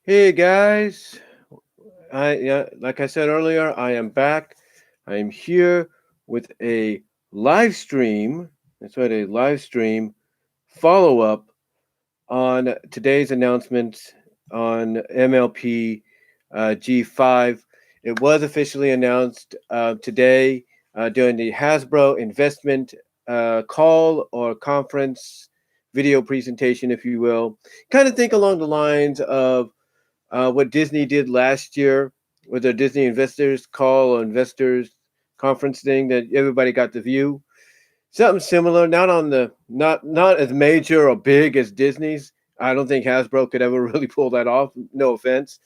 Hey guys, like I said earlier, I am back. I am here with a live stream. That's right, a live stream follow up on today's announcement on MLP G5. It was officially announced today during the Hasbro investment call or conference video presentation, if you will. Kind of think along the lines of what Disney did last year with their Disney investors call or investors conference thing that everybody got to view. Something similar, not as major or big as Disney's. I don't think Hasbro could ever really pull that off. No offense,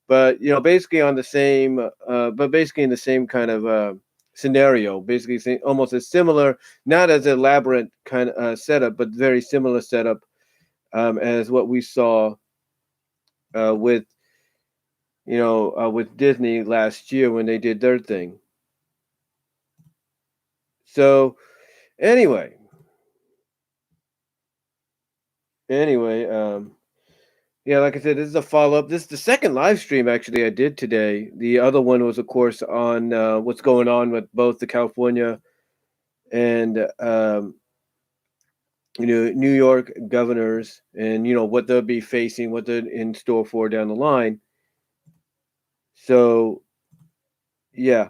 but basically on the same, but basically in the same kind of scenario. Basically, almost as similar, not as elaborate kind of setup, but very similar setup as what we saw with with Disney last year when they did their thing. So anyway, anyway, yeah, like I said, this is a follow up. This is the second live stream actually I did today. The other one was, of course, on what's going on with both the California and New York governors, and what they'll be facing, what they're in store for down the line. So yeah,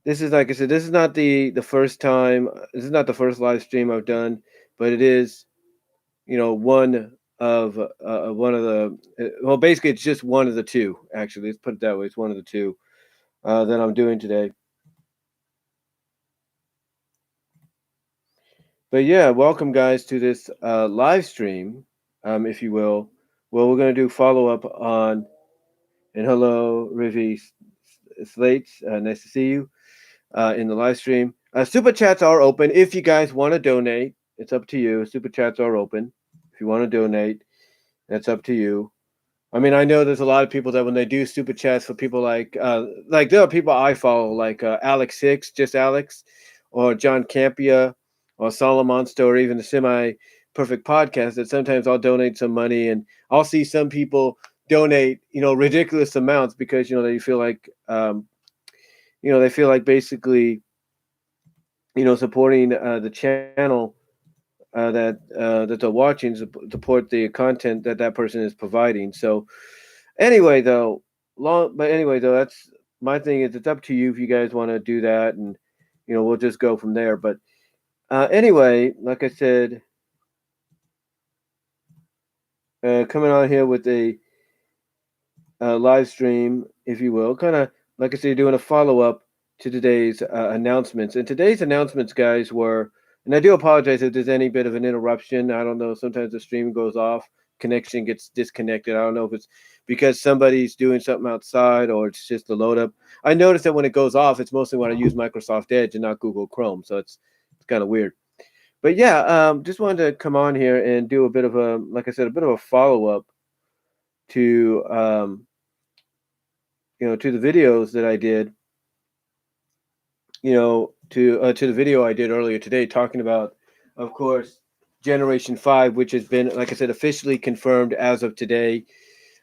this is like I said, this is not the first time. This is not the first live stream I've done, but it is one of the well, basically it's just one of the two. Actually, let's put it that way. It's one of the two that I'm doing today. But yeah, welcome guys to this live stream, if you will. Well, we're gonna do follow up on and hello, Rivi Slates. Nice to see you in the live stream. Super chats are open if you guys want to donate. It's up to you. Super chats are open if you want to donate. That's up to you. I mean, I know there's a lot of people that when they do super chats for people like there are people I follow like Alex Hicks, just Alex, or John Campia, or Solomon Store, or even the Semi Perfect Podcast. That sometimes I'll donate some money, and I'll see some people donate ridiculous amounts because they feel like they feel like basically supporting the channel that they're watching, support the content that person is providing. So anyway, though, that's my thing. Is it's up to you if you guys want to do that, and we'll just go from there. But anyway, like I said, coming on here with a live stream, if you will, kind of like I said, doing a follow up to today's announcements. And today's announcements, guys, were, and I do apologize if there's any bit of an interruption. I don't know. Sometimes the stream goes off, connection gets disconnected. I don't know if it's because somebody's doing something outside or it's just the load up. I noticed that when it goes off, it's mostly when I use Microsoft Edge and not Google Chrome. So it's kind of weird. But yeah, just wanted to come on here and do a bit of a, like I said, a bit of a follow up to to the videos that I did, to the video I did earlier today, talking about, of course, Generation 5, which has been, like I said, officially confirmed as of today.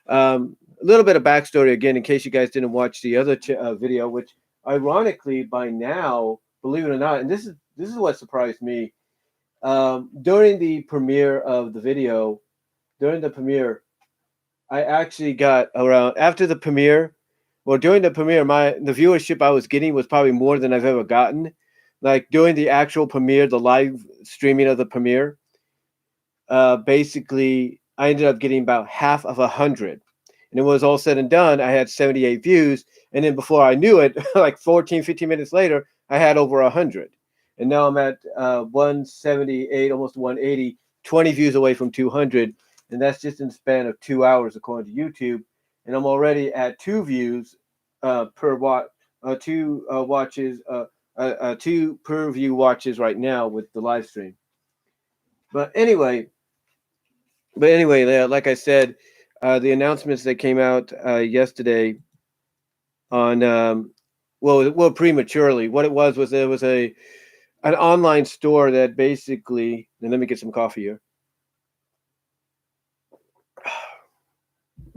A little bit of backstory again, in case you guys didn't watch the other video, which ironically by now, believe it or not, and this is what surprised me. During the premiere of the video, during the premiere, I actually got around after the premiere. Well, during the premiere, the viewership I was getting was probably more than I've ever gotten. Like during the actual premiere, the live streaming of the premiere, basically I ended up getting about half of 100. And it was all said and done, I had 78 views. And then before I knew it, like 14, 15 minutes later, I had over 100. And now I'm at 178, almost 180, 20 views away from 200. And that's just in the span of 2 hours, according to YouTube. And I'm already at 2 views per watch, two watches, 2 per view watches right now with the live stream. But anyway, like I said, the announcements that came out yesterday on well prematurely. What it was there was an online store that basically, and let me get some coffee here.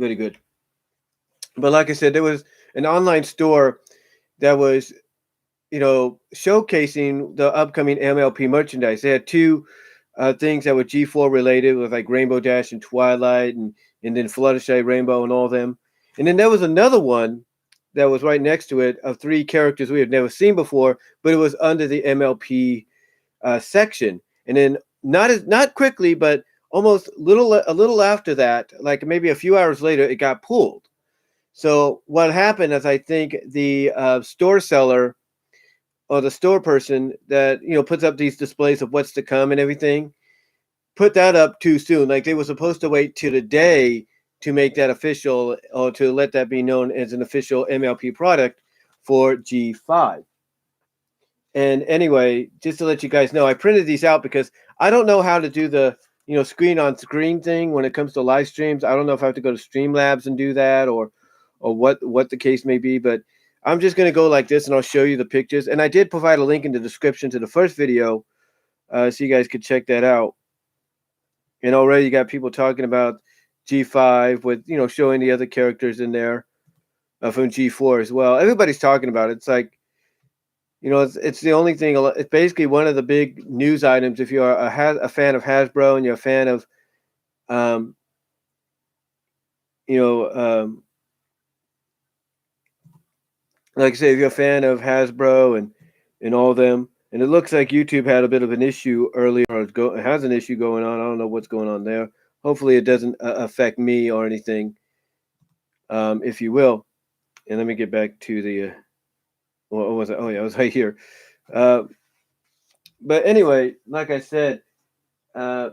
really good. But like I said, there was an online store that was, showcasing the upcoming MLP merchandise. They had two things that were G4 related, with like Rainbow Dash and Twilight, and then Fluttershy, Rainbow, and all of them. And then there was another one that was right next to it of three characters we had never seen before, but it was under the MLP section. And then not quickly, but almost a little after that, like maybe a few hours later, it got pulled. So what happened is, I think the store seller or the store person that puts up these displays of what's to come and everything put that up too soon. Like, they were supposed to wait till the day to make that official, or to let that be known as an official MLP product for G5. And anyway, just to let you guys know, I printed these out because I don't know how to do the screen on screen thing when it comes to live streams. I don't know if I have to go to Streamlabs and do that, or what the case may be, but I'm just going to go like this, and I'll show you the pictures. And I did provide a link in the description to the first video, so you guys could check that out. And already you got people talking about G5 with showing the other characters in there from G4 as well. Everybody's talking about it. It's like, it's the only thing. It's basically one of the big news items if you're a fan of Hasbro and you're a fan of, um, you know, like I say, if you're a fan of Hasbro and all of them. And it looks like YouTube had a bit of an issue earlier, or has an issue going on. I don't know what's going on there. Hopefully it doesn't affect me or anything, if you will. And let me get back to the, what was it? Oh, yeah, it was right here. But anyway, like I said, I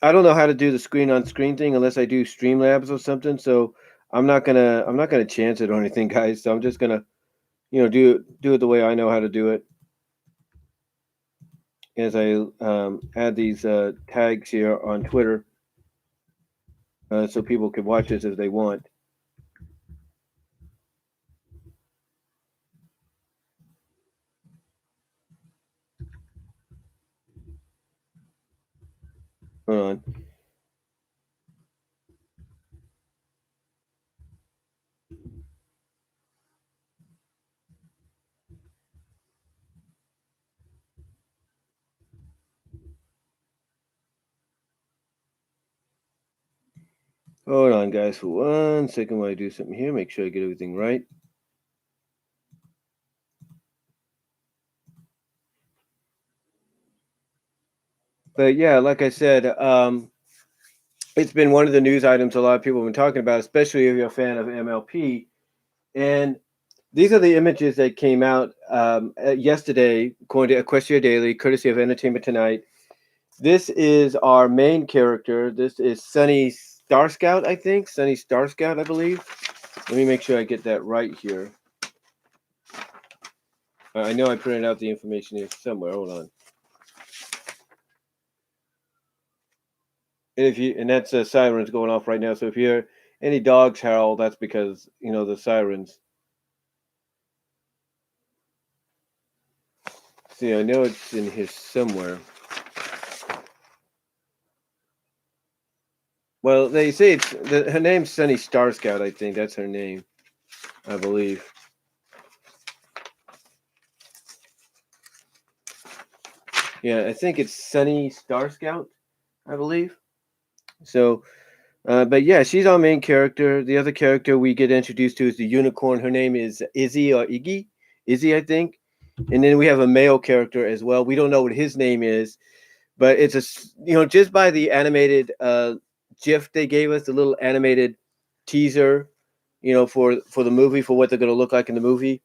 don't know how to do the screen on screen thing unless I do Streamlabs or something. So I'm not gonna chance it or anything, guys. So I'm just gonna, do it the way I know how to do it. As I add these tags here on Twitter, so people can watch this if they want. Hold on. Hold on, guys, for 1 second while I do something here. Make sure I get everything right. But yeah, like I said, it's been one of the news items a lot of people have been talking about, especially if you're a fan of MLP. And these are the images that came out yesterday, according to Equestria Daily, courtesy of Entertainment Tonight. This is our main character. This is Sunny Star Scout, I think. Sunny Star Scout, I believe. Let me make sure I get that right here. I know I printed out the information here somewhere. Hold on. And that's sirens going off right now. So if you hear any dogs howl, that's because the sirens. See, I know it's in here somewhere. Well, they say her name's Sunny Star Scout. I think that's her name, I believe. Yeah, I think it's Sunny Star Scout, I believe. So, but yeah, she's our main character. The other character we get introduced to is the unicorn. Her name is Izzy or Iggy. Izzy, I think. And then we have a male character as well. We don't know what his name is, but it's just by the animated GIF they gave us, the little animated teaser, for the movie, for what they're going to look like in the movie.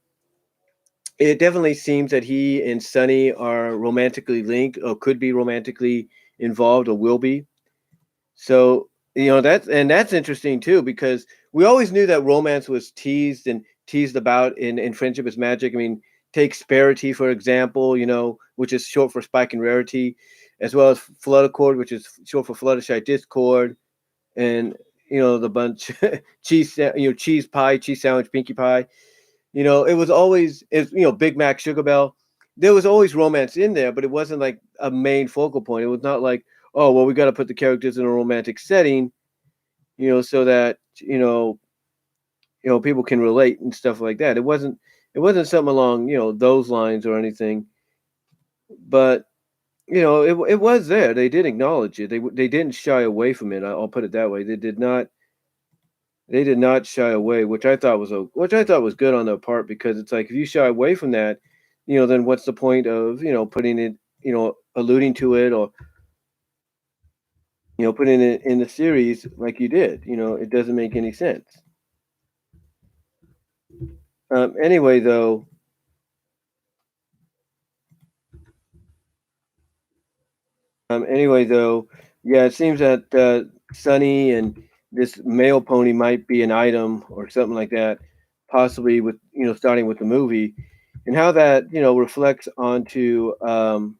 It definitely seems that he and Sunny are romantically linked, or could be romantically involved, or will be. So that's interesting too, because we always knew that romance was teased about in Friendship is Magic. I mean, take Sparity for example, which is short for Spike and Rarity, as well as Fluttercord, which is short for Fluttershy Discord, and the bunch cheese cheese pie, cheese sandwich, Pinkie Pie. It was always Big Mac, Sugar Bell. There was always romance in there, but it wasn't like a main focal point. It was not like, oh well, we got to put the characters in a romantic setting. so that people can relate and stuff like that. It wasn't something along those lines or anything, but it was there. They did acknowledge it. They didn't shy away from it. I'll put it that way. They did not shy away, which I thought was good on their part, because it's like if you shy away from that, then what's the point of putting it, alluding to it, or putting it in the series like you did. It doesn't make any sense. Anyway, though, yeah, it seems that Sunny and this male pony might be an item or something like that, possibly with starting with the movie, and how that reflects onto how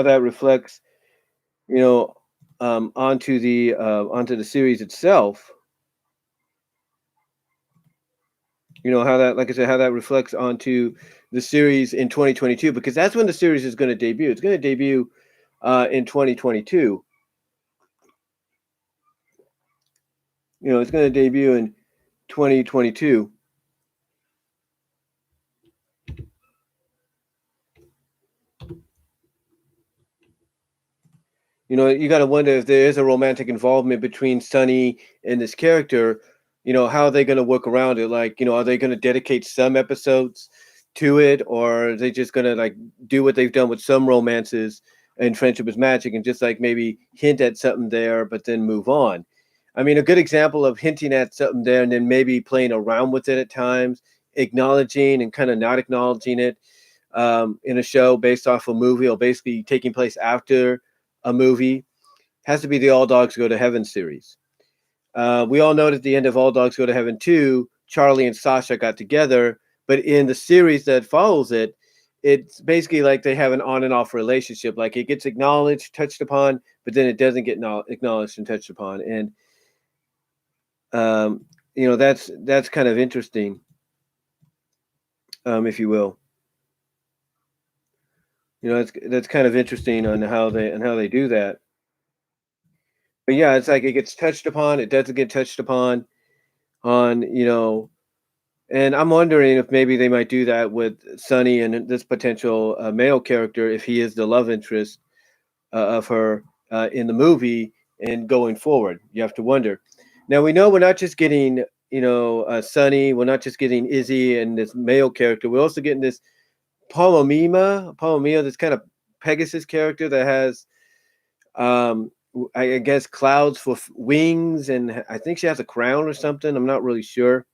that reflects you know onto the series itself. How that, like I said, how that reflects onto the series in 2022, because that's when the series is going to debut. It's going to debut in 2022. It's going to debut in 2022. You got to wonder if there is a romantic involvement between Sunny and this character. How are they going to work around it? Like, are they going to dedicate some episodes to it, or are they just going to like do what they've done with some romances and Friendship is Magic, and just like maybe hint at something there, but then move on? I mean, a good example of hinting at something there and then maybe playing around with it at times, acknowledging and kind of not acknowledging it, in a show based off a movie or basically taking place after a movie, has to be the All Dogs Go to Heaven series. We all know that at the end of All Dogs Go to Heaven 2, Charlie and Sasha got together, but in the series that follows it, it's basically like they have an on and off relationship. Like it gets acknowledged, touched upon, but then it doesn't get acknowledged and touched upon. And that's kind of interesting, if you will. That's kind of interesting on how they do that. But yeah, it's like it gets touched upon, it doesn't get touched upon on, and I'm wondering if maybe they might do that with Sonny and this potential male character, if he is the love interest of her in the movie and going forward. You have to wonder. Now we know we're not just getting, Sonny, we're not just getting Izzy and this male character. We're also getting this Palomima, this kind of Pegasus character that has I guess clouds for wings, and I think she has a crown or something. I'm not really sure,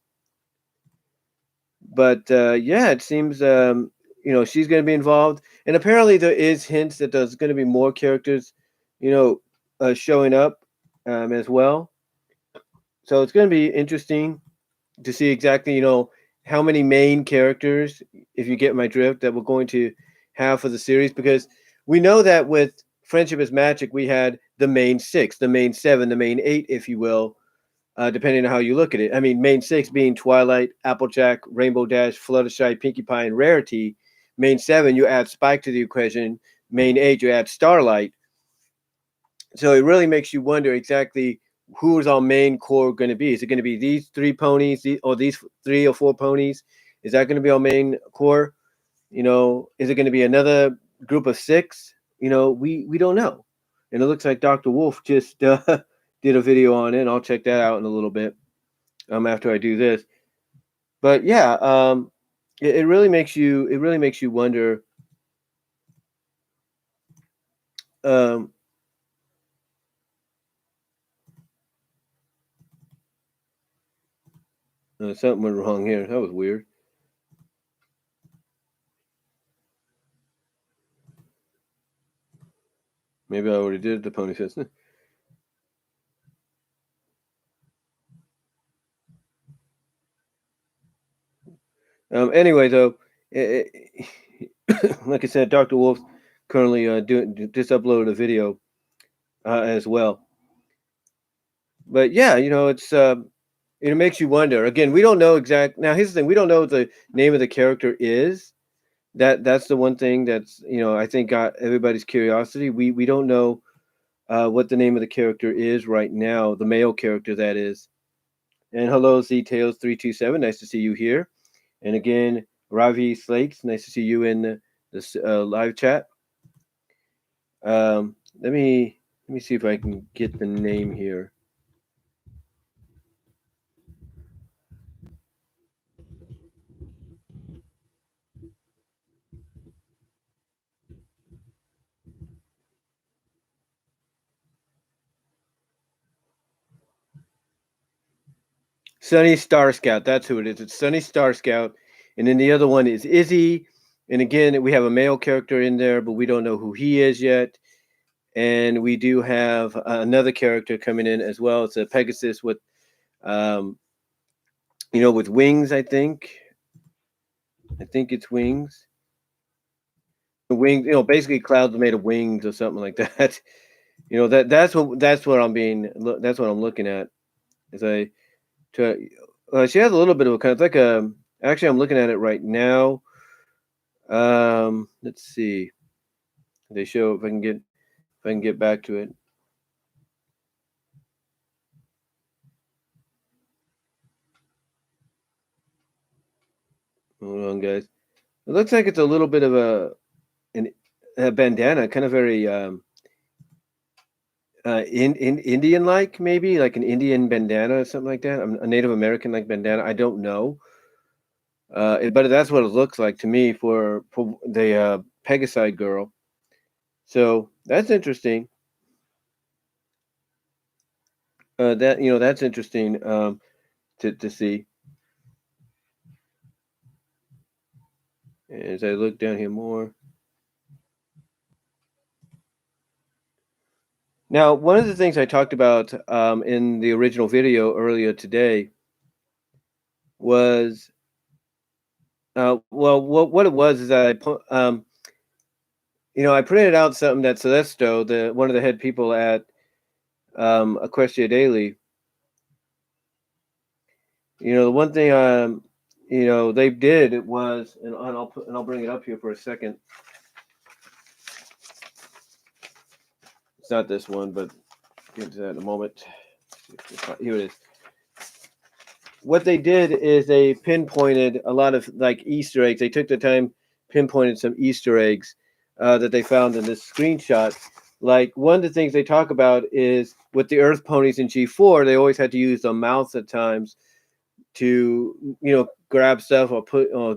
but yeah, it seems she's going to be involved, and apparently there is hints that there's going to be more characters, you know, showing up as well. So it's going to be interesting to see exactly how many main characters, if you get my drift, that we're going to have for the series, because we know that with Friendship is Magic we had the main six, the main seven, the main eight, if you will, depending on how you look at it. I mean, main six being Twilight, Applejack, Rainbow Dash, Fluttershy, Pinkie Pie, and Rarity. Main seven, you add Spike to the equation. Main eight, you add Starlight. So it really makes you wonder exactly who is our main core going to be. Is it going to be these three ponies, or these three or four ponies? Is that going to be our main core? Is it going to be another group of six? We don't know. And it looks like Dr. Wolf just did a video on it. I'll check that out in a little bit after I do this. But yeah, it really makes you wonder. Um, Something went wrong here. That was weird. Maybe I already did the pony fist. Anyway, though, like I said, Dr. Wolf's currently doing just uploaded a video as well. But yeah, it makes you wonder. Again, we don't know exact. Now, here's the thing: we don't know what the name of the character is. That's the one thing that's I think got everybody's curiosity. We don't know what the name of the character is right now, the male character that is. And hello, Z Tails 327. Nice to see you here. And again, Ravi Slates. Nice to see you in this live chat. Um, let me see if I can get the name here. Sunny Star Scout. That's who it is. It's Sunny Star Scout. And then the other one is Izzy. And again, we have a male character in there, but we don't know who he is yet. And we do have another character coming in as well. It's a Pegasus with, um, with wings. I think it's wings. The wings. Basically clouds made of wings or something like that. That's what I'm looking at. As I to She has a little bit of a kind of like a. Actually, I'm looking at it right now. Let's see. They show if I can get back to it. Hold on, guys. It looks like it's a little bit of a bandana, kind of very in Indian like, maybe like an Indian bandana or something like that. A Native American like bandana. I don't know, but that's what it looks like to me for the Pegasi girl. So that's interesting. That's interesting to see. As I look down here more. Now, one of the things I talked about in the original video earlier today was, well, what it was is that I printed out something that Celesto, one of the head people at Equestria Daily, the one thing they did was, and I'll bring it up here for a second. It's not this one, but get into that in a moment. Here it is. What they did is they pinpointed a lot of like Easter eggs. They took the time, pinpointed some Easter eggs that they found in this screenshot. Like one of the things they talk about is with the Earth ponies in G4, they always had to use the mouth at times to grab stuff or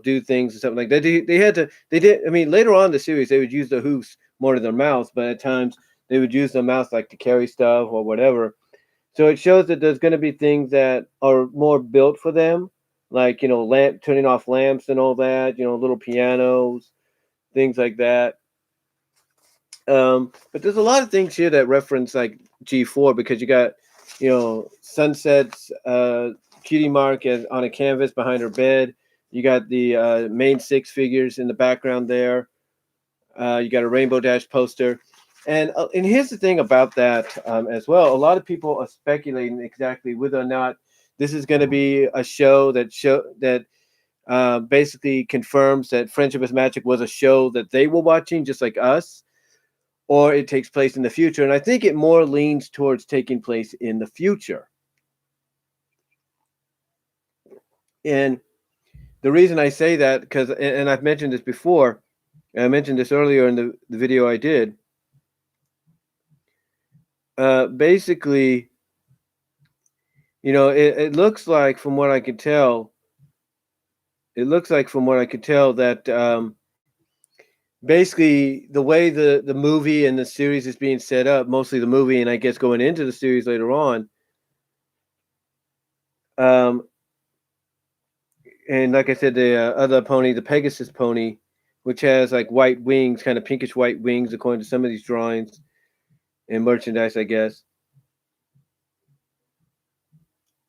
do things or something like that. They did. I mean, later on in the series, they would use the hoofs more than their mouths, but at times they would use their mouths like to carry stuff or whatever. So it shows that there's going to be things that are more built for them, like turning off lamps and all that. Little pianos, things like that. But there's a lot of things here that reference like G4 because you got sunsets, cutie mark on a canvas behind her bed. You got the main six figures in the background there. You got a Rainbow Dash poster. And here's the thing about that as well. A lot of people are speculating exactly whether or not this is going to be a show that basically confirms that Friendship is Magic was a show that they were watching just like us, or it takes place in the future. And I think it more leans towards taking place in the future. And the reason I say that, because, and I've mentioned this before, and I mentioned this earlier in the video I did, basically, it looks like from what I could tell, that basically the way the movie and the series is being set up, mostly the movie, and I guess going into the series later on, and like I said, the other pony, the Pegasus pony, which has like white wings, kind of pinkish white wings, according to some of these drawings and merchandise, I guess.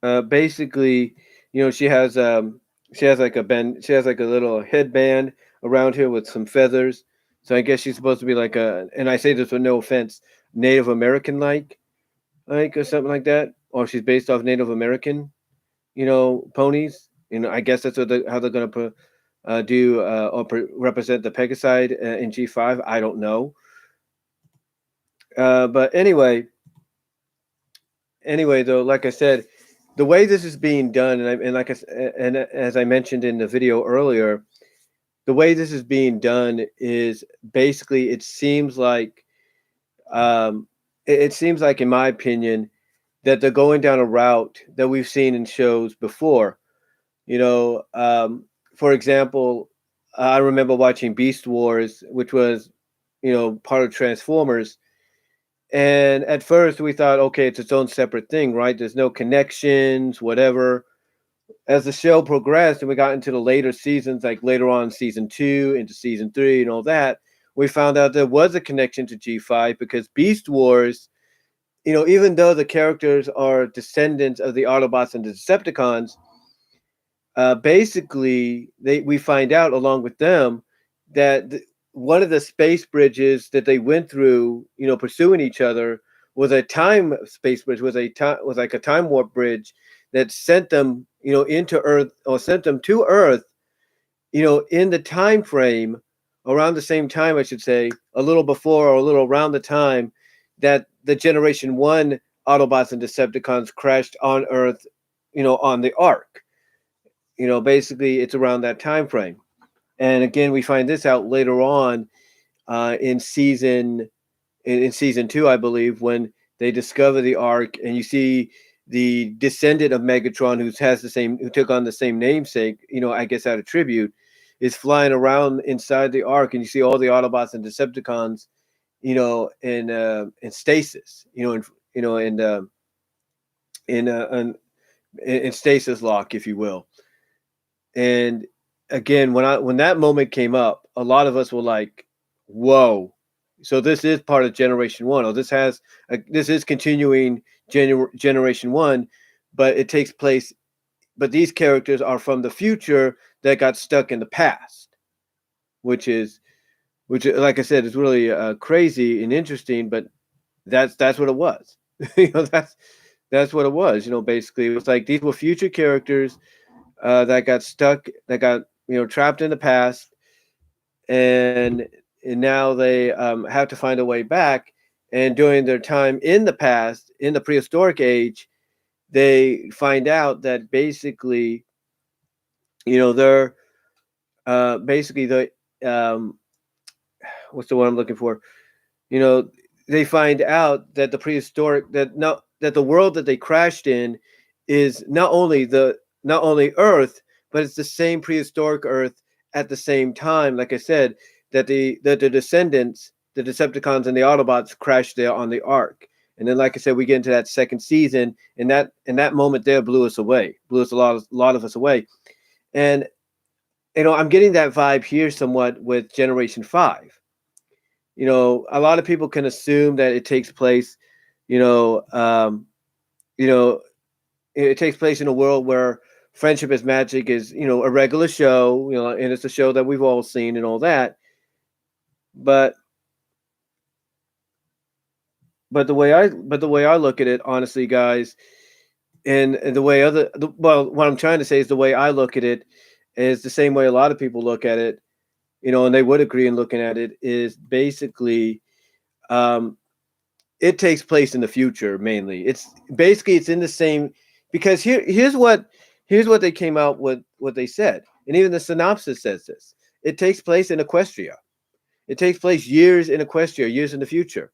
Basically, she has like a little headband around here with some feathers. So I guess she's supposed to be like and I say this with no offense, Native American like or something like that, or she's based off Native American, ponies. I guess that's how they're gonna do or represent the Pegasi in G5. I don't know. But anyway, though, like I said, the way this is being done, and like and as I mentioned in the video earlier, the way this is being done is basically um, it seems like, in my opinion, that they're going down a route that we've seen in shows before. You know, for example, I remember watching Beast Wars, which was, part of Transformers. And at first we thought, okay, it's its own separate thing, right? There's no connections, whatever. As the show progressed and we got into the later seasons, like later on season 2 into season 3 and all that, we found out there was a connection to G5 because Beast Wars, even though the characters are descendants of the Autobots and the Decepticons, basically we find out along with them that one of the space bridges that they went through, pursuing each other, was a time space bridge, was like a time warp bridge that sent them, into Earth, or sent them to Earth, in the time frame around the same time, I should say, a little before or a little around the time that the Generation 1 Autobots and Decepticons crashed on Earth, on the Ark. Basically it's around that time frame. And again, we find this out later on, in season 2, I believe, when they discover the Ark, and you see the descendant of Megatron, who took on the same namesake, I guess out of tribute, is flying around inside the Ark, and you see all the Autobots and Decepticons, in stasis, in in stasis lock, if you will. And again, when that moment came up, a lot of us were like, "Whoa!" So this is part of Generation One, or this is continuing Generation One, but it takes place. But these characters are from the future that got stuck in the past, which is like I said, is really crazy and interesting. But that's what it was. That's what it was. Basically, it was like these were future characters that got trapped in the past, and now they have to find a way back. And during their time in the past, in the prehistoric age, they find out that basically, they're basically the what's the one I'm looking for? you know they find out that that the world that they crashed in is not only Earth, but it's the same prehistoric Earth at the same time. Like I said, that the descendants, the Decepticons and the Autobots, crashed there on the Ark. And then, like I said, we get into that second season, and that moment there blew us away, blew us a lot of us away. And I'm getting that vibe here somewhat with Generation 5. A lot of people can assume that it takes place, you know, um, you know, it takes place in a world where Friendship is Magic is, a regular show, and it's a show that we've all seen and all that. But the way I look at it, honestly, guys, and well, what I'm trying to say is the way I look at it is the same way a lot of people look at it, and they would agree in looking at it, is basically, um, it takes place in the future mainly. It's in the same, because here's what they came out with, what they said, and even the synopsis says this. It takes place in Equestria. It takes place years in Equestria, years in the future.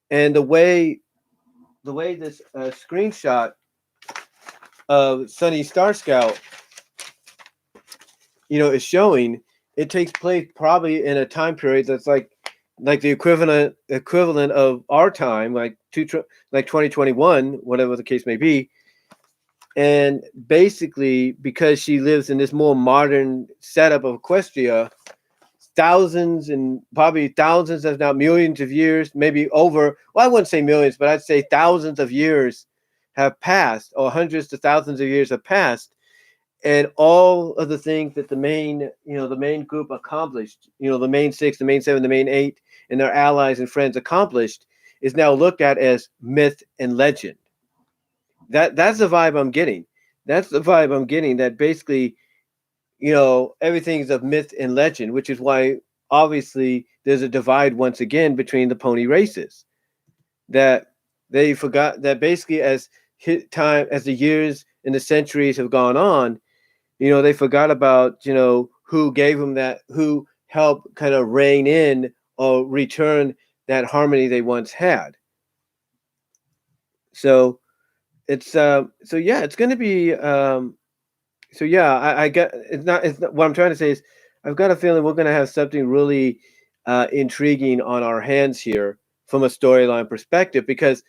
And the way this screenshot of Sunny Starscout, is showing, it takes place probably in a time period that's like the equivalent of our time, like 2021, whatever the case may be. And basically, because she lives in this more modern setup of Equestria, thousands and probably thousands, if not millions of years, maybe over, well, I wouldn't say millions, but I'd say thousands of years have passed, or hundreds to thousands of years have passed. And all of the things that the main group accomplished, the main six, the main seven, the main eight, and their allies and friends accomplished, is now looked at as myth and legend. That's the vibe I'm getting. That's the vibe I'm getting. That basically, everything's of myth and legend, which is why obviously there's a divide once again between the pony races. that they forgot that basically as time as the years and the centuries have gone on, they forgot about who gave them that, who helped kind of rein in or return that harmony they once had. So so yeah, it's going to be so yeah, I get it's not what I'm trying to say is I've got a feeling we're going to have something really intriguing on our hands here from a storyline perspective, because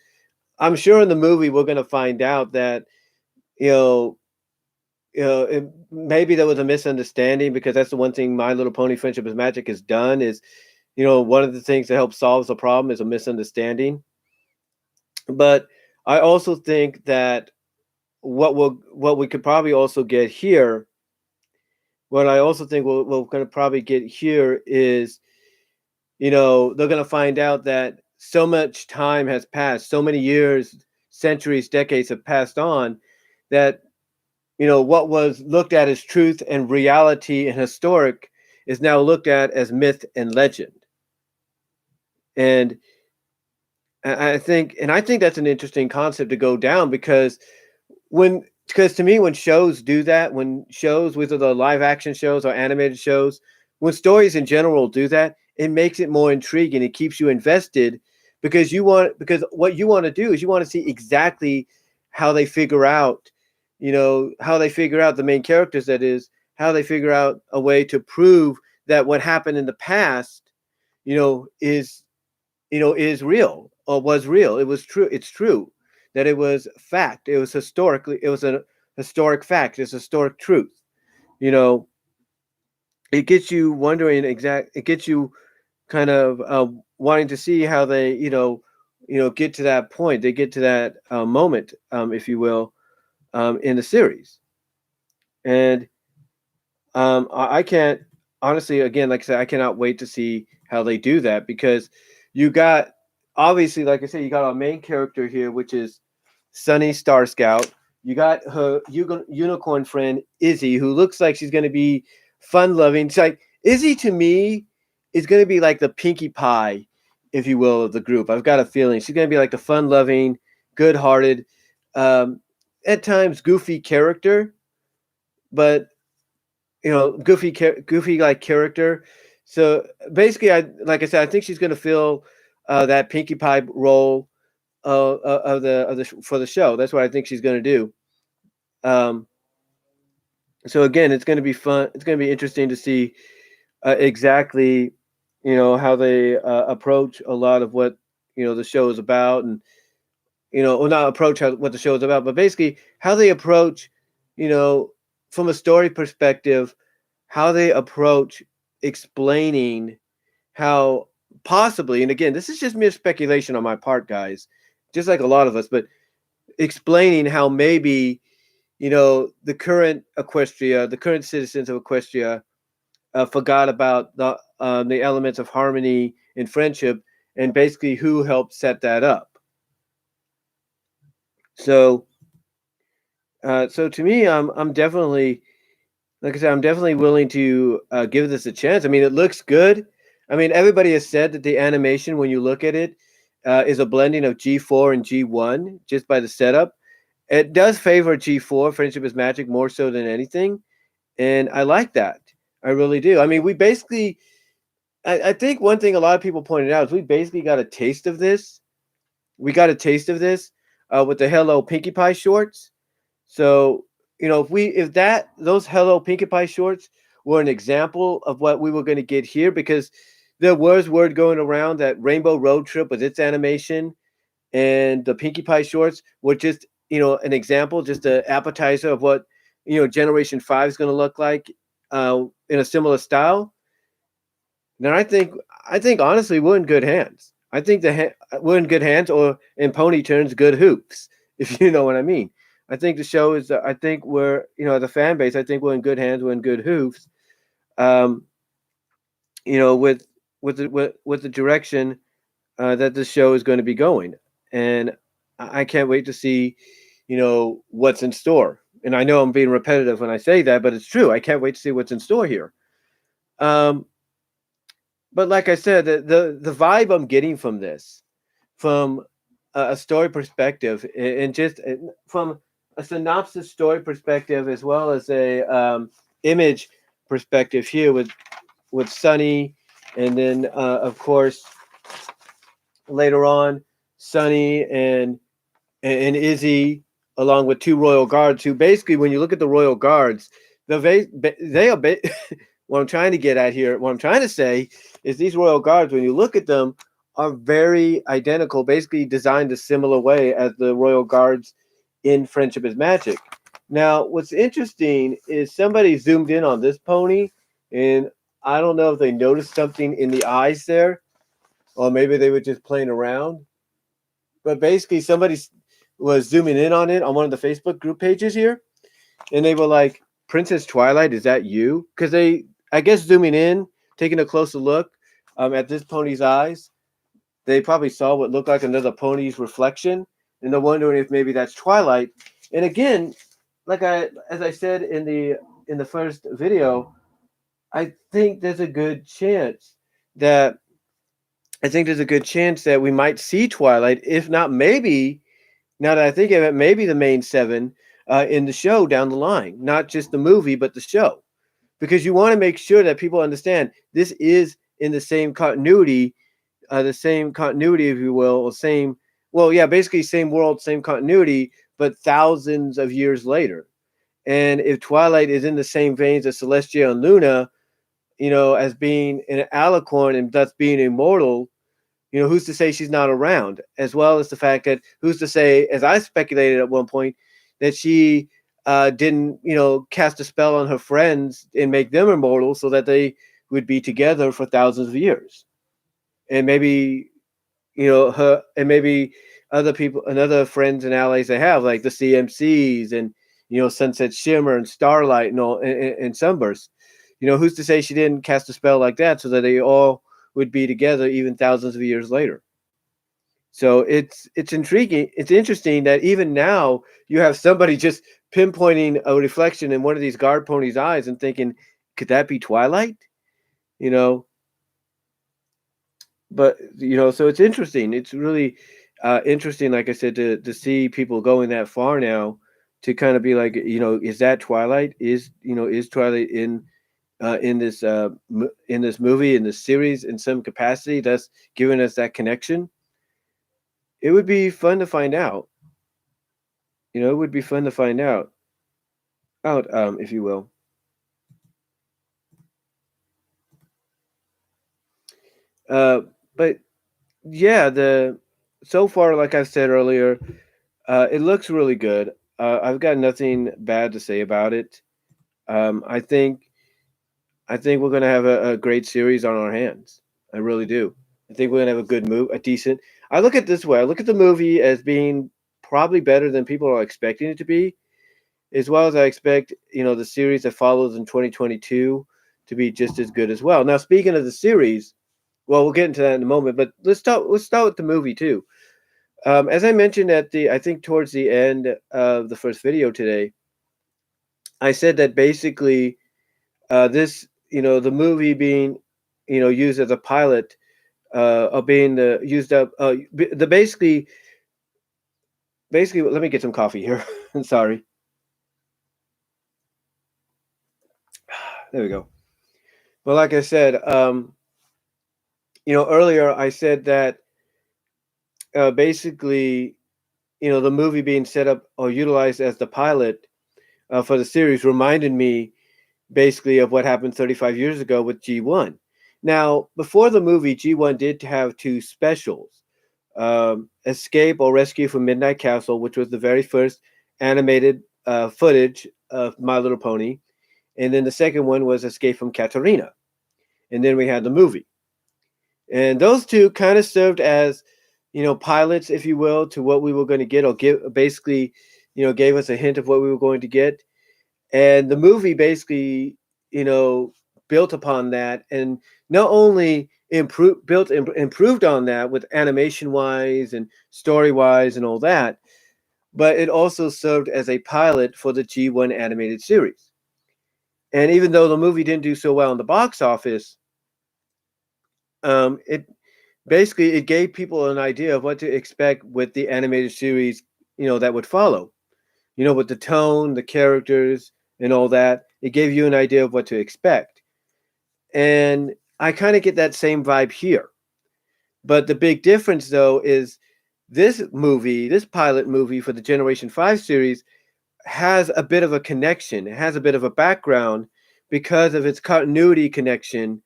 I'm sure in the movie we're going to find out that you know maybe there was a misunderstanding, because that's the one thing My Little Pony Friendship is Magic has done is one of the things that helps solve the problem is a misunderstanding. But I also think that what we could probably also get here, what I also think we're going to probably get here is, they're going to find out that so much time has passed, so many years, centuries, decades have passed on, that what was looked at as truth and reality and historic is now looked at as myth and legend. And I think that's an interesting concept to go down, because to me, when shows do that, when shows, whether the live action shows or animated shows, when stories in general do that, it makes it more intriguing. It keeps you invested, because what you want to do is you want to see exactly how they figure out, how they figure out the main characters. That is, how they figure out a way to prove that what happened in the past, is is real, or was real. It was true. It's true that it was fact. It was a historic fact. It's historic truth. You know, it gets you wondering it gets you kind of wanting to see how they, get to that point. They get to that moment, if you will, in the series. And I can't, honestly, again, like I said, I cannot wait to see how they do that, because you got, obviously, like I said, you got our main character here, which is Sunny Star Scout. You got her unicorn friend Izzy, who looks like she's going to be fun loving. It's like Izzy, to me, is going to be like the Pinkie Pie, if you will, of the group. I've got a feeling she's going to be like the fun loving, good hearted, um, at times goofy character, but goofy like character. So basically, like I said, I think she's going to fill that Pinkie Pie role of the for the show. That's what I think she's going to do. Um, so again, it's going to be fun. It's going to be interesting to see exactly, how they approach a lot of what the show is about, and or not approach what the show is about, but basically how they approach, you know, from a story perspective, how they approach explaining how possibly, and again, this is just mere speculation on my part, guys, just like a lot of us, but explaining how maybe the current Equestria, the current citizens of Equestria, forgot about the elements of harmony and friendship, and basically who helped set that up. So, so to me, I'm definitely, like I said, I'm definitely willing to give this a chance. I mean, it looks good. I mean, everybody has said that the animation, when you look at it, is a blending of G4 and G1 just by the setup. It does favor G4, Friendship is Magic, more so than anything. And I like that. I really do. I mean, we basically, I think one thing a lot of people pointed out is we basically got a taste of this. We got a taste of this with the Hello Pinkie Pie shorts. So, if those Hello Pinkie Pie shorts were an example of what we were going to get here, because there was word going around that Rainbow Road Trip with its animation and the Pinkie Pie shorts were just, an example, just an appetizer of what, Generation 5 is going to look like in a similar style. Then I think honestly we're in good hands. I think we're in good hands, or in Pony turns, good hoops, if you know what I mean. I think the show is. I think we're, the fan base. I think we're in good hands. We're in good hoops. Um, with the direction that the show is going to be going, and I can't wait to see, what's in store. And I know I'm being repetitive when I say that, but it's true. I can't wait to see what's in store here. Um, but like I said, the vibe I'm getting from this, from a story perspective, and just from a synopsis story perspective, as well as a image perspective here with Sunny, and then of course later on Sunny and Izzy, along with two royal guards, who basically, when you look at the royal guards, they are what I'm trying to get at here. What I'm trying to say is these royal guards, when you look at them, are very identical, basically designed a similar way as the royal guards in Friendship is Magic. Now, what's interesting is somebody zoomed in on this pony, and I don't know if they noticed something in the eyes there, or maybe they were just playing around. But basically, somebody was zooming in on it on one of the Facebook group pages here, and they were like, "Princess Twilight, is that you?" Because they, I guess, zooming in, taking a closer look at this pony's eyes, they probably saw what looked like another pony's reflection, and they're wondering if maybe that's Twilight. And again, as I said in the first video, I think there's a good chance that we might see Twilight, if not maybe. Now that I think of it, maybe the main seven in the show down the line, not just the movie, but the show, because you want to make sure that people understand this is in the same continuity, if you will, or same, well, yeah, basically same world, same continuity, but thousands of years later. And if Twilight is in the same veins as Celestia and Luna, as being an alicorn and thus being immortal, who's to say she's not around? As well as the fact that who's to say, as I speculated at one point, that she didn't, cast a spell on her friends and make them immortal so that they would be together for thousands of years. And maybe, her, and maybe other people and other friends and allies they have, like the CMCs and, Sunset Shimmer and Starlight and all, and Sunburst. Who's to say she didn't cast a spell like that so that they all would be together even thousands of years later? So it's intriguing. It's interesting that even now you have somebody just pinpointing a reflection in one of these guard ponies' eyes and thinking, could that be Twilight? You know, but so it's interesting. It's really interesting, like I said, to see people going that far now, to kind of be like, is that Twilight? Is Twilight in this movie, in this series, in some capacity, that's giving us that connection? It would be fun to find out. It would be fun to find out, if you will. Uh, but yeah, the so far, like I said earlier, it looks really good. I've got nothing bad to say about it. Um, I think I think we're gonna have a great series on our hands. I really do. I think we're gonna have a good move, a decent. I look at it this way. I look at the movie as being probably better than people are expecting it to be, as well as I expect, the series that follows in 2022 to be just as good as well. Now, speaking of the series, well, we'll get into that in a moment, but let's start with the movie too. As I mentioned I think towards the end of the first video today, I said that basically this, the movie being, used as a pilot, or being used up, the basically, let me get some coffee here. I'm sorry. There we go. Well, like I said, earlier I said that basically, the movie being set up or utilized as the pilot for the series reminded me basically of what happened 35 years ago with G1. Now, before the movie, G1 did have two specials: Escape or Rescue from Midnight Castle, which was the very first animated footage of My Little Pony, and then the second one was Escape from Katarina, and then we had the movie. And those two kind of served as, pilots, if you will, to what we were going to get, or give basically, gave us a hint of what we were going to get. And the movie basically, you know, built upon that, and not only improved on that with animation wise and story wise and all that, but it also served as a pilot for the G1 animated series. And even though the movie didn't do so well in the box office, it basically it gave people an idea of what to expect with the animated series, that would follow. With the tone, the characters, and all that. It gave you an idea of what to expect. And I kind of get that same vibe here. But the big difference, though, is this pilot movie for the Generation 5 series, has a bit of a connection. It has a bit of a background because of its continuity connection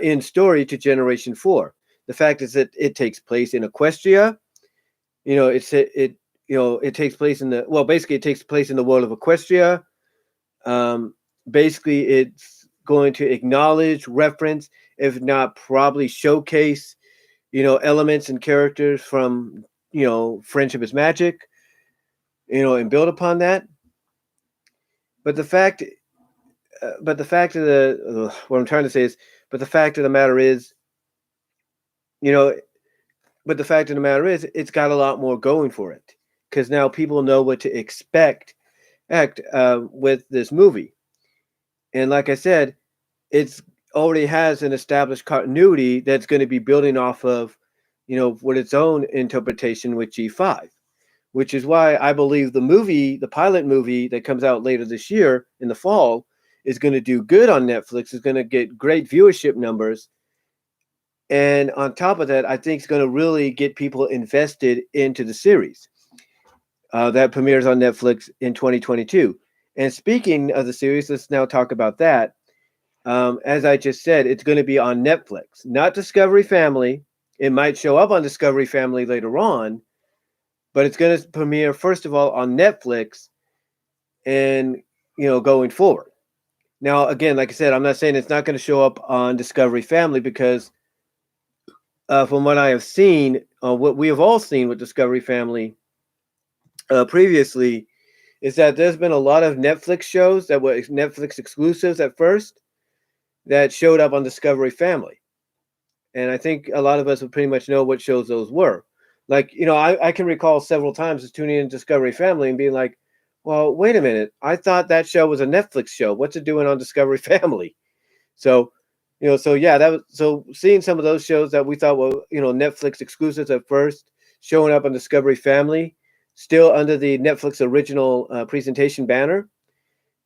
in story to Generation 4. The fact is that it takes place in Equestria. It takes place in basically it takes place in the world of Equestria. Um, Basically, it's going to acknowledge, reference, if not probably showcase, elements and characters from, Friendship is Magic, and build upon that. But the fact of the what I'm trying to say is, but the fact of the matter is, you know, but the fact of the matter is, it's got a lot more going for it because now people know what to expect with this movie. And like I said, it's already has an established continuity that's going to be building off of, with its own interpretation with G5, which is why I believe the pilot movie that comes out later this year in the fall, is going to do good on Netflix, is going to get great viewership numbers. And on top of that, I think it's going to really get people invested into the series that premieres on Netflix in 2022. And speaking of the series, let's now talk about that. As I just said, it's going to be on Netflix, not Discovery Family. It might show up on Discovery Family later on, but it's going to premiere first of all on Netflix, and going forward. Now, again, like I said, I'm not saying it's not going to show up on Discovery Family because, from what I have seen, what we have all seen with Discovery Family previously, is that there's been a lot of Netflix shows that were Netflix exclusives at first that showed up on Discovery Family. And I think a lot of us would pretty much know what shows those were. Like, I can recall several times just tuning in Discovery Family and being like, well, wait a minute. I thought that show was a Netflix show. What's it doing on Discovery Family? So, so yeah, so seeing some of those shows that we thought were, Netflix exclusives at first showing up on Discovery Family, still under the Netflix original presentation banner,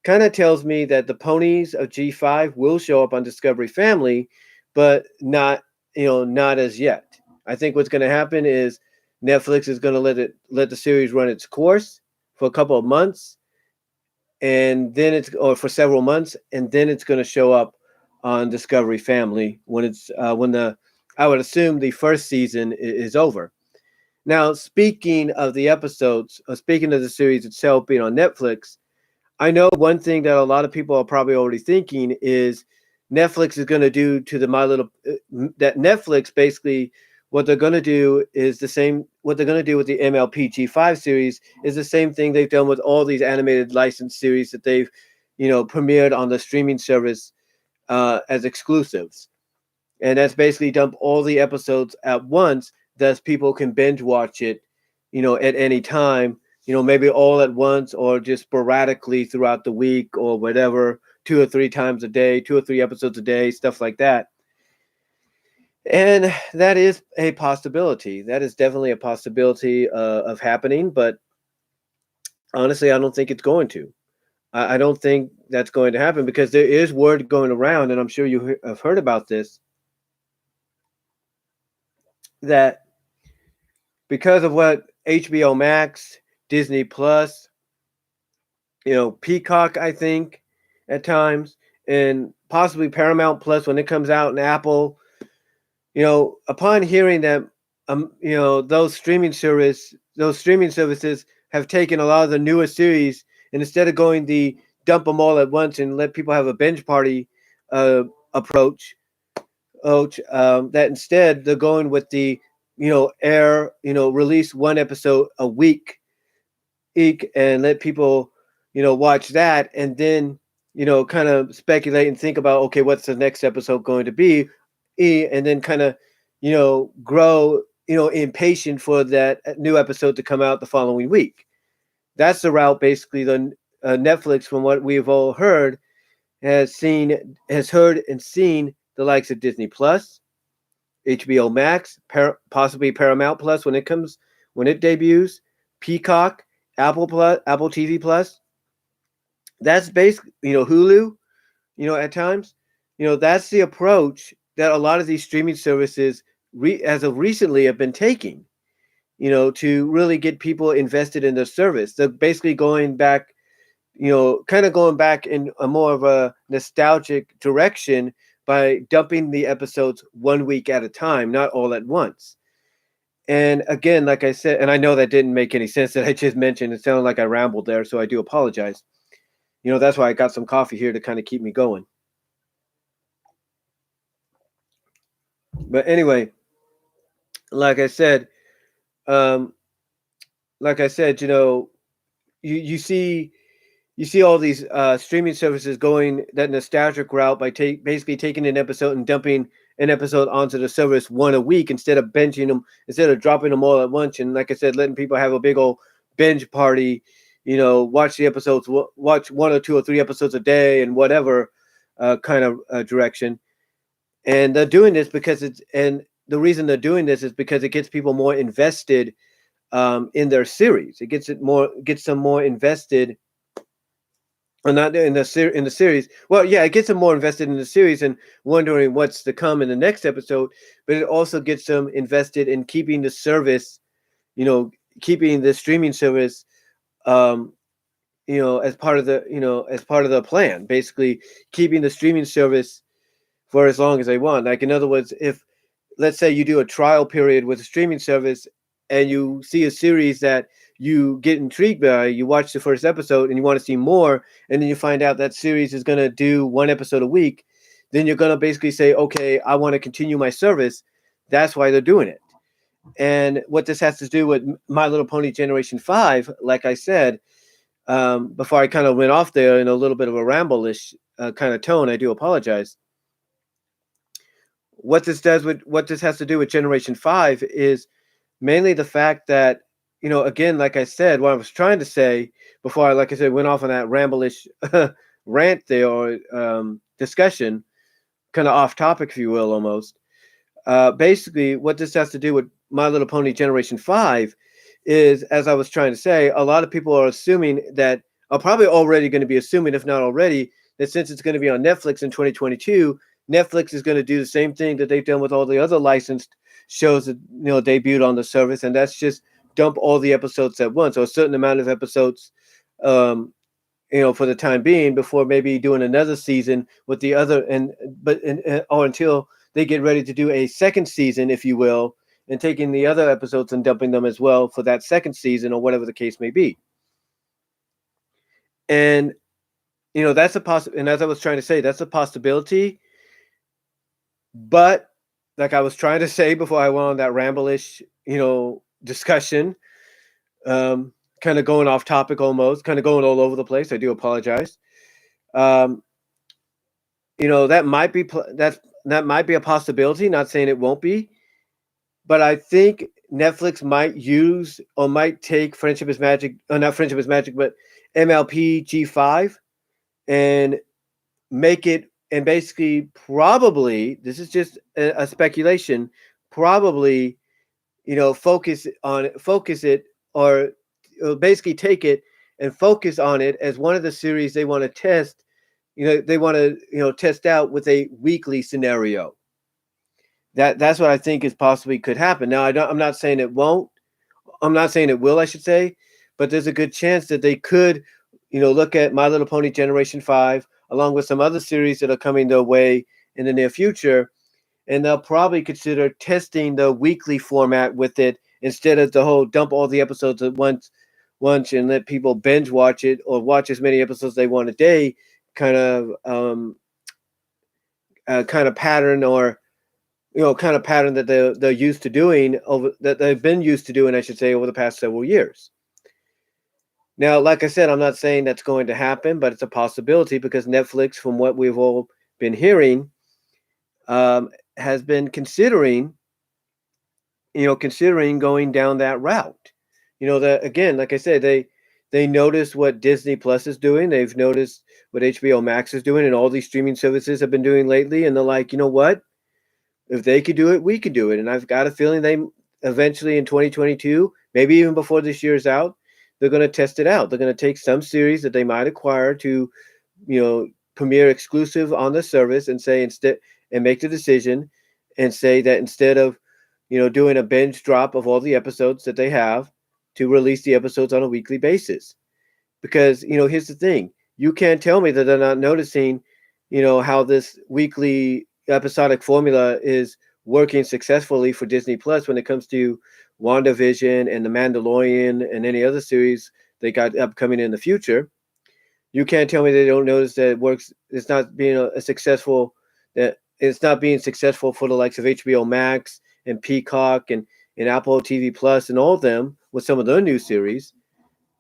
kind of tells me that the ponies of G5 will show up on Discovery Family, but not as yet. I think what's going to happen is Netflix is going to let the series run its course for a couple of months, and then or for several months, and then it's going to show up on Discovery Family when I would assume the first season is over. Now, speaking of the episodes, speaking of the series itself being on Netflix, I know one thing that a lot of people are probably already thinking is Netflix is going to do to the My Little that Netflix basically what they're going to do is the same. What they're going to do with the MLPG5 series is the same thing they've done with all these animated licensed series that they've, premiered on the streaming service as exclusives, and that's basically dump all the episodes at once, thus people can binge watch it, at any time. Maybe all at once or just sporadically throughout the week or whatever, 2 or 3 times a day, 2 or 3 episodes a day, stuff like that. And that is a possibility. That is definitely a possibility of happening. But honestly, I don't think it's going to. I don't think that's going to happen because there is word going around, and I'm sure you have heard about this, that because of what HBO Max, Disney Plus, Peacock, I think, at times, and possibly Paramount Plus when it comes out, and Apple, upon hearing that, those streaming services have taken a lot of the newest series, and instead of going the dump them all at once and let people have a binge party approach, that instead they're going with the, release one episode a week and let people, watch that, and then, kind of speculate and think about, okay, what's the next episode going to be, and then kind of, grow, impatient for that new episode to come out the following week. That's the route, basically, the Netflix, from what we've all heard, has heard and seen the likes of Disney Plus, HBO Max, possibly Paramount Plus when it debuts, Peacock, Apple Plus, Apple TV Plus. That's basically, Hulu, at times, that's the approach that a lot of these streaming services as of recently have been taking, to really get people invested in the service. They're basically going back, kind of going back in a more of a nostalgic direction by dumping the episodes 1 week at a time, not all at once. And again, like I said, and I know that didn't make any sense that I just mentioned. It sounded like I rambled there, so I do apologize. That's why I got some coffee here to kind of keep me going. But anyway, like I said, um, you see all these streaming services going that nostalgic route by basically taking an episode and dumping an episode onto the service one a week instead of binging them, instead of dropping them all at once. And like I said, letting people have a big old binge party, watch the episodes, watch 1 or 2 or 3 episodes a day and whatever kind of direction. And they're doing this and the reason they're doing this is because it gets people more invested in their series. It gets them more invested, or not in the series. Well, yeah, it gets them more invested in the series and wondering what's to come in the next episode. But it also gets them invested in keeping the service, keeping the streaming service, as part of the plan. Basically, keeping the streaming service for as long as they want. Like, in other words, if, let's say, you do a trial period with a streaming service and you see a series that you get intrigued by, you watch the first episode and you want to see more, and then you find out that series is going to do 1 episode a week, then you're going to basically say, okay, I want to continue my service. That's why they're doing it. And what this has to do with My Little Pony Generation 5, like I said, before I kind of went off there in a little bit of a ramble-ish kind of tone, I do apologize. What this has to do with Generation 5 is mainly the fact that, again, like I said, what I was trying to say before I, like I said, went off on that ramble-ish rant there, or discussion, kind of off topic, if you will, almost. Basically, what this has to do with My Little Pony Generation 5 is, as I was trying to say, a lot of people are assuming that, are probably already going to be assuming, if not already, that since it's going to be on Netflix in 2022, Netflix is going to do the same thing that they've done with all the other licensed shows that debuted on the service, and that's just dump all the episodes at once, or a certain amount of episodes, for the time being, before maybe doing another season with the other, or until they get ready to do a second season, if you will, and taking the other episodes and dumping them as well for that second season, or whatever the case may be. And that's and as I was trying to say, that's a possibility. But like I was trying to say before I went on that ramble-ish, discussion, kind of going off topic, almost kind of going all over the place. I do apologize. That might be a possibility. Not saying it won't be, but I think Netflix might use, or might take Friendship is Magic, or not Friendship is Magic, but MLP G5, and make it, and basically, probably, this is just a speculation, probably, focus it, or basically take it and focus on it as one of the series they want to test. They want to, test out with a weekly scenario. That's what I think is possibly could happen. Now, I'm not saying it won't. I'm not saying it will, I should say, but there's a good chance that they could, look at My Little Pony Generation 5, along with some other series that are coming their way in the near future, and they'll probably consider testing the weekly format with it, instead of the whole dump all the episodes at once and let people binge watch it, or watch as many episodes they want a day, kind of pattern, or kind of pattern that they're used to doing, that they've been used to doing, I should say, over the past several years. Now, like I said, I'm not saying that's going to happen, but it's a possibility, because Netflix, from what we've all been hearing, has been considering going down that route. That, again, like I said, they noticed what Disney Plus is doing. They've noticed what HBO Max is doing, and all these streaming services have been doing lately, and they're like, you know what? If they could do it, we could do it. And I've got a feeling they eventually in 2022, maybe even before this year's out, they're going to test it out. They're going to take some series that they might acquire to, premiere exclusive on the service and say instead and make the decision and say that instead of, doing a binge drop of all the episodes that they have, to release the episodes on a weekly basis. Because, here's the thing. You can't tell me that they're not noticing, how this weekly episodic formula is working successfully for Disney Plus when it comes to WandaVision and The Mandalorian and any other series they got upcoming in the future. You can't tell me they don't notice that it works. It's not being a successful, that it's not being successful for the likes of HBO Max and Peacock and Apple TV Plus and all of them with some of their new series,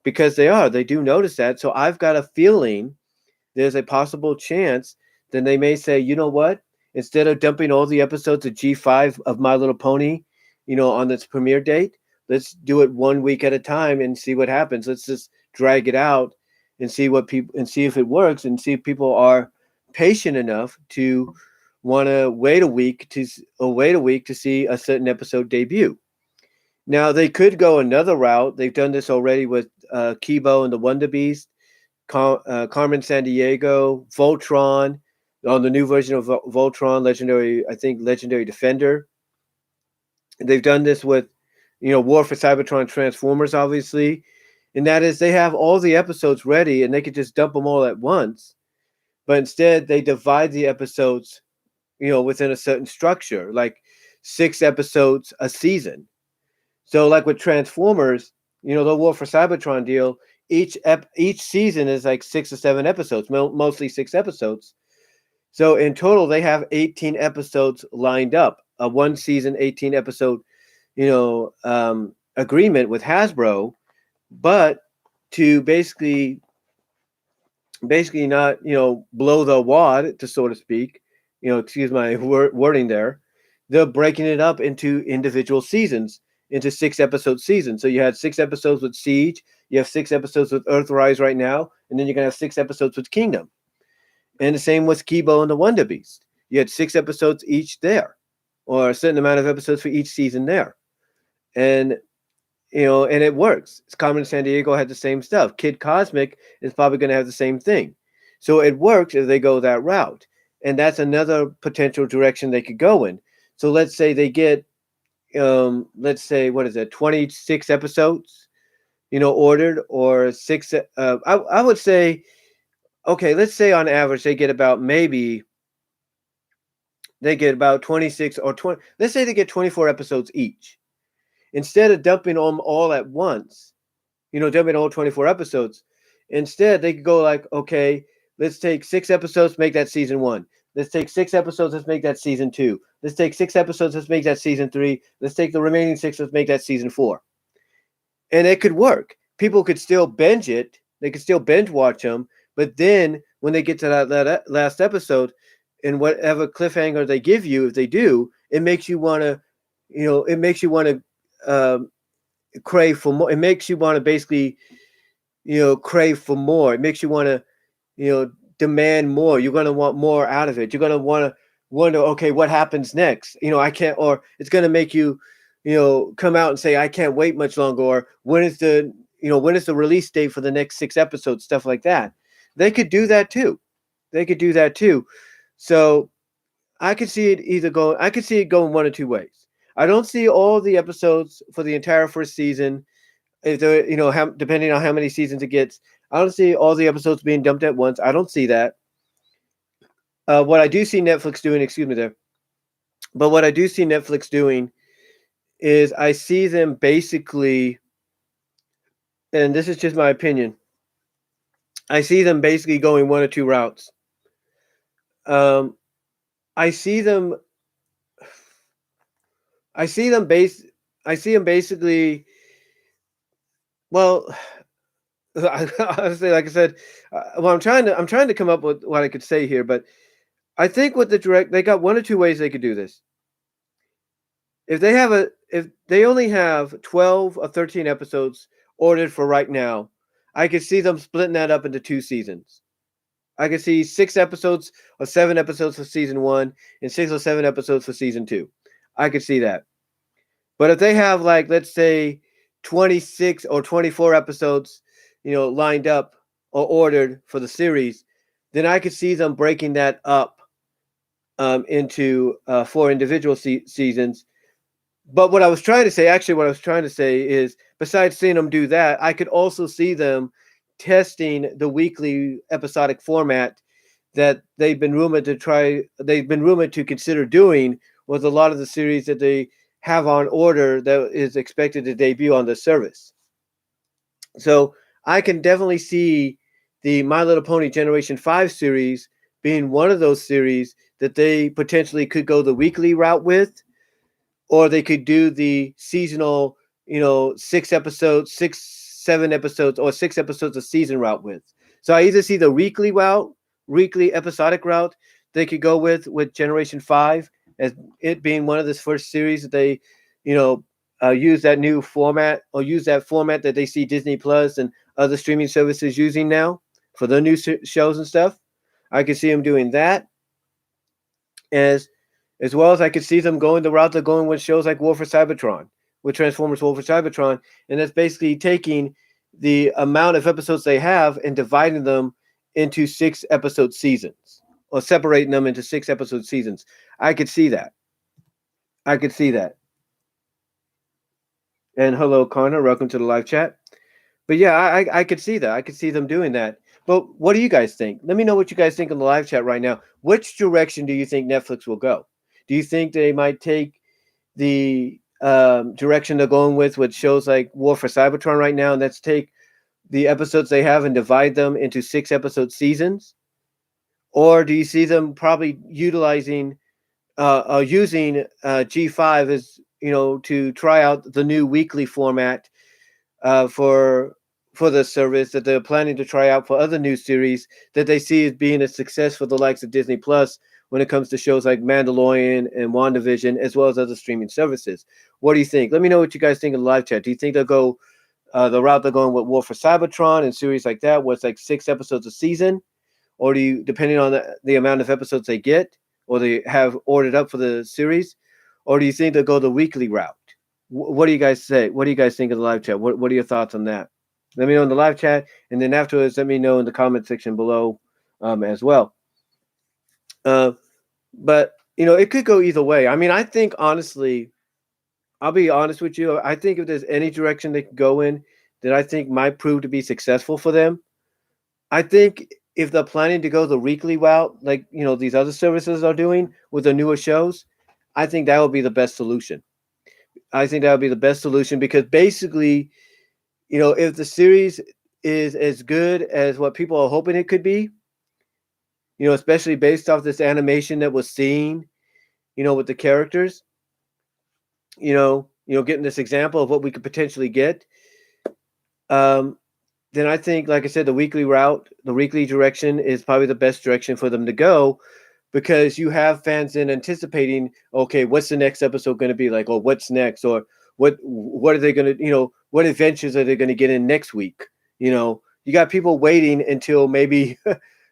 because they do notice that. So I've got a feeling there's a possible chance then they may say, you know what, instead of dumping all the episodes of G5 of My Little Pony, on its premiere date, let's do it 1 week at a time and see what happens. Let's just drag it out and see what people and see if it works and see if people are patient enough to want to wait a week to see a certain episode debut. Now they could go another route. They've done this already with Kibo and the Wonder Beast, Carmen Sandiego, Voltron, on the new version of Voltron, Legendary Defender. They've done this with, War for Cybertron Transformers, obviously, and that is they have all the episodes ready and they could just dump them all at once, but instead they divide the episodes, within a certain structure, like 6 episodes a season. So, like with Transformers, the War for Cybertron deal, each season is like 6 or 7 episodes, mostly 6 episodes. So in total, they have 18 episodes lined up. A 1 season, 18 episode, agreement with Hasbro, but to basically not, blow the wad, to so to speak, excuse my wording there. They're breaking it up into individual seasons, into 6 episode seasons. So you had 6 episodes with Siege, you have 6 episodes with Earthrise right now, and then you're gonna have 6 episodes with Kingdom. And the same with Kibo and the Wonder Beast. You had 6 episodes each there, or a certain amount of episodes for each season there. And and it works. Carmen Sandiego had the same stuff. Kid Cosmic is probably going to have the same thing. So it works if they go that route. And that's another potential direction they could go in. So let's say they get, let's say, what is it, 26 episodes, ordered, or six. I would say, okay, let's say on average they get about 26 or 20. Let's say they get 24 episodes each. Instead of dumping them all at once, dumping all 24 episodes, instead they could go like, okay, let's take 6 episodes, make that season 1. Let's take 6 episodes, let's make that season 2. Let's take 6 episodes, let's make that season 3. Let's take the remaining 6, let's make that season 4. And it could work. People could still binge it. They could still binge watch them. But then when they get to that last episode, and whatever cliffhanger they give you, if they do, it makes you want to, crave for more. It makes you want to basically, crave for more. It makes you want to, demand more. You're going to want more out of it. You're going to want to wonder, okay, what happens next? I can't, or it's going to make you, come out and say, I can't wait much longer. Or when is the release date for the next 6 episodes? Stuff like that. They could do that too. So I could see it going one or two ways. I don't see all the episodes for the entire first season. If they're, depending on how many seasons it gets, I don't see all the episodes being dumped at once. I don't see that. What I do see Netflix doing, excuse me there, but what I do see Netflix doing is I see them basically, and this is just my opinion, I see them basically going one or two routes. Um, I see them. I see them basically. Well, honestly, like I said, well, I'm trying to come up with what I could say here, but I think with they got one or two ways they could do this. If they only have 12 or 13 episodes ordered for right now, I could see them splitting that up into 2 seasons. I could see 6 episodes or 7 episodes for season one and 6 or 7 episodes for season two. I could see that. But if they have like let's say 26 or 24 episodes, lined up or ordered for the series, then I could see them breaking that up into four individual seasons. But what I was trying to say is, besides seeing them do that, I could also see them testing the weekly episodic format that they've been rumored to consider doing with a lot of the series that they have on order that is expected to debut on the service. So I can definitely see the My Little Pony Generation 5 series being one of those series that they potentially could go the weekly route with, or they could do the seasonal, 6 episodes, 7 episodes, or 6 episodes a season route with. So I either see the weekly episodic route they could go with Generation 5 as it being one of this first series that they, you know, use that new format or use that format that they see Disney Plus and other streaming services using now for their new shows and stuff. I could see them doing that as as well as I could see them going the route they're going with shows like War for Cybertron, with Transformers War for Cybertron, and that's basically taking the amount of episodes they have and dividing them into 6 episode seasons, or separating them into 6 episode seasons. I could see that. I could see that. And hello, Connor. Welcome to the live chat. But yeah, I could see that. I could see them doing that. But what do you guys think? Let me know what you guys think in the live chat right now. Which direction do you think Netflix will go? Do you think they might take the direction they're going with shows like War for Cybertron right now, and let's take the episodes they have and divide them into 6 episode seasons? Or do you see them probably using G5 as to try out the new weekly format uh, for for the service that they're planning to try out for other new series that they see as being a success for the likes of Disney Plus when it comes to shows like Mandalorian and WandaVision, as well as other streaming services. What do you think? Let me know what you guys think in the live chat. Do you think they'll go the route they're going with War for Cybertron and series like that, where it's like 6 episodes a season? Or do you, depending on the amount of episodes they get or they have ordered up for the series, or do you think they'll go the weekly route? What do you guys say? What do you guys think of the live chat? What are your thoughts on that? Let me know in the live chat, and then afterwards, let me know in the comment section below as well. Uh, but it could go either way. I mean, I think honestly, I'll be honest with you. I think if there's any direction they could go in that I think might prove to be successful for them, I think if they're planning to go the weekly route, like these other services are doing with the newer shows, I think that would be the best solution. I think that would be the best solution because basically, if the series is as good as what people are hoping it could be, especially based off this animation that was seen, with the characters, getting this example of what we could potentially get, um, then I think, like I said, the weekly route, the weekly direction is probably the best direction for them to go because you have fans in anticipating, okay, what's the next episode going to be like, or what's next, or what are they going to, what adventures are they going to get in next week? You got people waiting until maybe,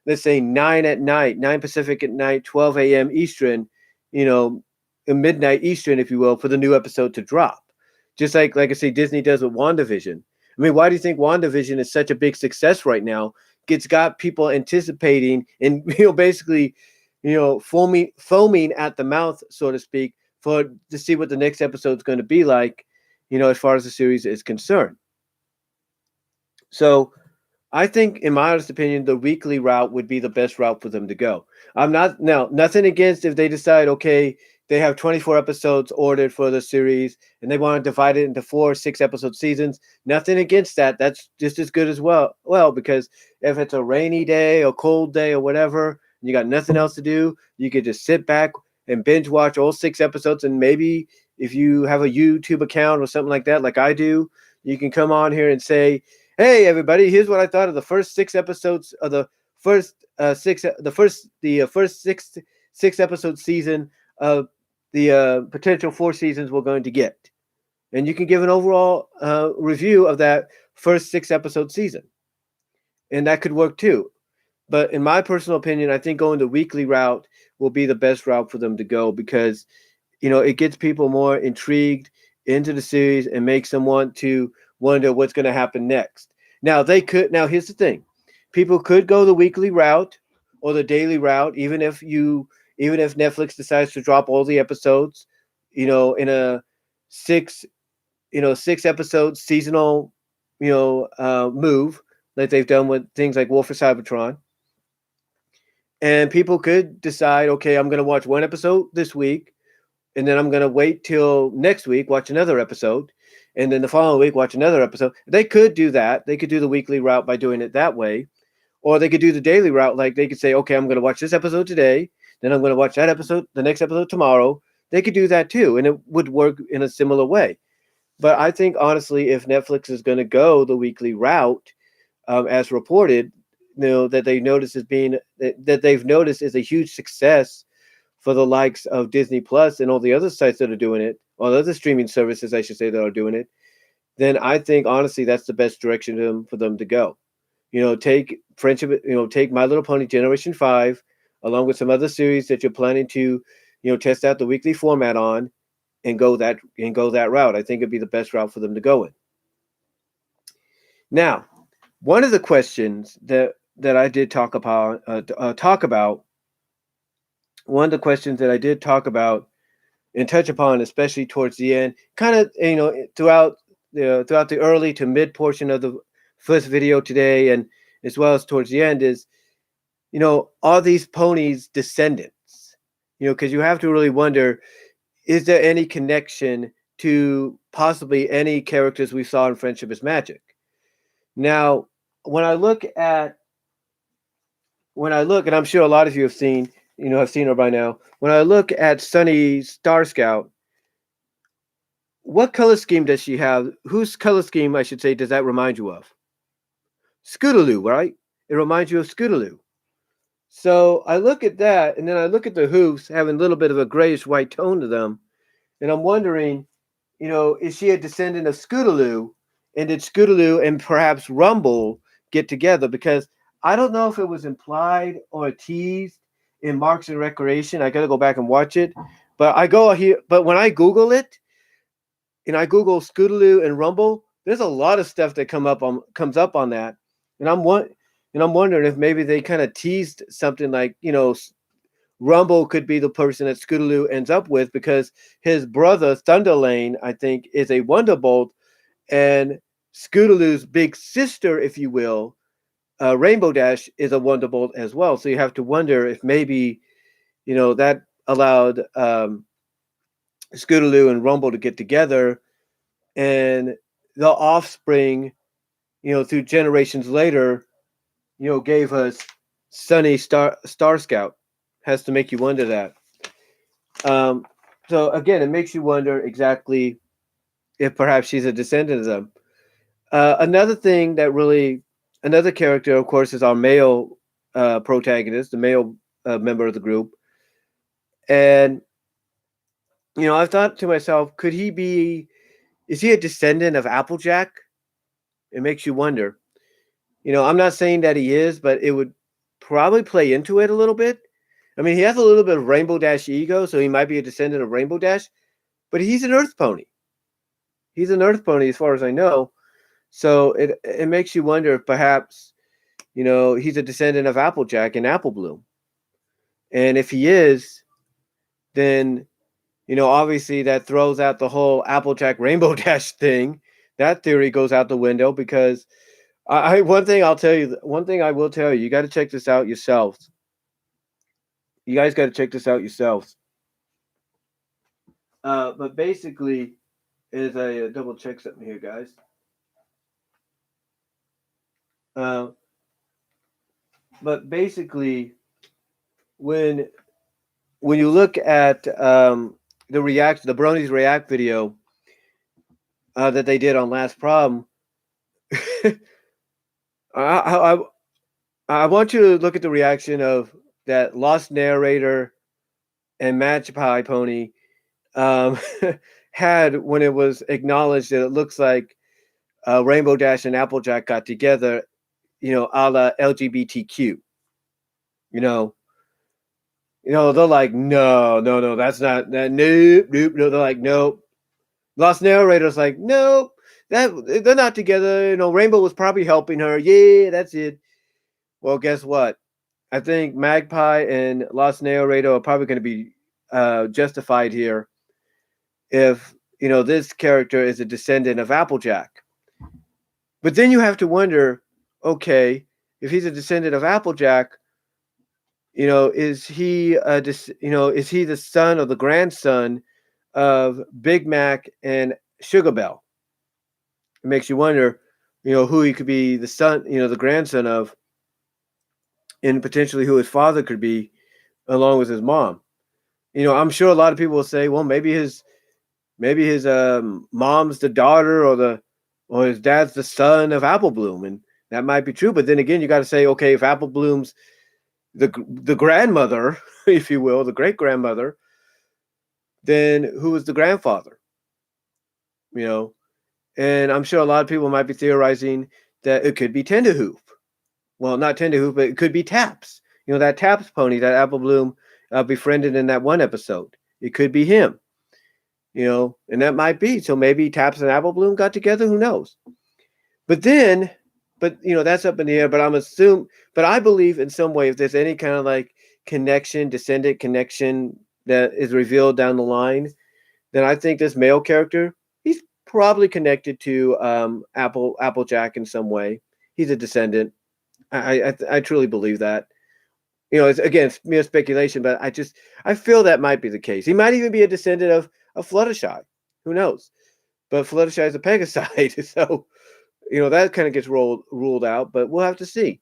let's say 9 at night, 9 Pacific at night, 12 a.m. Eastern, you know, midnight Eastern, if you will, for the new episode to drop. Just like I say, Disney does with WandaVision. I mean, why do you think WandaVision is such a big success right now? It's got people anticipating and basically, foaming at the mouth, so to speak, for to see what the next episode is going to be like, as far as the series is concerned. So I think, in my honest opinion, the weekly route would be the best route for them to go. I'm not now nothing against if they decide, okay, they have 24 episodes ordered for the series and they want to divide it into 4 6 episode seasons. Nothing against that. That's just as good as well. Well, because if it's a rainy day or cold day or whatever, and you got nothing else to do, you could just sit back and binge watch all 6 episodes. And maybe if you have a YouTube account or something like that, like I do, you can come on here and say, hey everybody, here's what I thought of the first 6 episodes of the first first six episode season of the potential 4 seasons we're going to get, and you can give an overall review of that first 6 episode season, and that could work too. But in my personal opinion, I think going the weekly route will be the best route for them to go because it gets people more intrigued into the series and makes them want to wonder what's going to happen next. Now here's the thing. People could go the weekly route or the daily route even if Netflix decides to drop all the episodes, in a six, 6 episode seasonal, move like they've done with things like War for Cybertron. And people could decide, okay, I'm going to watch one episode this week, and then I'm going to wait till next week, watch another episode, and then the following week, watch another episode. They could do that. They could do the weekly route by doing it that way, or they could do the daily route. Like they could say, okay, I'm going to watch this episode today, then I'm going to watch that episode, the next episode tomorrow. They could do that too, and it would work in a similar way. But I think honestly, if Netflix is going to go the weekly route, as reported, that they notice as being that they've noticed is a huge success for the likes of Disney Plus and all the other sites that are doing it, all the other streaming services, I should say, that are doing it, then I think honestly that's the best direction for them to go. Take Friendship, take My Little Pony Generation 5, along with some other series that you're planning to, test out the weekly format on, and go that route. I think it'd be the best route for them to go in. Now, one of the questions that I did talk about, one of the questions that I did talk about and touch upon, especially towards the end, kind of throughout the early to mid portion of the first video today, and as well as towards the end, is are these ponies descendants? Because you have to really wonder, is there any connection to possibly any characters we saw in Friendship is Magic? Now, when I look, and I'm sure a lot of you have seen her by now. When I look at Sunny Star Scout, what color scheme does she have? Whose color scheme, I should say, does that remind you of? Scootaloo, right? It reminds you of Scootaloo. So I look at that, and then I look at the hoofs having a little bit of a grayish white tone to them, and I'm wondering, is she a descendant of Scootaloo? And did Scootaloo and perhaps Rumble get together? Because I don't know if it was implied or teased in Marks and Recreation. I got to go back and watch it. But But when I Google it, and I Google Scootaloo and Rumble, there's a lot of stuff that comes up on that, and I'm wondering if maybe they kind of teased something like, Rumble could be the person that Scootaloo ends up with, because his brother Thunderlane, I think, is a Wonderbolt, and Scootaloo's big sister, if you will, Rainbow Dash, is a Wonderbolt as well. So you have to wonder if maybe, that allowed Scootaloo and Rumble to get together, and the offspring, through generations later, gave us Sunny Star Scout. Has to make you wonder that. So again, it makes you wonder exactly if perhaps she's a descendant of them. Another character, of course, is our male protagonist, the male member of the group. And, I've thought to myself, is he a descendant of Applejack? It makes you wonder. I'm not saying that he is, but it would probably play into it a little bit. I mean, he has a little bit of Rainbow Dash ego, so he might be a descendant of Rainbow Dash, but he's an Earth pony. He's an Earth pony as far as I know. So it makes you wonder if perhaps, he's a descendant of Applejack and Apple Bloom. And if he is, then, obviously that throws out the whole Applejack Rainbow Dash thing. That theory goes out the window, because one thing I will tell you, you got to check this out yourselves. You guys got to check this out yourselves. But basically, as I double check something here, guys. But basically, when you look at the Bronies React video that they did on Last Problem, I want you to look at the reaction of that Lost Narrator and Match Pie Pony had when it was acknowledged that it looks like Rainbow Dash and Applejack got together, a la LGBTQ. You know, they're like, no, no, no, that's not that. Nope, nope, no. They're like, nope. Lost narrator's like, nope, that they're not together. Rainbow was probably helping her. Yeah, that's it. Well, guess what? I think Magpie and Lost Narrator are probably going to be justified here if this character is a descendant of Applejack. But then you have to wonder, okay, if he's a descendant of Applejack, is he is he the son or the grandson of Big Mac and Sugar Bell? It makes you wonder, who he could be the son, the grandson of, and potentially who his father could be, along with his mom. I'm sure a lot of people will say, well, maybe his mom's the daughter, or his dad's the son of Apple Bloom, and that might be true. But then again, you got to say, okay, if Apple Bloom's the grandmother, if you will, the great grandmother, then who is the grandfather? You know, and I'm sure a lot of people might be theorizing that it could be Tenderhoof. Well, not Tenderhoof, but it could be Taps. That Taps pony that Apple Bloom befriended in that one episode. It could be him. And that might be. So maybe Taps and Apple Bloom got together. Who knows? But then, that's up in the air. But I believe in some way, if there's any kind of like descendant connection that is revealed down the line, then I think this male character, he's probably connected to Applejack in some way. He's a descendant. I truly believe that. It's mere speculation, but I feel that might be the case. He might even be a descendant of Fluttershy. Who knows? But Fluttershy is a Pegaside, so that kind of gets ruled out. But we'll have to see.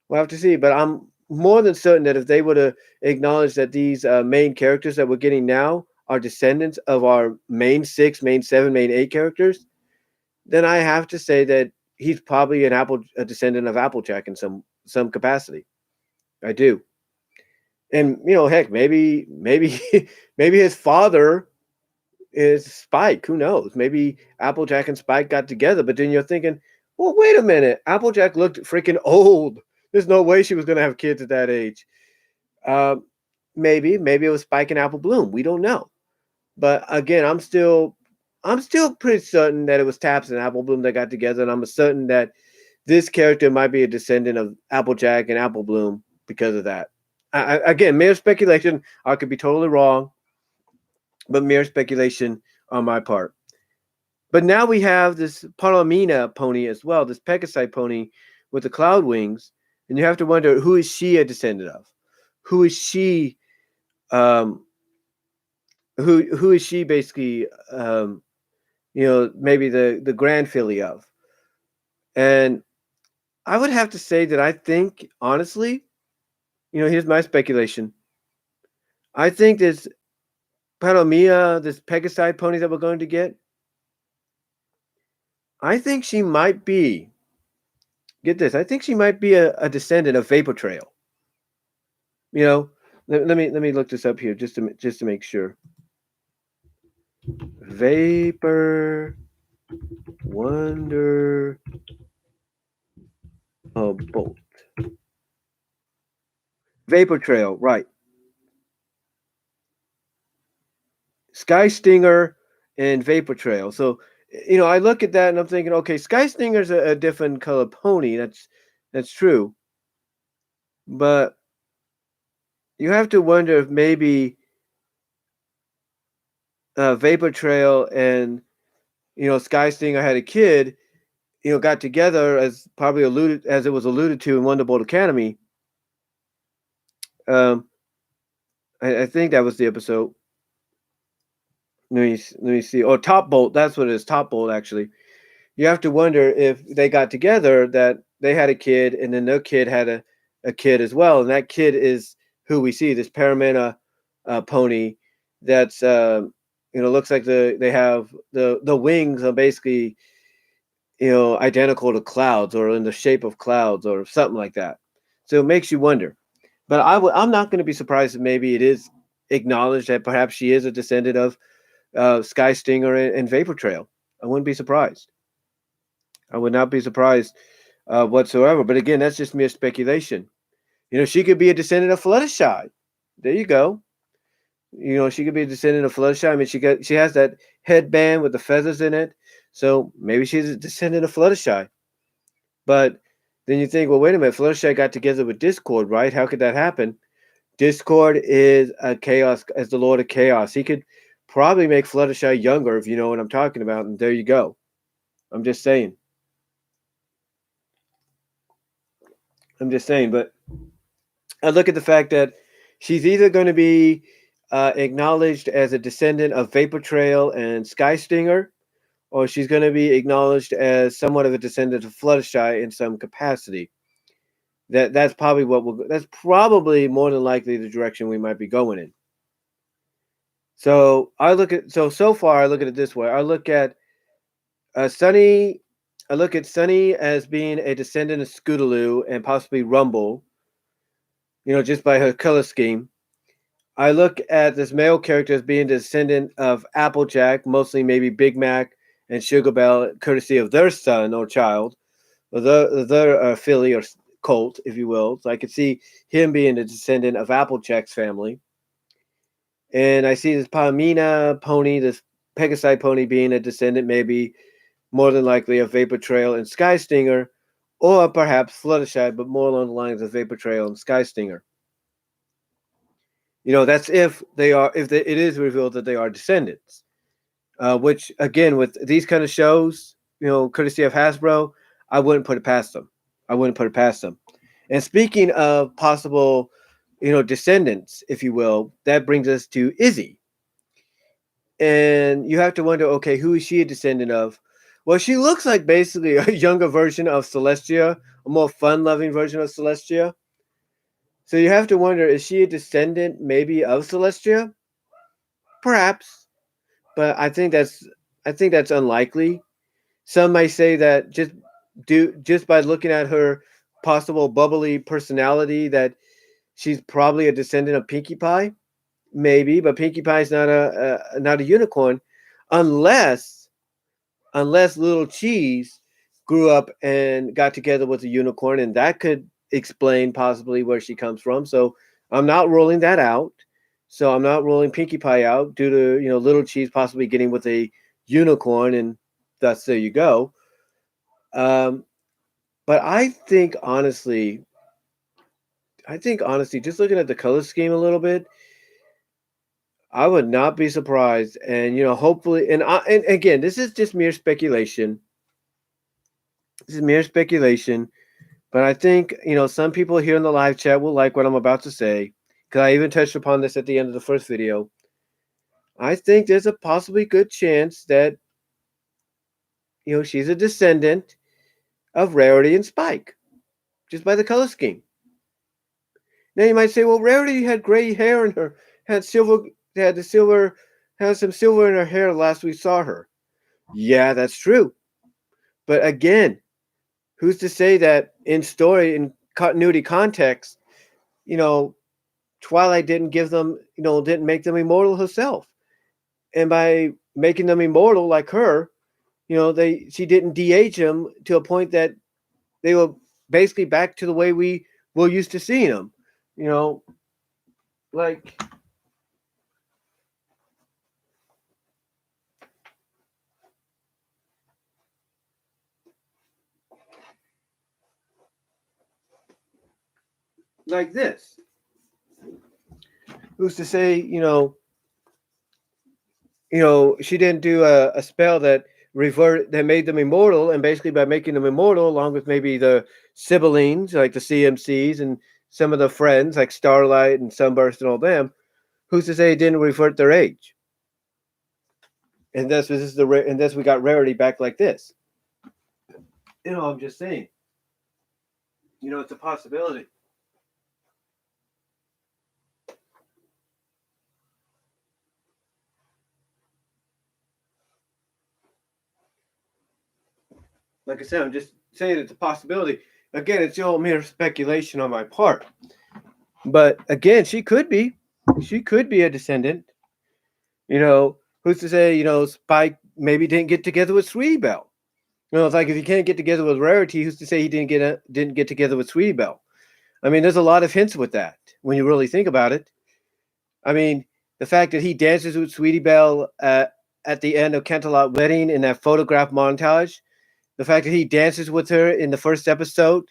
But I'm more than certain that if they were to acknowledge that these main characters that we're getting now are descendants of our main 6, main 7, main 8 characters, then I have to say that he's probably a descendant of Applejack in some capacity. I do. And heck, maybe maybe his father is Spike. Who knows? Maybe Applejack and Spike got together, but then you're thinking, well, wait a minute. Applejack looked freaking old. There's no way she was going to have kids at that age. Uh, maybe it was Spike and Apple Bloom. We don't know. But again, I'm still pretty certain that it was Taps and Apple Bloom that got together, and I'm certain that this character might be a descendant of Applejack and Apple Bloom because of that. Again, mere speculation. I could be totally wrong, but mere speculation on my part. But now we have this Palomina pony as well, this Pegasi pony with the cloud wings, and you have to wonder, who is she a descendant of? Who is she? Who is she basically? Maybe the grand filly of. And I would have to say that I think, honestly, here's my speculation. I think this Palomia, this Pegasi pony that we're going to get, I think she might be, get this, I think she might be a descendant of Vapor Trail. Let me look this up here just to make sure. Vapor Wonder Bolt. Vapor Trail, right. Sky Stinger and Vapor Trail. So, I look at that and I'm thinking, okay, Sky Stinger's a different color pony. That's true. But you have to wonder if maybe Vapor Trail and Sky Stinger had a kid, got together as it was alluded to in Wonderbolt Academy. I think that was the episode. Let me see. Oh, Top Bolt. That's what it is. Top Bolt, actually. You have to wonder if they got together, that they had a kid, and then their kid had a kid as well, and that kid is who we see, this Paramana pony. That's looks like they have the wings are basically identical to clouds, or in the shape of clouds, or something like that. So it makes you wonder. But I'm not going to be surprised if maybe it is acknowledged that perhaps she is a descendant of Sky Stinger and Vapor Trail. I wouldn't be surprised. I would not be surprised whatsoever. But again, that's just mere speculation. She could be a descendant of Fluttershy. There you go. She could be a descendant of Fluttershy. I mean, she has that headband with the feathers in it, so maybe she's a descendant of Fluttershy. But then you think, well, wait a minute, Fluttershy got together with Discord, right? How could that happen? Discord is a chaos as the Lord of Chaos. He could probably make Fluttershy younger, if you know what I'm talking about. And there you go. I'm just saying. But I look at the fact that she's either going to be acknowledged as a descendant of Vapor Trail and Sky Stinger, or she's going to be acknowledged as somewhat of a descendant of Fluttershy in some capacity. That's probably that's probably more than likely the direction we might be going in. So so far I look at it this way. I look at Sunny as being a descendant of Scootaloo and possibly Rumble, just by her color scheme. I look at this male character as being a descendant of Applejack, mostly maybe Big Mac and Sugar Bell, courtesy of their son or child, or their filly or colt, if you will. So I could see him being a descendant of Applejack's family. And I see this Palmina pony, this Pegasi pony, being a descendant, maybe more than likely of Vapor Trail and Sky Stinger, or perhaps Fluttershy, but more along the lines of Vapor Trail and Sky Stinger. That's if it is revealed that they are descendants. Which again, with these kind of shows, courtesy of Hasbro, I wouldn't put it past them. And speaking of possible, descendants, if you will, that brings us to Izzy. And you have to wonder, okay, who is she a descendant of? Well, she looks like basically a younger version of Celestia, a more fun-loving version of Celestia. So you have to wonder, is she a descendant maybe of Celestia? Perhaps, but I think that's unlikely. Some might say that just by looking at her possible bubbly personality, that she's probably a descendant of Pinkie Pie. Maybe, but Pinkie Pie is not a unicorn, unless Little Cheese grew up and got together with a unicorn, and that could explain possibly where she comes from. So I'm not ruling that out. So I'm not ruling Pinkie Pie out due to Little Cheese possibly getting with a unicorn, and thus there you go. But I think honestly, just looking at the color scheme a little bit, I would not be surprised, and hopefully, and again, this is just mere speculation. But I think some people here in the live chat will like what I'm about to say, because I even touched upon this at the end of the first video. I think there's a possibly good chance that she's a descendant of Rarity and Spike, just by the color scheme. Now you might say, well, Rarity had gray hair and had some silver in her hair last we saw her. Yeah, that's true. But again, who's to say that in story, in continuity context, Twilight didn't didn't make them immortal herself. And by making them immortal like her, she didn't de-age them to a point that they were basically back to the way we were used to seeing them. Like this. Who's to say, she didn't do a spell that made them immortal, and basically by making them immortal, along with maybe the siblings like the CMCs and some of the friends like Starlight and Sunburst and all them, who's to say it didn't revert their age? And thus we got Rarity back like this. I'm just saying. It's a possibility. Like I said, I'm just saying it's a possibility. Again, it's all mere speculation on my part. But again, she could be a descendant. Who's to say, Spike maybe didn't get together with Sweetie Belle. It's like if you can't get together with Rarity, who's to say he didn't get together with Sweetie Belle? I mean, there's a lot of hints with that when you really think about it. I mean, the fact that he dances with Sweetie Belle at the end of Canterlot Wedding in that photograph montage, the fact that he dances with her in the first episode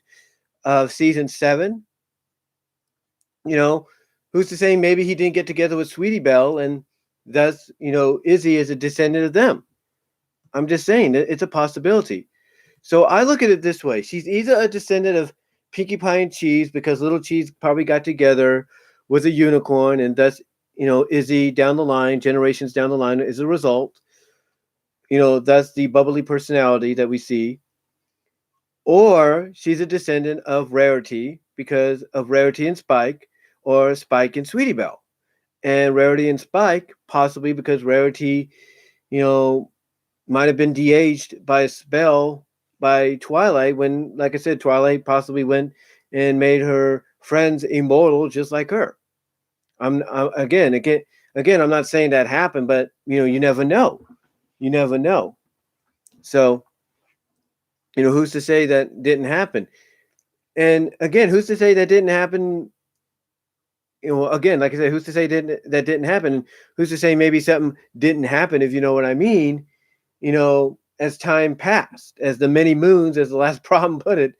of season 7, you know, who's to say maybe he didn't get together with Sweetie Belle and thus, Izzy is a descendant of them. I'm just saying it's a possibility. So I look at it this way: she's either a descendant of Pinkie Pie and Cheese because Little Cheese probably got together with a unicorn, and thus, Izzy down the line, generations down the line, is a result. That's the bubbly personality that we see. Or she's a descendant of Rarity because of Rarity and Spike, or Spike and Sweetie Belle. And Rarity and Spike, possibly because Rarity, you know, might have been de-aged by a spell by Twilight when, like I said, Twilight possibly went and made her friends immortal just like her. Again, I'm not saying that happened, but you never know. You never know. So, who's to say that didn't happen? And again, who's to say that didn't happen? Again, like I said, who's to say that didn't happen? Who's to say maybe something didn't happen, if you know what I mean? As time passed, as the many moons, as the last problem put it,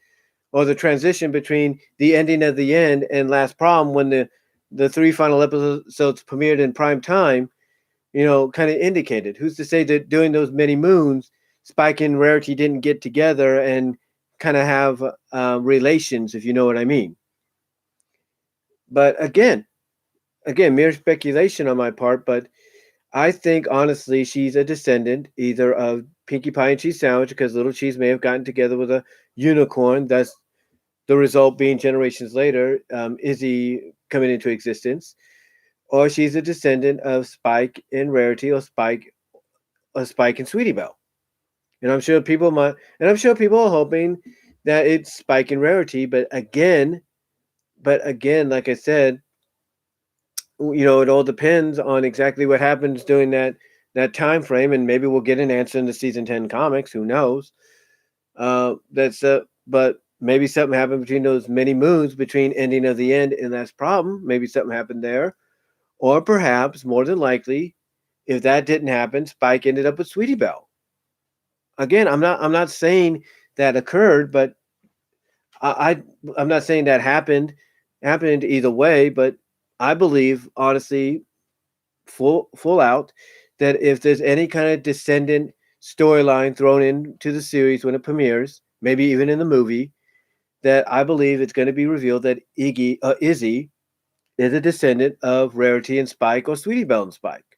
or the transition between the ending of the end and last problem, when the 3 final episodes premiered in prime time, kind of indicated. Who's to say that during those many moons, Spike and Rarity didn't get together and kind of have relations, if you know what I mean? But again, mere speculation on my part, but I think honestly she's a descendant either of Pinkie Pie and Cheese Sandwich because Little Cheese may have gotten together with a unicorn. Thus, the result being generations later, Izzy coming into existence, or she's a descendant of Spike and Rarity, or Spike and Sweetie Belle. And I'm sure people are hoping that it's Spike and Rarity. But again, like I said, it all depends on exactly what happens during that time frame, and maybe we'll get an answer in the season 10 comics. Who knows? But maybe something happened between those many moons between ending of the end and last problem. Maybe something happened there, or perhaps more than likely, if that didn't happen, Spike ended up with Sweetie Belle. Again, I'm not saying that occurred, but I'm not saying that happened either way, but I believe honestly, full out, that if there's any kind of descendant storyline thrown into the series when it premieres, maybe even in the movie, that I believe it's going to be revealed that Izzy is a descendant of Rarity and Spike, or Sweetie Belle and Spike.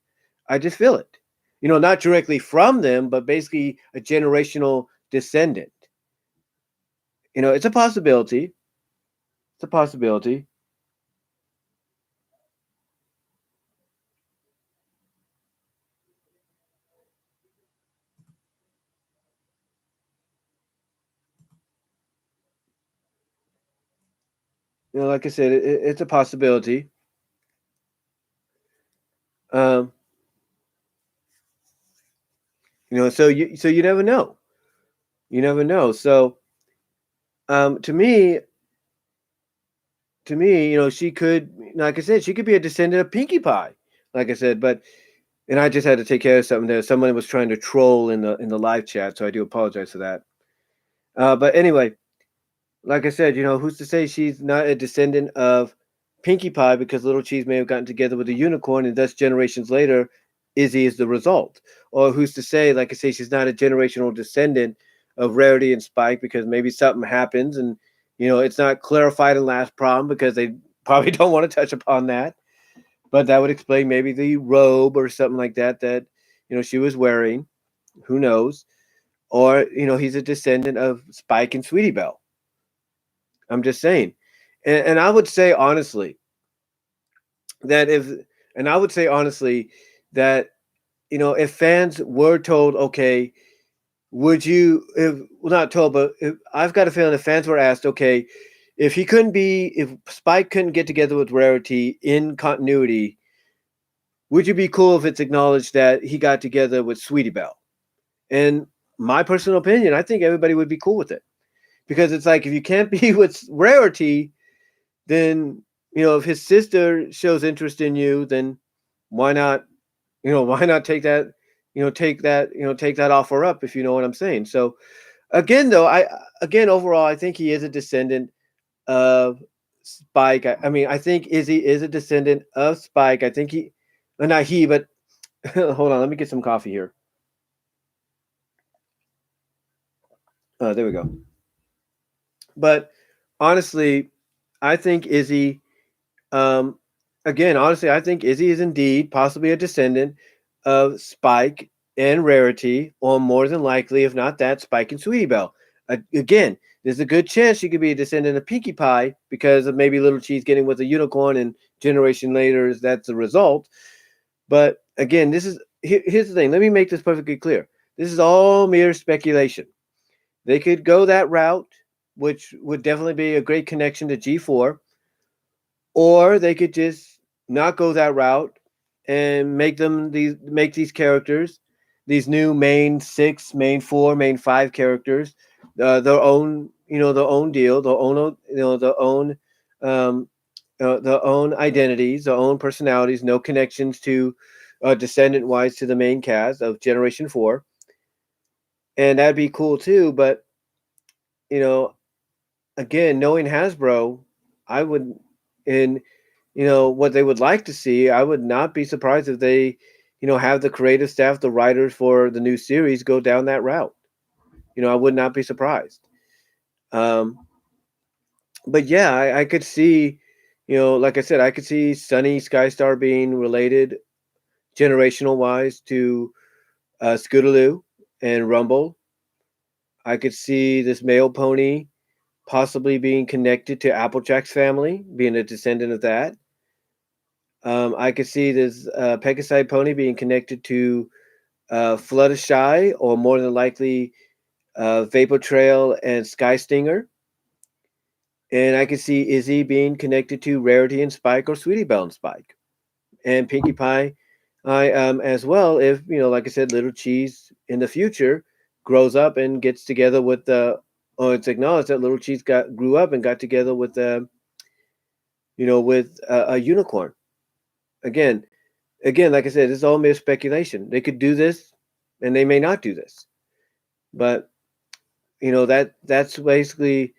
I just feel it. Not directly from them, but basically a generational descendant. It's a possibility. It's a possibility. Like I said, it's a possibility. Um, so you never know. You never know. So, um, to me, she could, like I said, she could be a descendant of Pinkie Pie. Like I said, and I just had to take care of something there. Someone was trying to troll in the live chat, so I do apologize for that. But anyway, like I said, who's to say she's not a descendant of Pinkie Pie because Little Cheese may have gotten together with a unicorn, and thus generations later, Izzy is the result. Or who's to say, like I say, she's not a generational descendant of Rarity and Spike because maybe something happens, and it's not clarified in last prom because they probably don't want to touch upon that. But that would explain maybe the robe or something like that she was wearing. Who knows? Or he's a descendant of Spike and Sweetie Belle. I'm just saying. And I would say honestly that if fans were told, okay, would you, if well, not told, but if, I've got a feeling if fans were asked, okay, if Spike couldn't get together with Rarity in continuity, would you be cool if it's acknowledged that he got together with Sweetie Belle? And my personal opinion, I think everybody would be cool with it. Because it's like, if you can't be with Rarity, then if his sister shows interest in you, then why not? Why not take that? Take that offer up, if you know what I'm saying. So again, though, I again overall, I think he is a descendant of Spike. I mean, I think Izzy is a descendant of Spike. I think not he, but hold on, let me get some coffee here. There we go. But honestly, I think Izzy. Um, Again, honestly, I think Izzy is indeed possibly a descendant of Spike and Rarity, or more than likely, if not that, Spike and Sweetie Belle. Again, there's a good chance she could be a descendant of Pinkie Pie because of maybe Little Cheese getting with a unicorn, and generation later that's the result. But again, here's the thing. Let me make this perfectly clear. This is all mere speculation. They could go that route, which would definitely be a great connection to G4, or they could just not go that route and make these characters, these new main six, main four, main five characters, their own their own deal, um, their own identities, their own personalities, no connections to descendant wise to the main cast of Generation Four, and that'd be cool too. But you know, again, knowing Hasbro, I would, and what they would like to see, I would not be surprised if they, have the creative staff, the writers for the new series go down that route. I would not be surprised. Um, but yeah, I could see, like I said, I could see Sunny Skystar being related generational wise to Scootaloo and Rumble. I could see this male pony possibly being connected to Applejack's family, being a descendant of that. I could see this Pegasi pony being connected to Fluttershy, or more than likely Vapor Trail and Sky Stinger. And I could see Izzy being connected to Rarity and Spike, or Sweetie Belle and Spike. And Pinkie Pie, as well, if, like I said, Little Cheese in the future grows up and gets together with the, it's acknowledged that Little Cheese grew up and got together with, with a unicorn. Again, like I said, it's all mere speculation. They could do this, and they may not do this. But that's basically.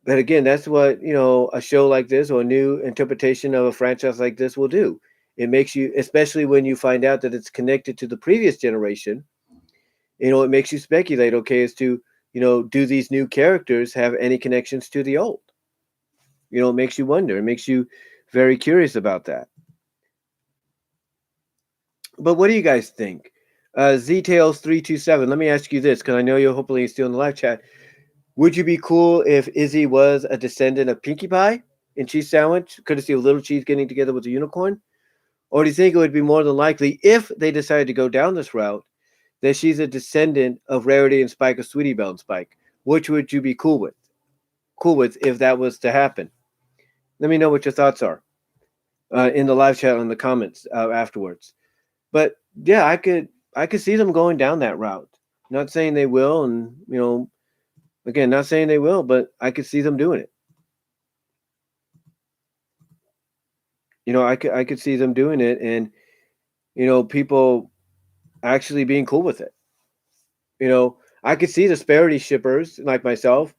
But again, that's what a show like this, or a new interpretation of a franchise like this, will do. It makes you, especially when you find out that it's connected to the previous generation. It makes you speculate. Okay, as to do these new characters have any connections to the old? It makes you wonder. It makes you very curious about that. But what do you guys think? ZTails327, let me ask you this, because I know you're hopefully still in the live chat. Would you be cool if Izzy was a descendant of Pinkie Pie and Cheese Sandwich, courtesy of Little Cheese getting together with a unicorn? Or do you think it would be more than likely, if they decided to go down this route, that she's a descendant of Rarity and Spike, or Sweetie Belle and Spike? Which would you be cool with? Cool with if that was to happen? Let me know what your thoughts are in the live chat, in the comments afterwards. But yeah, I could see them going down that route. Not saying they will, and again, not saying they will, but I could see them doing it. I could see them doing it, and people actually being cool with it. I could see disparity shippers like myself.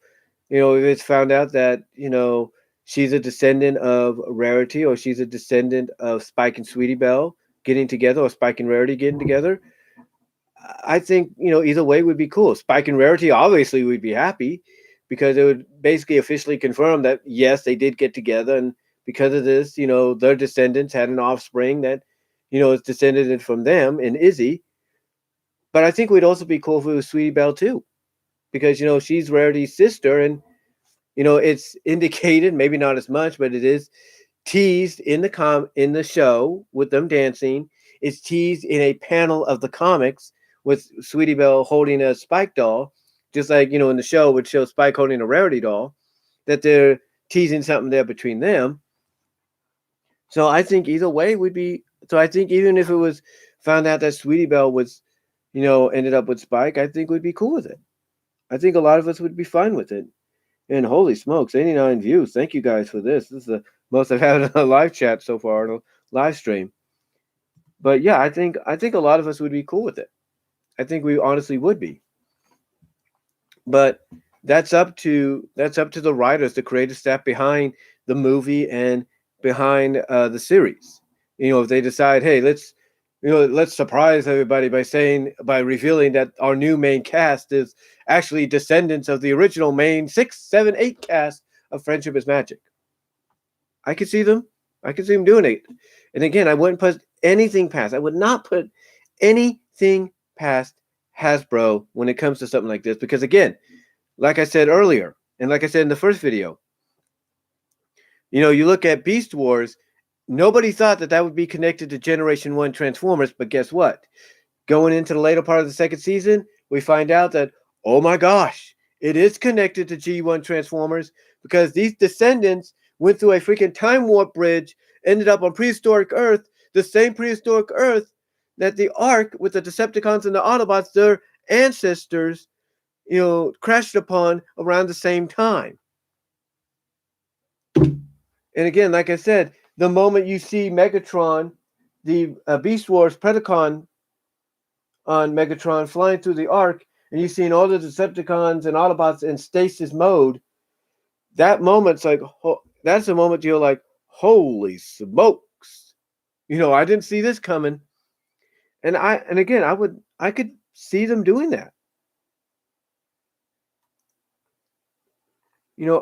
If it's found out that she's a descendant of Rarity, or she's a descendant of Spike and Sweetie Belle getting together, or Spike and Rarity getting together, I think either way would be cool. Spike and Rarity obviously would be happy, because it would basically officially confirm that yes, they did get together, and because of this, their descendants had an offspring that is descended from them in Izzy. But I think it would also be cool if it was Sweetie Belle too, because she's Rarity's sister, and it's indicated, maybe not as much, but it is teased in the show with them dancing. It's teased in a panel of the comics with Sweetie Belle holding a Spike doll, just like in the show would show Spike holding a Rarity doll, that they're teasing something there between them. So I think either way would be. So I think even if it was found out that Sweetie Belle was, ended up with Spike, I think we'd be cool with it. I think a lot of us would be fine with it. And holy smokes, 89 views. Thank you guys for this. This is the most I've had in a live chat so far in a live stream. But yeah, I think a lot of us would be cool with it. I think we honestly would be. But that's up to the writers, the creative staff behind the movie and behind the series. If they decide, hey, let's surprise everybody by revealing that our new main cast is actually descendants of the original main 6, 7, 8 cast of Friendship is Magic. I could see them. I could see them doing it. And again, I wouldn't put anything past. I would not put anything past Hasbro when it comes to something like this, because again, like I said earlier, and like I said in the first video, you look at Beast Wars, nobody thought that would be connected to Generation 1 Transformers, but guess what? Going into the later part of the second season, we find out that, oh my gosh, it is connected to G1 Transformers, because these descendants went through a freaking time warp bridge, ended up on prehistoric Earth, the same prehistoric Earth that the Ark with the Decepticons and the Autobots, their ancestors, crashed upon around the same time. And again, like I said, the moment you see Megatron, the Beast Wars Predacon on Megatron flying through the Ark, and you've seen all the Decepticons and Autobots in stasis mode, that moment's like, that's the moment you're like, holy smokes. I didn't see this coming. And again, I could see them doing that.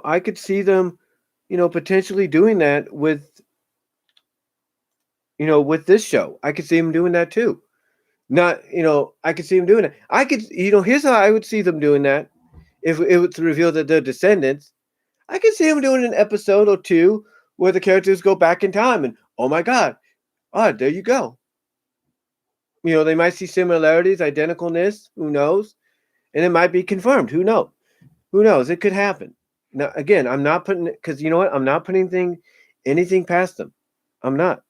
I could see them, potentially doing that with this show. I could see them doing that too. Not, I could see them doing it. I could, here's how I would see them doing that. If it was revealed that they're descendants, I could see them doing an episode or two where the characters go back in time and, oh my God, there you go. They might see similarities, identicalness, who knows? And it might be confirmed. Who knows? Who knows? It could happen. Now, again, I'm not putting, because you know what? I'm not putting anything past them. I'm not.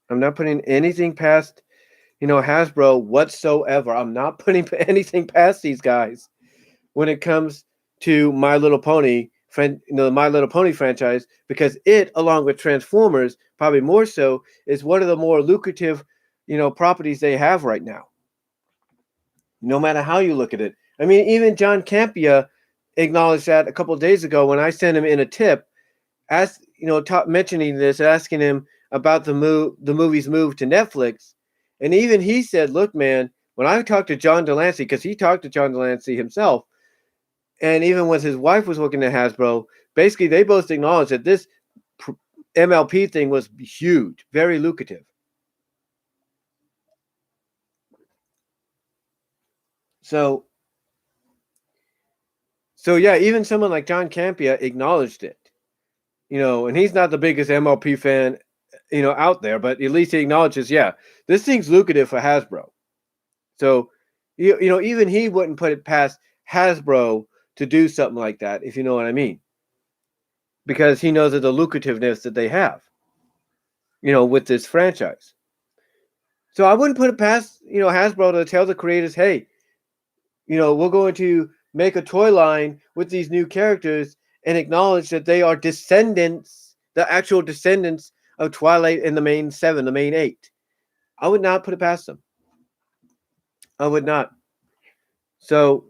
I'm not putting anything past, Hasbro whatsoever. I'm not putting anything past these guys when it comes to My Little Pony, the My Little Pony franchise, because it, along with Transformers, probably more so, is one of the more lucrative, properties they have right now. No matter how you look at it. I mean, even John Campia acknowledged that a couple of days ago when I sent him in a tip, mentioning this, asking him about the movie's move to Netflix, and even he said, "Look, man, when I talked to John Delancey, because he talked to John Delancey himself, and even when his wife was working at Hasbro, basically they both acknowledged that this MLP thing was huge, very lucrative." So yeah, even someone like John Campia acknowledged it, and he's not the biggest MLP fan, out there, but at least he acknowledges, yeah, this thing's lucrative for Hasbro. So, even he wouldn't put it past Hasbro to do something like that, if you know what I mean, because he knows of the lucrativeness that they have, with this franchise. So I wouldn't put it past, Hasbro to tell the creators, hey, we're going to make a toy line with these new characters and acknowledge that they are descendants, the actual descendants of Twilight and the main 7, the main 8. I would not put it past them. I would not. So,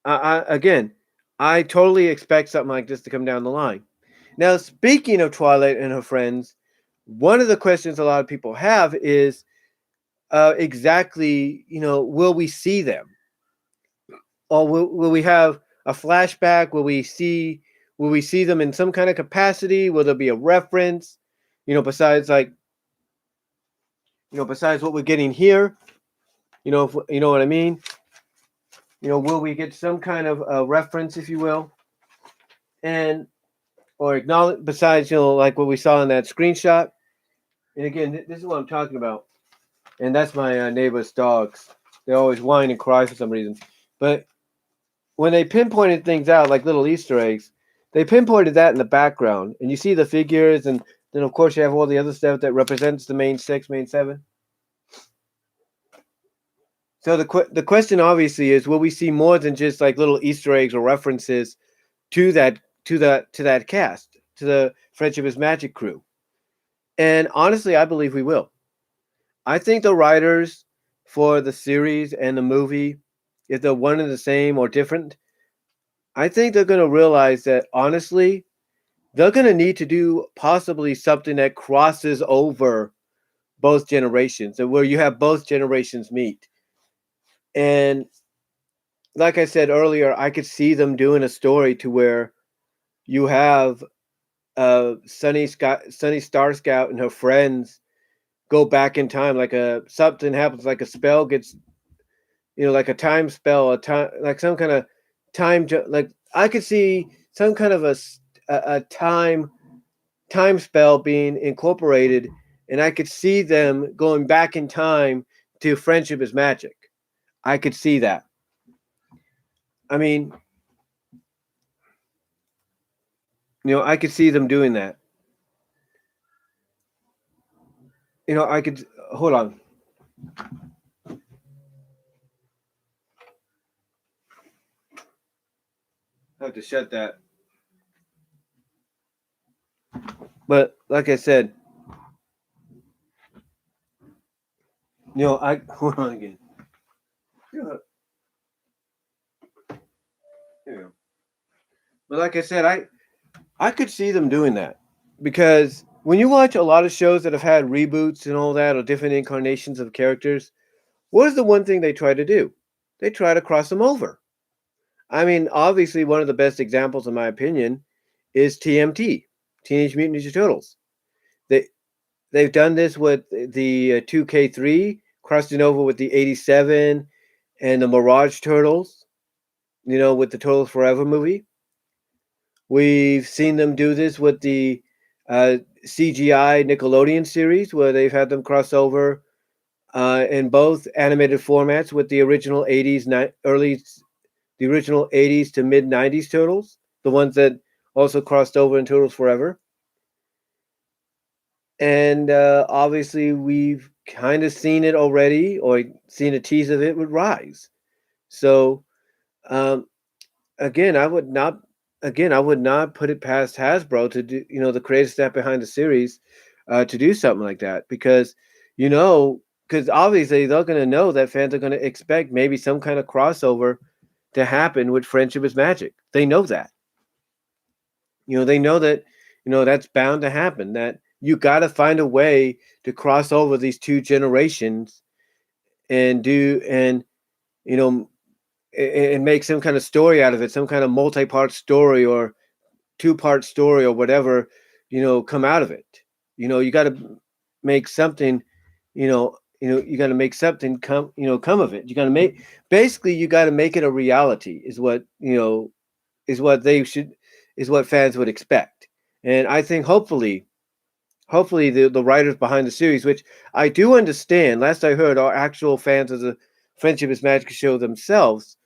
again, I totally expect something like this to come down the line. Now, speaking of Twilight and her friends, one of the questions a lot of people have is exactly, will we see them? Or will we have a flashback? Will we see them in some kind of capacity? Will there be a reference? Besides besides what we're getting here, if, you know what I mean? Will we get some kind of reference, if you will, and or acknowledge besides like what we saw in that screenshot? And again, this is what I'm talking about, and that's my neighbor's dogs. They always whine and cry for some reason, but when they pinpointed things out like little Easter eggs, they pinpointed that in the background, and you see the figures, and then of course you have all the other stuff that represents the main 6, main 7. So the question obviously is, will we see more than just like little Easter eggs or references to that cast, to the Friendship is Magic crew. And honestly, I believe we will. I think the writers for the series and the movie, if they're one and the same or different, I think they're going to realize that honestly, they're going to need to do possibly something that crosses over both generations and where you have both generations meet. And like I said earlier, I could see them doing a story to where you have Sunny Star Scout and her friends go back in time, like a something happens, like a spell gets, like a time spell, a time, like some kind of like I could see some kind of a time spell being incorporated, and I could see them going back in time to Friendship is Magic. I could see that. I mean, I could see them doing that. I could hold on. I have to shut that. But like I said, I hold on again. Here we go. But like I said, I could see them doing that because when you watch a lot of shows that have had reboots and all that or different incarnations of characters, what is the one thing they try to do? They try to cross them over. I mean, obviously, one of the best examples, in my opinion, is TMT, Teenage Mutant Ninja Turtles. They they've done this with the 2K3, crossing over with the 87 and the Mirage Turtles. With the Turtles Forever movie. We've seen them do this with the CGI Nickelodeon series, where they've had them cross over in both animated formats with the original the original 80s to mid 90s Turtles, the ones that also crossed over in Turtles Forever. And obviously, we've kind of seen it already, or seen a tease of it with Rise. So, um, again, I would not put it past Hasbro to do, the creative staff behind the series, to do something like that because, because obviously they're going to know that fans are going to expect maybe some kind of crossover to happen with Friendship is Magic. They know that. They know that, that's bound to happen. That you got to find a way to cross over these two generations and do you know and make some kind of story out of it, some kind of multi-part story or two-part story or whatever, come out of it. You got to make something, you got to make something come of it. You got to make basically you got to make it a reality is what, is what they should is what fans would expect. And I think hopefully the writers behind the series, which I do understand, last I heard are actual fans of the Friendship is Magic show themselves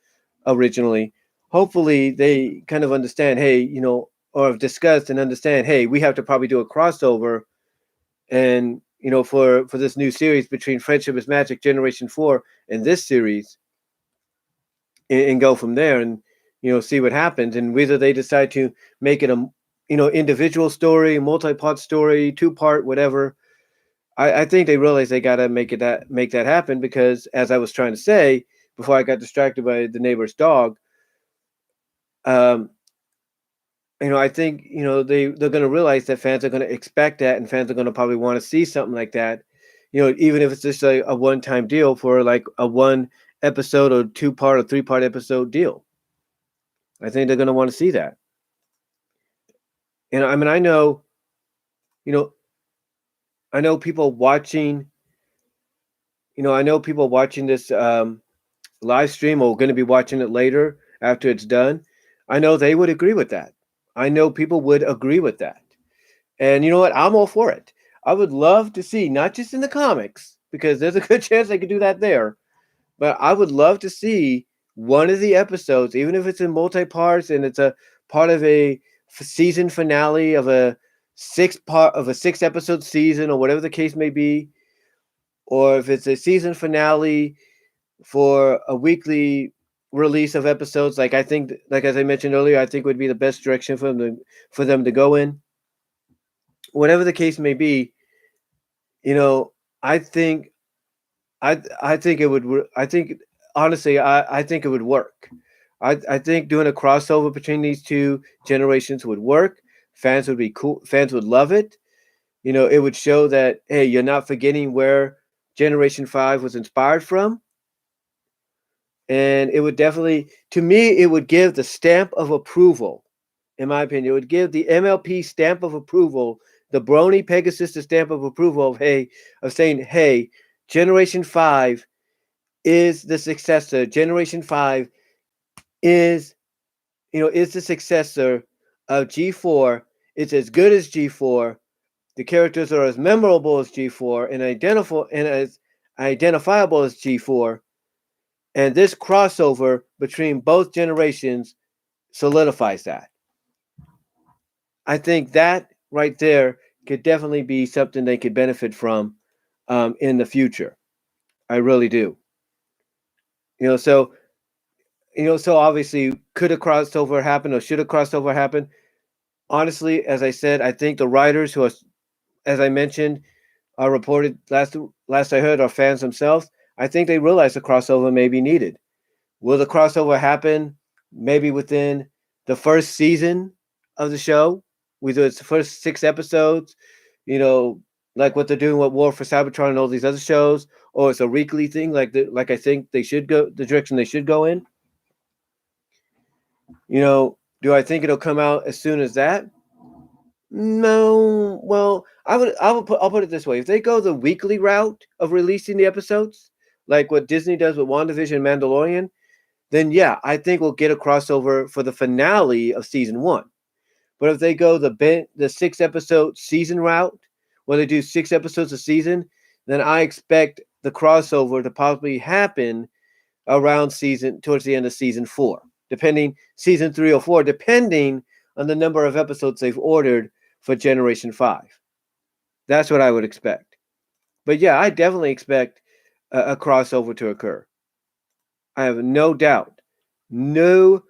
originally. Hopefully they kind of understand, hey, or have discussed and understand, hey, we have to probably do a crossover and for this new series between Friendship is Magic Generation 4 and this series, and go from there and see what happens, and whether they decide to make it a individual story, multi-part story, two-part, whatever. I think they realize they got to make that happen because, as I was trying to say before I got distracted by the neighbor's dog, um, I think they're going to realize that fans are going to expect that, and fans are going to probably want to see something like that. Even if it's just a one-time deal for like a one episode or two-part or three-part episode deal. I think they're going to want to see that. And I mean, you know, I know people watching. I know people watching this live stream or going to be watching it later after it's done. I know they would agree with that. I know people would agree with that. And you know what? I'm all for it. I would love to see, not just in the comics, because there's a good chance they could do that there, but I would love to see one of the episodes, even if it's in multi parts and it's a part of a season finale of a six episode season or whatever the case may be, or if it's a season finale for a weekly release of episodes. Like I think, like as I mentioned earlier, I think would be the best direction for them to go in. Whatever the case may be, you know, I think I think it would. I think honestly, I think it would work. I think doing a crossover between these two generations would work. Fans would be cool. Fans would love it. You know, it would show that hey, you're not forgetting where Generation Five was inspired from, and it would definitely, to me, it would give the stamp of approval. In my opinion, it would give the MLP stamp of approval, the Brony Pegasus the stamp of approval of hey, of saying hey, Generation Five is the successor. Generation Five is, is the successor of G4. It's as good as G4. The characters are as memorable as G4 and as identifiable as G4. And this crossover between both generations solidifies that. I think that right there could definitely be something they could benefit from in the future. I really do. You know, so so obviously, could a crossover happen or should a crossover happen? Honestly, as I said, I think the writers who are, as I mentioned, are reported last I heard are fans themselves. I think they realize the crossover may be needed. Will the crossover happen maybe within the first season of the show? Whether it's the first 6 episodes, you know, like what they're doing with War for Cybertron and all these other shows, or it's a weekly thing, like I think they should go the direction they should go in. Do I think it'll come out as soon as that? No. Well, I'll put it this way. If they go the weekly route of releasing the episodes, like what Disney does with WandaVision and Mandalorian, then yeah, I think we'll get a crossover for the finale of season 1. But if they go the 6 episode season route, where they do 6 episodes a season, then I expect the crossover to possibly happen around towards the end of season 4, depending season 3 or 4, depending on the number of episodes they've ordered for Generation 5. That's what I would expect. But yeah, I definitely expect a crossover to occur. I have no doubt, in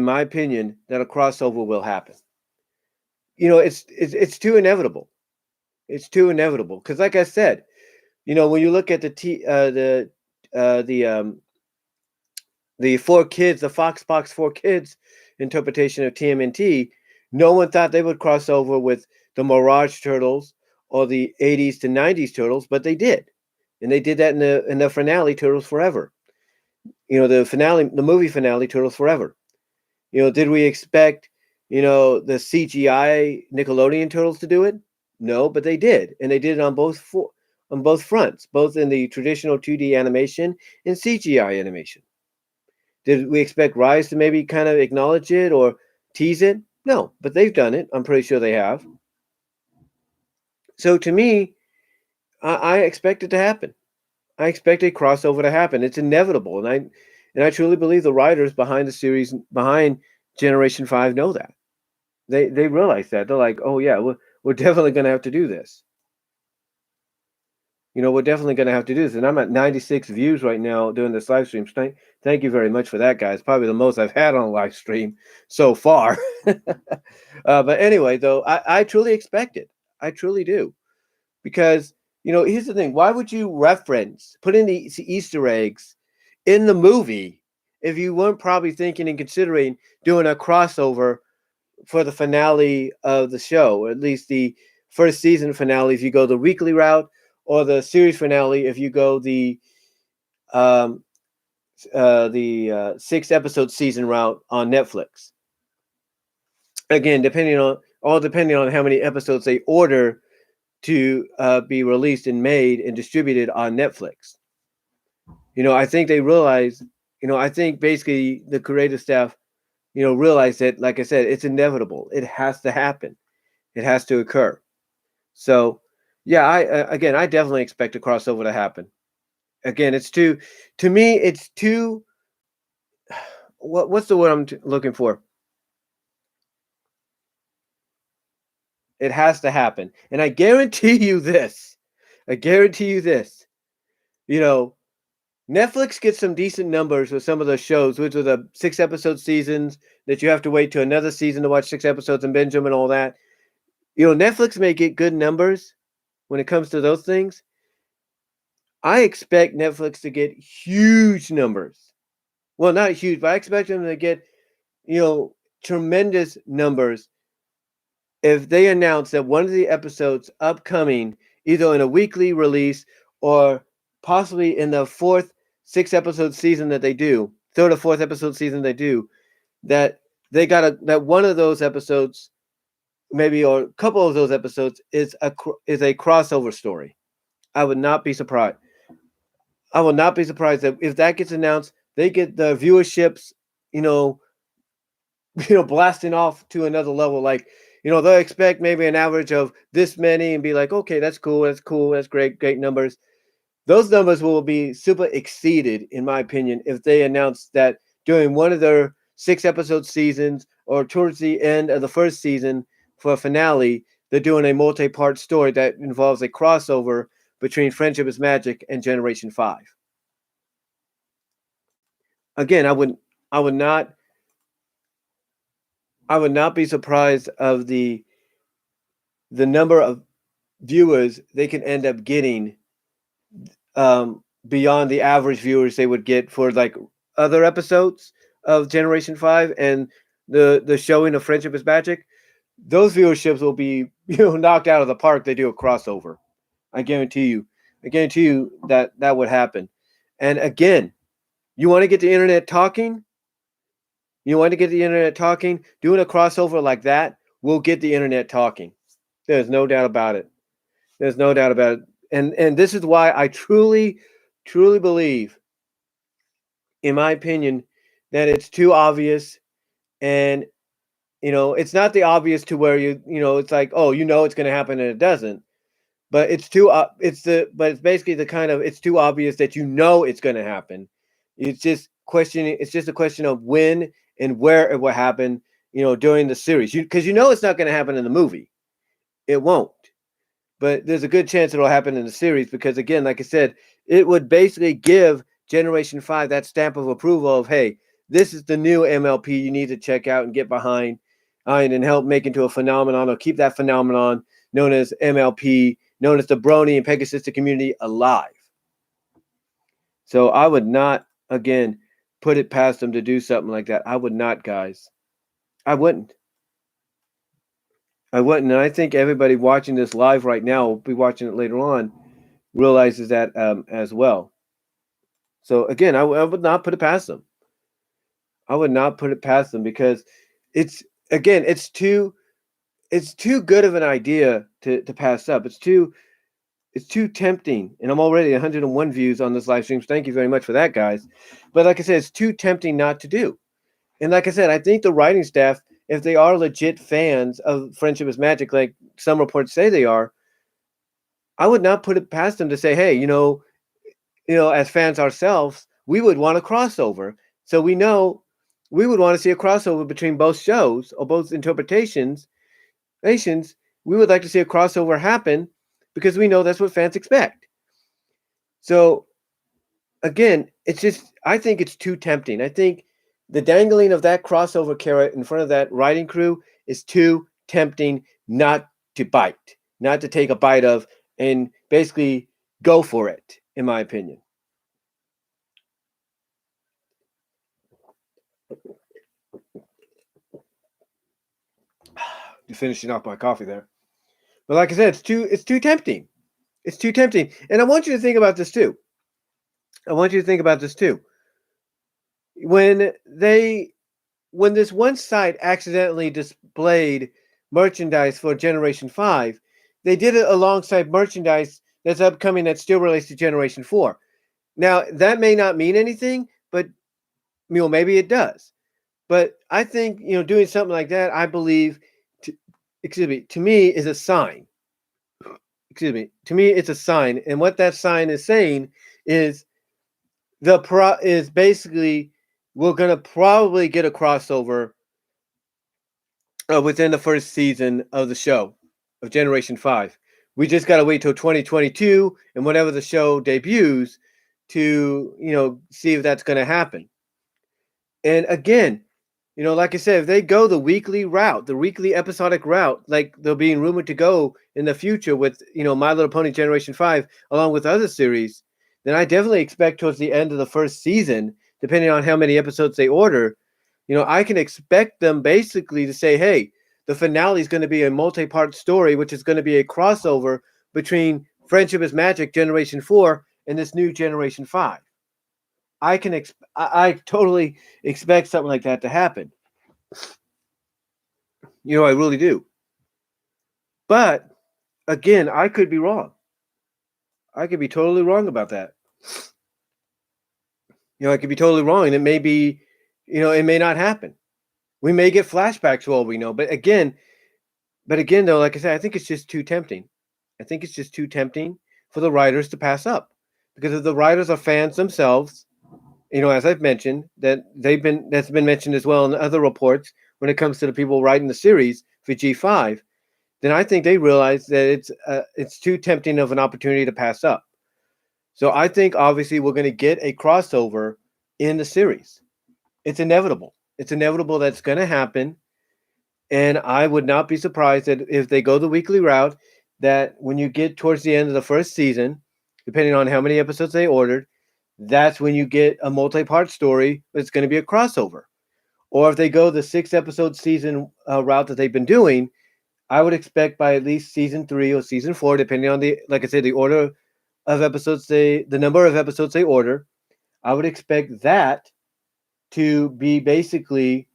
my opinion, that a crossover will happen. It's too inevitable. It's too inevitable because, like I said, when you look at the 4 Kids, the Foxbox 4 Kids interpretation of TMNT, no one thought they would cross over with the Mirage Turtles or the 80s to 90s Turtles, but they did. And they did that in the finale, Turtles Forever. The movie finale, Turtles Forever. Did we expect, the CGI Nickelodeon Turtles to do it? No, but they did. And they did it on both fronts, both in the traditional 2D animation and CGI animation. Did we expect Rise to maybe kind of acknowledge it or tease it? No, but they've done it. I'm pretty sure they have. So to me, I expect it to happen. I expect a crossover to happen. It's inevitable, and I truly believe the writers behind the series, behind Generation 5, know that. They realize that. They're like, oh yeah, we're definitely going to have to do this. We're definitely going to have to do this. And I'm at 96 views right now doing this live stream. Thank you very much for that, guys. Probably the most I've had on a live stream so far. But anyway, though, I truly expect it. I truly do. Because, here's the thing. Why would you put in the Easter eggs in the movie if you weren't probably thinking and considering doing a crossover for the finale of the show, or at least the first season finale if you go the weekly route, or the series finale if you go the 6 episode season route on Netflix. Again, depending on how many episodes they order to be released and made and distributed on Netflix. I think they realize, I think basically the creative staff, realize that, like I said, it's inevitable. It has to happen. It has to occur. So, yeah, I definitely expect a crossover to happen. Again, to me, it's too, what's the word I'm looking for? It has to happen. And I guarantee you this, you know, Netflix gets some decent numbers with some of those shows, which are the 6 episode seasons that you have to wait to another season to watch 6 episodes and binge them and all that. Netflix may get good numbers when it comes to those things. I expect Netflix to get huge numbers. Well, not huge, but I expect them to get, tremendous numbers if they announce that one of the episodes upcoming, either in a weekly release or possibly in the fourth 6 episode season that they do, third or fourth episode season they do, that they got that one of those episodes, maybe, or a couple of those episodes is a crossover story. I would not be surprised. I will not be surprised that if that gets announced, they get the viewerships, you know, blasting off to another level. Like, they'll expect maybe an average of this many and be like, okay, that's cool, that's great numbers. Those numbers will be super exceeded, in my opinion, if they announce that during one of their 6 episode seasons or towards the end of the first season for a finale, they're doing a multi-part story that involves a crossover between Friendship is Magic and Generation 5. Again, I would not I would not be surprised of the number of viewers they can end up getting, beyond the average viewers they would get for like other episodes of Generation 5 and the showing of Friendship is Magic. Those viewerships will be knocked out of the park. They do a crossover. I guarantee you. I guarantee you that that would happen. And again, you want to get the internet talking? You want to get the internet talking? Doing a crossover like that will get the internet talking. There's no doubt about it. There's no doubt about it. And this is why I truly believe, in my opinion, that it's too obvious. And it's not the obvious to where it's like, oh, it's going to happen and it doesn't. But it's too but it's basically the kind of, it's too obvious that it's going to happen. It's just a question of when and where it will happen, during the series. Because it's not going to happen in the movie. It won't. But there's a good chance it'll happen in the series because, again, like I said, it would basically give Generation 5 that stamp of approval of, hey, this is the new MLP you need to check out and get behind, and help make into a phenomenon, or keep that phenomenon known as MLP, known as the Brony and Pegasus community, alive. So I would not, again, put it past them to do something like that. I would not, guys. I wouldn't. I wouldn't. And I think everybody watching this live right now will be watching it later on, realizes that, as well. So again, I would not put it past them. I would not put it past them because it's too good of an idea to pass up. It's too tempting. And I'm already 101 views on this live stream. So thank you very much for that, guys. But like I said, it's too tempting not to do. And like I said, I think the writing staff, if they are legit fans of Friendship is Magic, like some reports say they are, I would not put it past them to say, hey, as fans ourselves, we would want a crossover. So we would want to see a crossover between both shows or both interpretations. We would like to see a crossover happen because we know that's what fans expect. So again, I think it's too tempting. I think the dangling of that crossover carrot in front of that writing crew is too tempting not to bite, not to take a bite of, and basically go for it, in my opinion. Finishing off my coffee there. But like I said, it's too tempting. It's too tempting. And I want you to think about this too. When this one site accidentally displayed merchandise for Generation 5, they did it alongside merchandise that's upcoming that still relates to Generation 4. Now, that may not mean anything, but maybe it does. But I think, doing something like that, I believe, to me, is a sign. To me, it's a sign. And what that sign is saying is is basically, we're going to probably get a crossover within the first season of the show of Generation 5. We just got to wait till 2022 and whenever the show debuts to see if that's going to happen. And again, like I said, if they go the weekly route, the weekly episodic route, like they're being rumored to go in the future with, My Little Pony Generation 5, along with other series, then I definitely expect towards the end of the first season, depending on how many episodes they order, I can expect them basically to say, hey, the finale is going to be a multi-part story, which is going to be a crossover between Friendship is Magic Generation 4 and this new Generation 5. I totally expect something like that to happen. I really do. But again, I could be wrong. I could be totally wrong about that. I could be totally wrong, and it may be, it may not happen. We may get flashbacks for all we know. But again, though, like I said, I think it's just too tempting. I think it's just too tempting for the writers to pass up, because if the writers are fans themselves, as I've mentioned, that's been mentioned as well in other reports when it comes to the people writing the series for G5, then I think they realize that it's too tempting of an opportunity to pass up. So I think obviously we're going to get a crossover in the series. It's inevitable. It's inevitable that's going to happen. And I would not be surprised that if they go the weekly route, that when you get towards the end of the first season, depending on how many episodes they ordered, that's when you get a multi-part story. It's going to be a crossover. Or if they go the 6-episode season route that they've been doing, I would expect by at least season 3 or season 4, depending on like I said, the order of episodes the number of episodes they order, I would expect that to be basically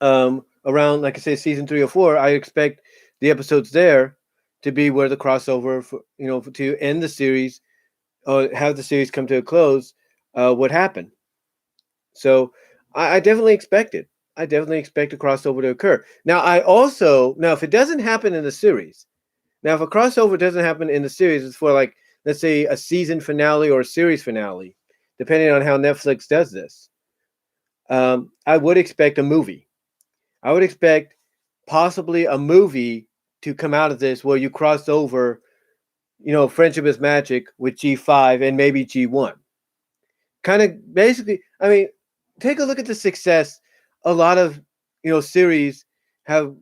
around, like I say, season 3 or 4. I expect the episodes there to be where the crossover for, to end the series or have the series come to a close would happen. So I definitely expect it. I definitely expect a crossover to occur. Now, if it doesn't happen in the series, if a crossover doesn't happen in the series, it's for, like, let's say a season finale or a series finale, depending on how Netflix does this. I would expect a movie. I would expect possibly a movie to come out of this where you cross over, Friendship is Magic with G5 and maybe G1. Kind of basically, I mean, take a look at the success a lot of, series have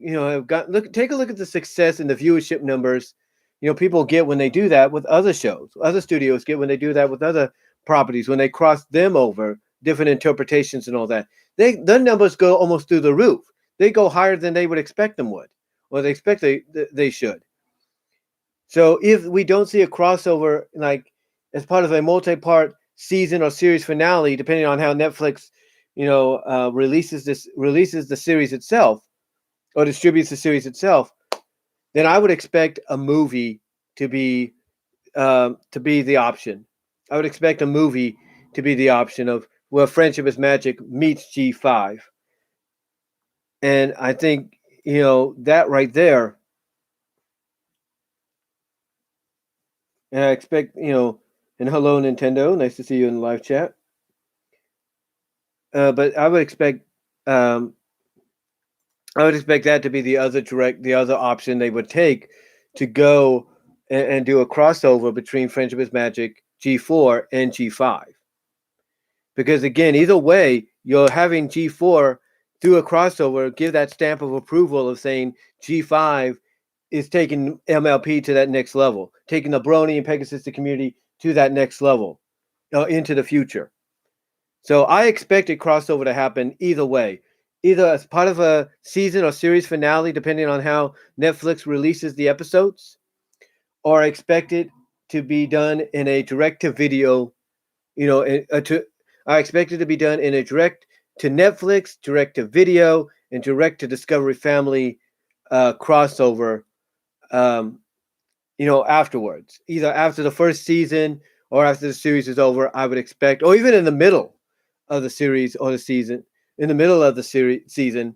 got. Take a look at the success and the viewership numbers, people get when they do that with other shows. Other studios get when they do that with other properties, when they cross them over, different interpretations and all that. Their numbers go almost through the roof. They go higher than they would expect them would, or they expect they should. So if we don't see a crossover, like as part of a multi-part season or series finale, depending on how Netflix, releases the series itself or distributes the series itself, then I would expect a movie to be the option. I would expect a movie to be the option of where Friendship is Magic meets G5. And I think, that right there, and I expect, and hello, Nintendo. Nice to see you in the live chat. But I would expect that to be the other option they would take to go and do a crossover between Friendship is Magic G4 and G5. Because again, either way, you're having G4 through a crossover give that stamp of approval of saying G5 is taking MLP to that next level, taking the Brony and Pegasus community to that next level, into the future. So I expect a crossover to happen either way, either as part of a season or series finale, depending on how Netflix releases the episodes, or I expect it to be done in a direct-to-video, I expect it to be done in a direct to Netflix, direct to video, and direct to Discovery Family crossover. Afterwards, either after the first season or after the series is over, I would expect, or even in the middle of the series or the season, in the middle of the season,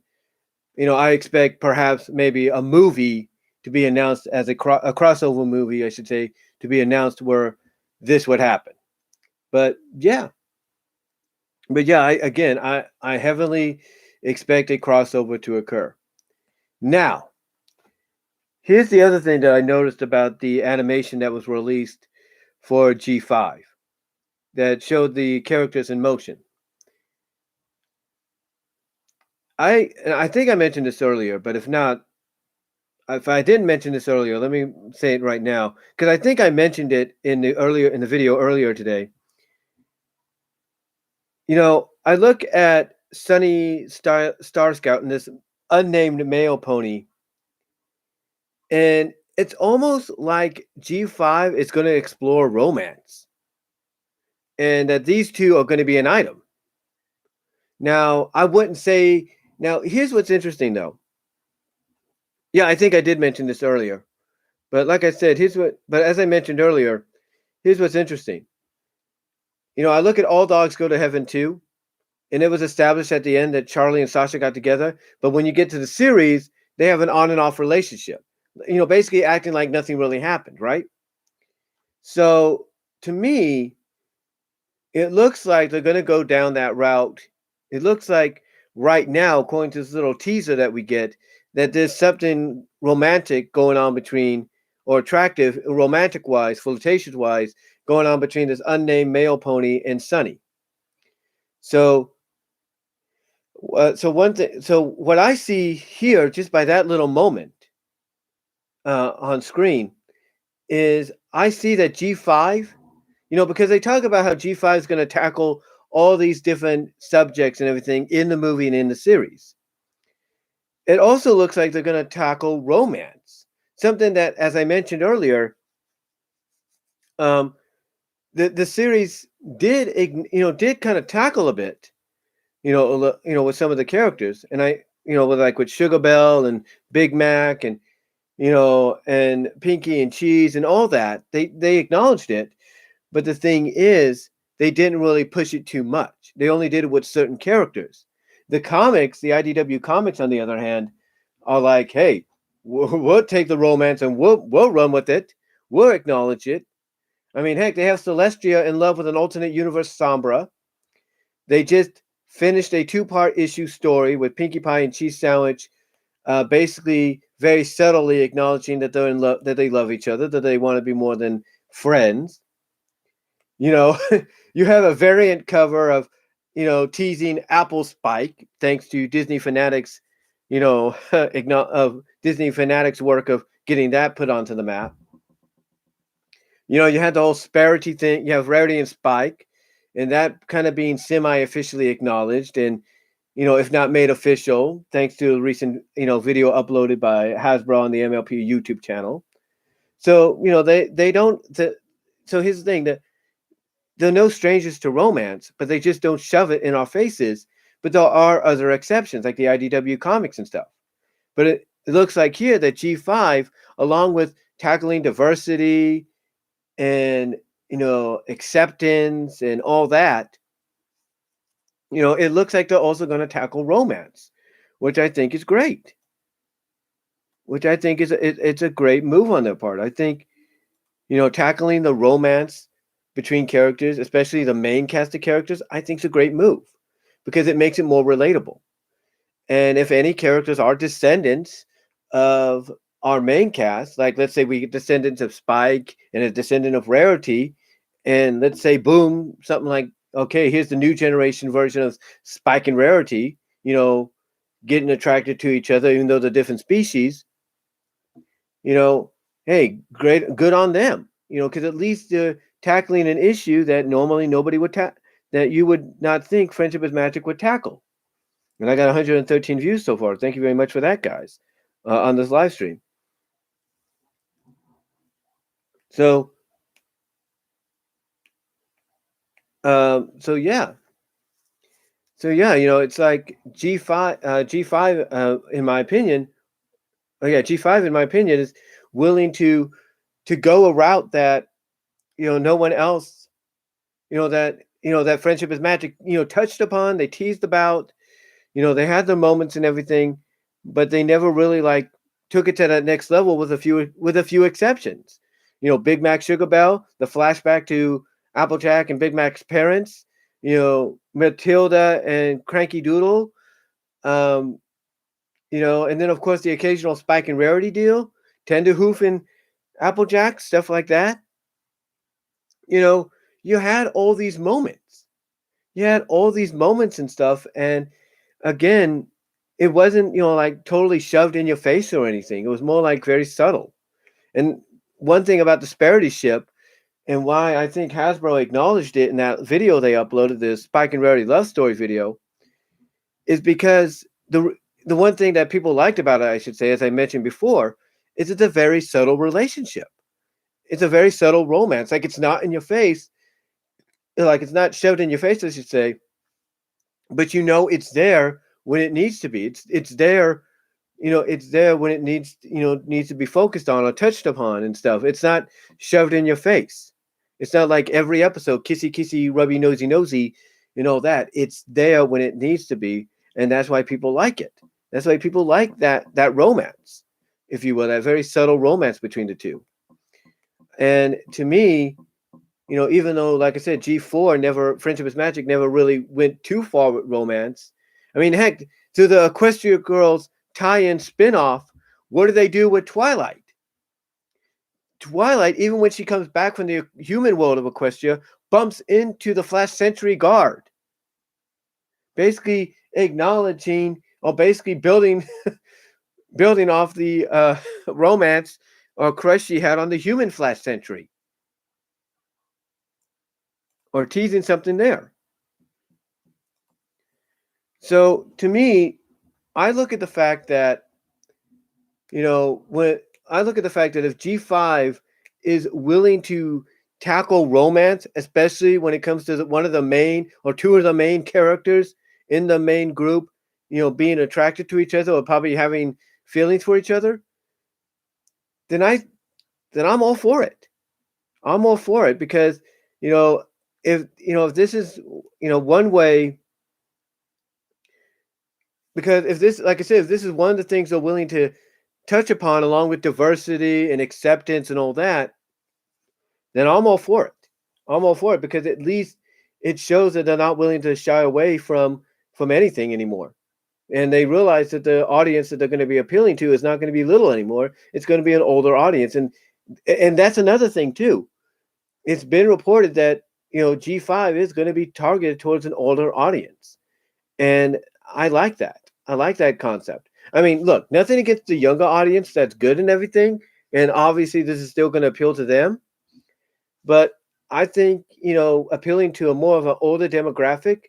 I expect perhaps maybe a movie to be announced as a crossover movie, I should say, to be announced where this would happen. But yeah, I heavily expect a crossover to occur. Now, here's the other thing that I noticed about the animation that was released for G5. that showed the characters in motion. I think I mentioned this earlier, but if not, if I didn't mention this earlier, let me say it right now because I think I mentioned it in the video earlier today. I look at Sunny Star Scout and this unnamed male pony, and it's almost like G5 is going to explore romance, and that these two are going to be an item. Now, I wouldn't say. Now, here's what's interesting, though. Yeah, I think I did mention this earlier, but like I said, But as I mentioned earlier, here's what's interesting. I look at All Dogs Go to Heaven too, and it was established at the end that Charlie and Sasha got together. But when you get to the series, they have an on and off relationship. Basically acting like nothing really happened, right? So to me, it looks like they're going to go down that route. It looks like right now, according to this little teaser that we get, that there's something romantic going on between, or attractive, romantic wise, flirtatious wise, going on between this unnamed male pony and Sunny. So so what I see here, just by that little moment on screen, is I see that G5, because they talk about how G5 is going to tackle all these different subjects and everything in the movie and in the series. It also looks like they're going to tackle romance, something that, as I mentioned earlier, um, the series did kind of tackle a bit, with some of the characters, and with Sugar Belle and Big Mac and and Pinky and Cheese and all that. They acknowledged it, but the thing is, they didn't really push it too much. They only did it with certain characters. The comics, the IDW comics, on the other hand, are like, hey, we'll take the romance and we'll run with it. We'll acknowledge it. I mean, heck, they have Celestia in love with an alternate universe Sombra. They just finished a 2-part issue story with Pinkie Pie and Cheese Sandwich, basically very subtly acknowledging that they're in love, that they love each other, that they want to be more than friends. You have a variant cover of, teasing Apple Spike, thanks to Disney Fanatics, of Disney Fanatics' work of getting that put onto the map. You had the whole Sparity thing. You have Rarity and Spike, and that kind of being semi-officially acknowledged and, if not made official, thanks to a recent, video uploaded by Hasbro on the MLP YouTube channel. So, they don't. So here's the thing, that they're no strangers to romance, but they just don't shove it in our faces. But there are other exceptions, like the IDW comics and stuff. But it looks like here that G5, along with tackling diversity and, acceptance and all that, it looks like they're also going to tackle romance, which I think is great. Which I think it's a great move on their part. I think, tackling the romance between characters, especially the main cast of characters, I think is a great move because it makes it more relatable. And if any characters are descendants of our main cast, like let's say we get descendants of Spike and a descendant of Rarity, and let's say, boom, something like, okay, here's the new generation version of Spike and Rarity, getting attracted to each other, even though they're different species, hey, great, good on them, because at least they're tackling an issue that normally nobody would that you would not think Friendship is Magic would tackle. And I got 113 views so far. Thank you very much for that, guys, on this live stream. So, yeah. So yeah, it's like G5, in my opinion. Oh yeah, G5, in my opinion, is willing to go a route that no one else, that Friendship is Magic, touched upon. They teased about. They had their moments and everything, but they never really took it to that next level with a few exceptions. Big Mac Sugar Belle, the flashback to Applejack and Big Mac's parents, Matilda and Cranky Doodle, and then of course the occasional Spike and Rarity deal, Tenderhoof and Applejack, stuff like that. you had all these moments. You had all these moments and stuff, and again, it wasn't, like totally shoved in your face or anything. It was more like very subtle. And one thing about Disparity Ship, and why I think Hasbro acknowledged it in that video they uploaded, the Spike and Rarity love story video, is because the one thing that people liked about it, I should say, as I mentioned before, is it's a very subtle relationship. It's a very subtle romance. Like, it's not in your face, like it's not shoved in your face, I should say, but it's there when it needs to be. It's there, it's there when it needs to be focused on or touched upon and stuff. It's not shoved in your face. It's not like every episode, kissy kissy, rubby nosy nosy, that. It's there when it needs to be, and that's why people like it. That's why people like that romance, if you will, that very subtle romance between the two. And to me, even though, like I said, G4 never, Friendship is Magic never really went too far with romance. I mean, heck, to the Equestria Girls tie-in spinoff, what do they do with Twilight? Twilight, even when she comes back from the human world of Equestria, bumps into the Flash Sentry Guard, basically acknowledging, or basically building building off the romance or crush she had on the human Flash Sentry, or teasing something there. So to me, I look at the fact that, when I look at the fact that if G5 is willing to tackle romance, especially when it comes to one of the main or two of the main characters in the main group, being attracted to each other or probably having feelings for each other, then I'm all for it. I'm all for it because, if this is, one way, because if this, like I said, if this is one of the things they're willing to touch upon, along with diversity and acceptance and all that, then I'm all for it. I'm all for it because at least it shows that they're not willing to shy away from anything anymore. And they realize that the audience that they're going to be appealing to is not going to be little anymore. It's going to be an older audience. And that's another thing too. It's been reported that, G5 is going to be targeted towards an older audience. And I like that. I like that concept. I mean, look, nothing against the younger audience. That's good and everything. And obviously this is still going to appeal to them. But I think, appealing to a more of an older demographic,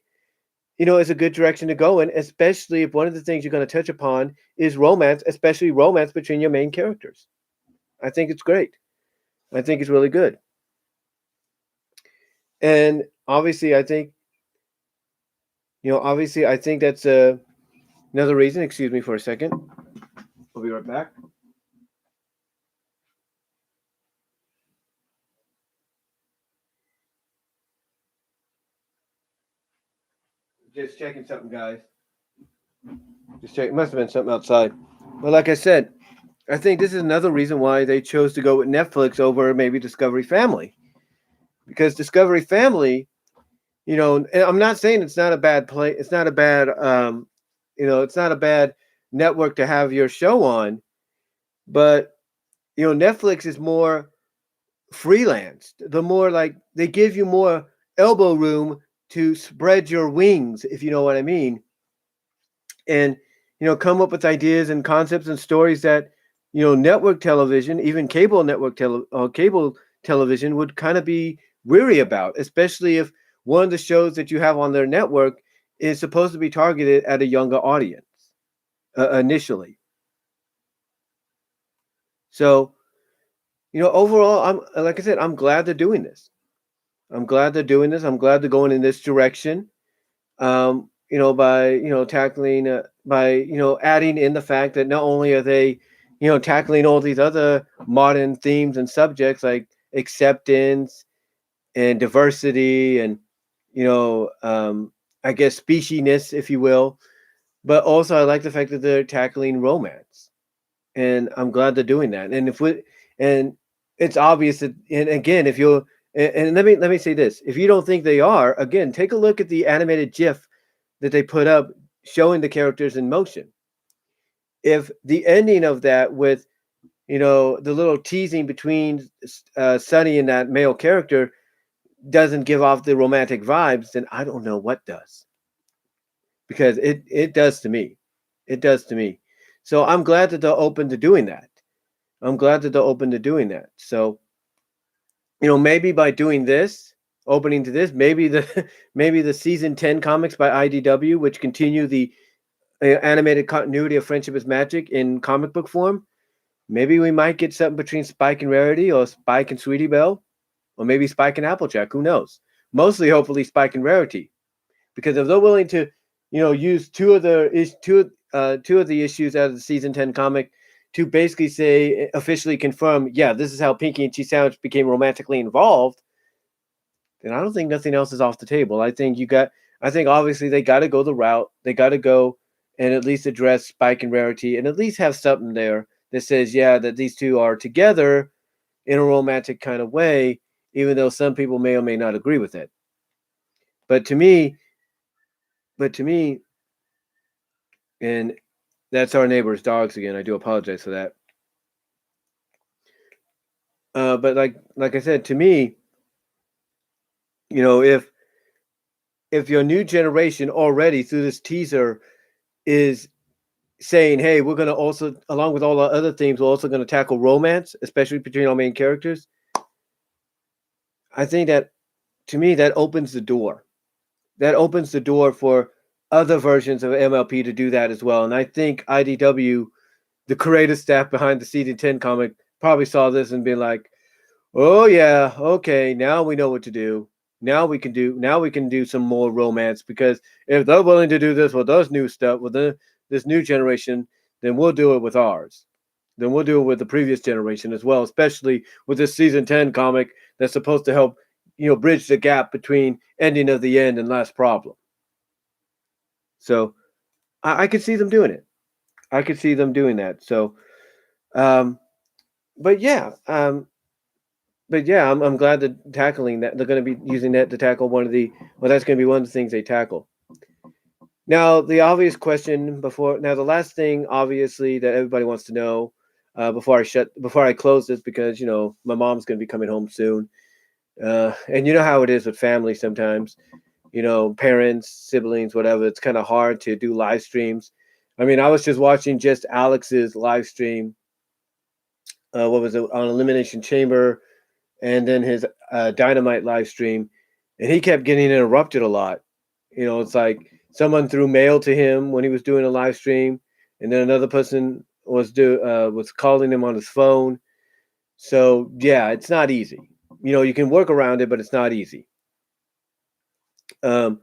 is a good direction to go in, especially if one of the things you're going to touch upon is romance, especially romance between your main characters. I think it's great. I think it's really good. And obviously, I think, that's another reason. Excuse me for a second. I'll be right back. Just checking something, guys. Just check. It must have been something outside. But like I said, I think this is another reason why they chose to go with Netflix over maybe Discovery Family, because Discovery Family, and I'm not saying it's not a bad play. It's not a bad, it's not a bad network to have your show on, but Netflix is more freelance. The more, like, they give you more elbow room to spread your wings, if you know what I mean, and come up with ideas and concepts and stories that network television, even cable network cable television, would kind of be weary about, especially if one of the shows that you have on their network is supposed to be targeted at a younger audience initially. So, overall, I'm, like I said, I'm glad they're doing this. I'm glad they're doing this. I'm glad they're going in this direction. By tackling, by adding in the fact that not only are they tackling all these other modern themes and subjects like acceptance and diversity and I guess speciesness, if you will, but also I like the fact that they're tackling romance, and I'm glad they're doing that. And it's obvious that, and again, if you're, and let me say this: if you don't think they are, again, take a look at the animated GIF that they put up showing the characters in motion. If the ending of that with, the little teasing between Sunny and that male character, doesn't give off the romantic vibes, then I don't know what does. Because it does to me. It does to me. So I'm glad that they're open to doing that. I'm glad that they're open to doing that. So, maybe by doing this, opening to this, maybe the maybe the season 10 comics by IDW, which continue the animated continuity of Friendship is Magic in comic book form, maybe we might get something between Spike and Rarity, or Spike and Sweetie Belle, or maybe Spike and Applejack. Who knows? Mostly, hopefully, Spike and Rarity, because if they're willing to, use two of the issues out of the season 10 comic to basically say, officially confirm, yeah, this is how Pinky and Cheese Sandwich became romantically involved, then I don't think nothing else is off the table. I think obviously they got to go the route. They got to go and at least address Spike and Rarity, and at least have something there that says, yeah, that these two are together in a romantic kind of way, even though some people may or may not agree with it. But to me, but to me, and that's our neighbor's dogs again. I do apologize for that. But like I said, to me, if your new generation already through this teaser is saying, hey, we're going to also, along with all our other themes, we're also going to tackle romance, especially between our main characters. I think that, to me, that opens the door. That opens the door for other versions of MLP to do that as well. And I think IDW, the creative staff behind the Season 10 comic, probably saw this and been like, oh yeah, okay, now we know what to do. Now we can do some more romance, because if they're willing to do this with us new stuff with this new generation, then we'll do it with ours. Then we'll do it with the previous generation as well, especially with this season 10 comic that's supposed to help, bridge the gap between ending of the end and last problem. So I could see them doing it. I could see them doing that. So, um, but yeah, I'm glad they're tackling that. They're going to be using that to tackle that's going to be one of the things they tackle. Now, the obvious question the last thing, obviously, that everybody wants to know before I close this, because, my mom's going to be coming home soon. And you know how it is with family sometimes, parents, siblings, whatever. It's kind of hard to do live streams. I mean, I was just watching just Alex's live stream. What was it, on Elimination Chamber, and then his Dynamite live stream, and he kept getting interrupted a lot. It's like someone threw mail to him when he was doing a live stream, and then another person was calling him on his phone. So yeah, it's not easy. You can work around it, but it's not easy. But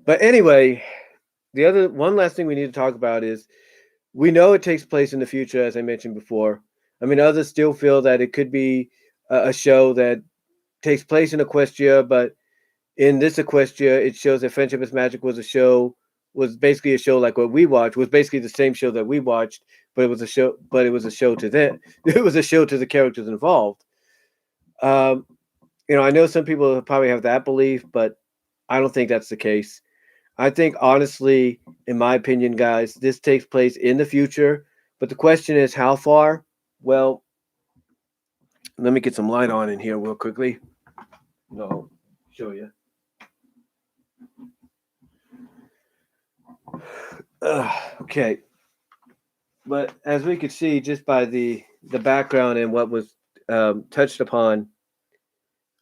anyway, one last thing we need to talk about is, we know it takes place in the future, as I mentioned before. I mean, others still feel that it could be a show that takes place in Equestria, but in this Equestria, it shows that Friendship is Magic was basically a show like what we watched, was basically the same show that we watched, but it was a show to them. It was a show to the characters involved. I know some people probably have that belief, but I don't think that's the case. I think, honestly, in my opinion, guys, this takes place in the future, but the question is how far? Well, let me get some light on in here real quickly. No, show you. Okay. But as we could see, just by the background and what was touched upon,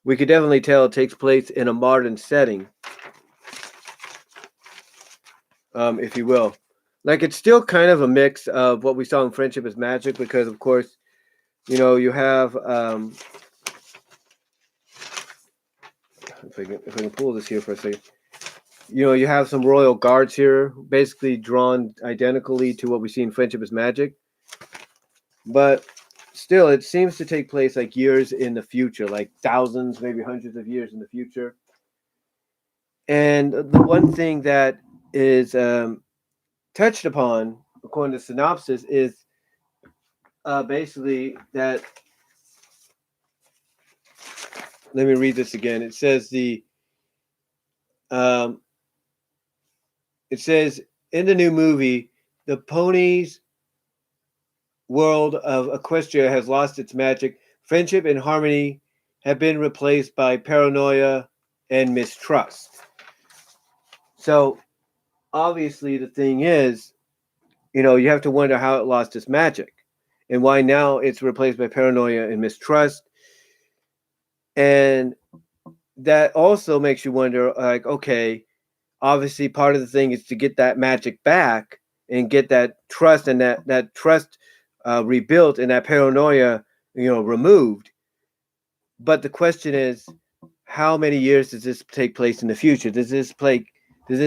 we could definitely tell it takes place in a modern setting, if you will. Like, it's still kind of a mix of what we saw in Friendship is Magic, because, of course, you have, if I can pull this here for a second, you have some royal guards here, basically drawn identically to what we see in Friendship is Magic. But still, it seems to take place like years in the future, like thousands, maybe hundreds of years in the future. And the one thing that is touched upon, according to synopsis, is basically that. Let me read this again. It says it says in the new movie, the ponies world of Equestria has lost its magic. Friendship and harmony have been replaced by paranoia and mistrust. So obviously, the thing is, you have to wonder how it lost its magic and why now it's replaced by paranoia and mistrust. And that also makes you wonder, like, okay, obviously part of the thing is to get that magic back and get that trust, and that trust rebuilt, and that paranoia removed. But the question is, how many years does this take place in the future? Does this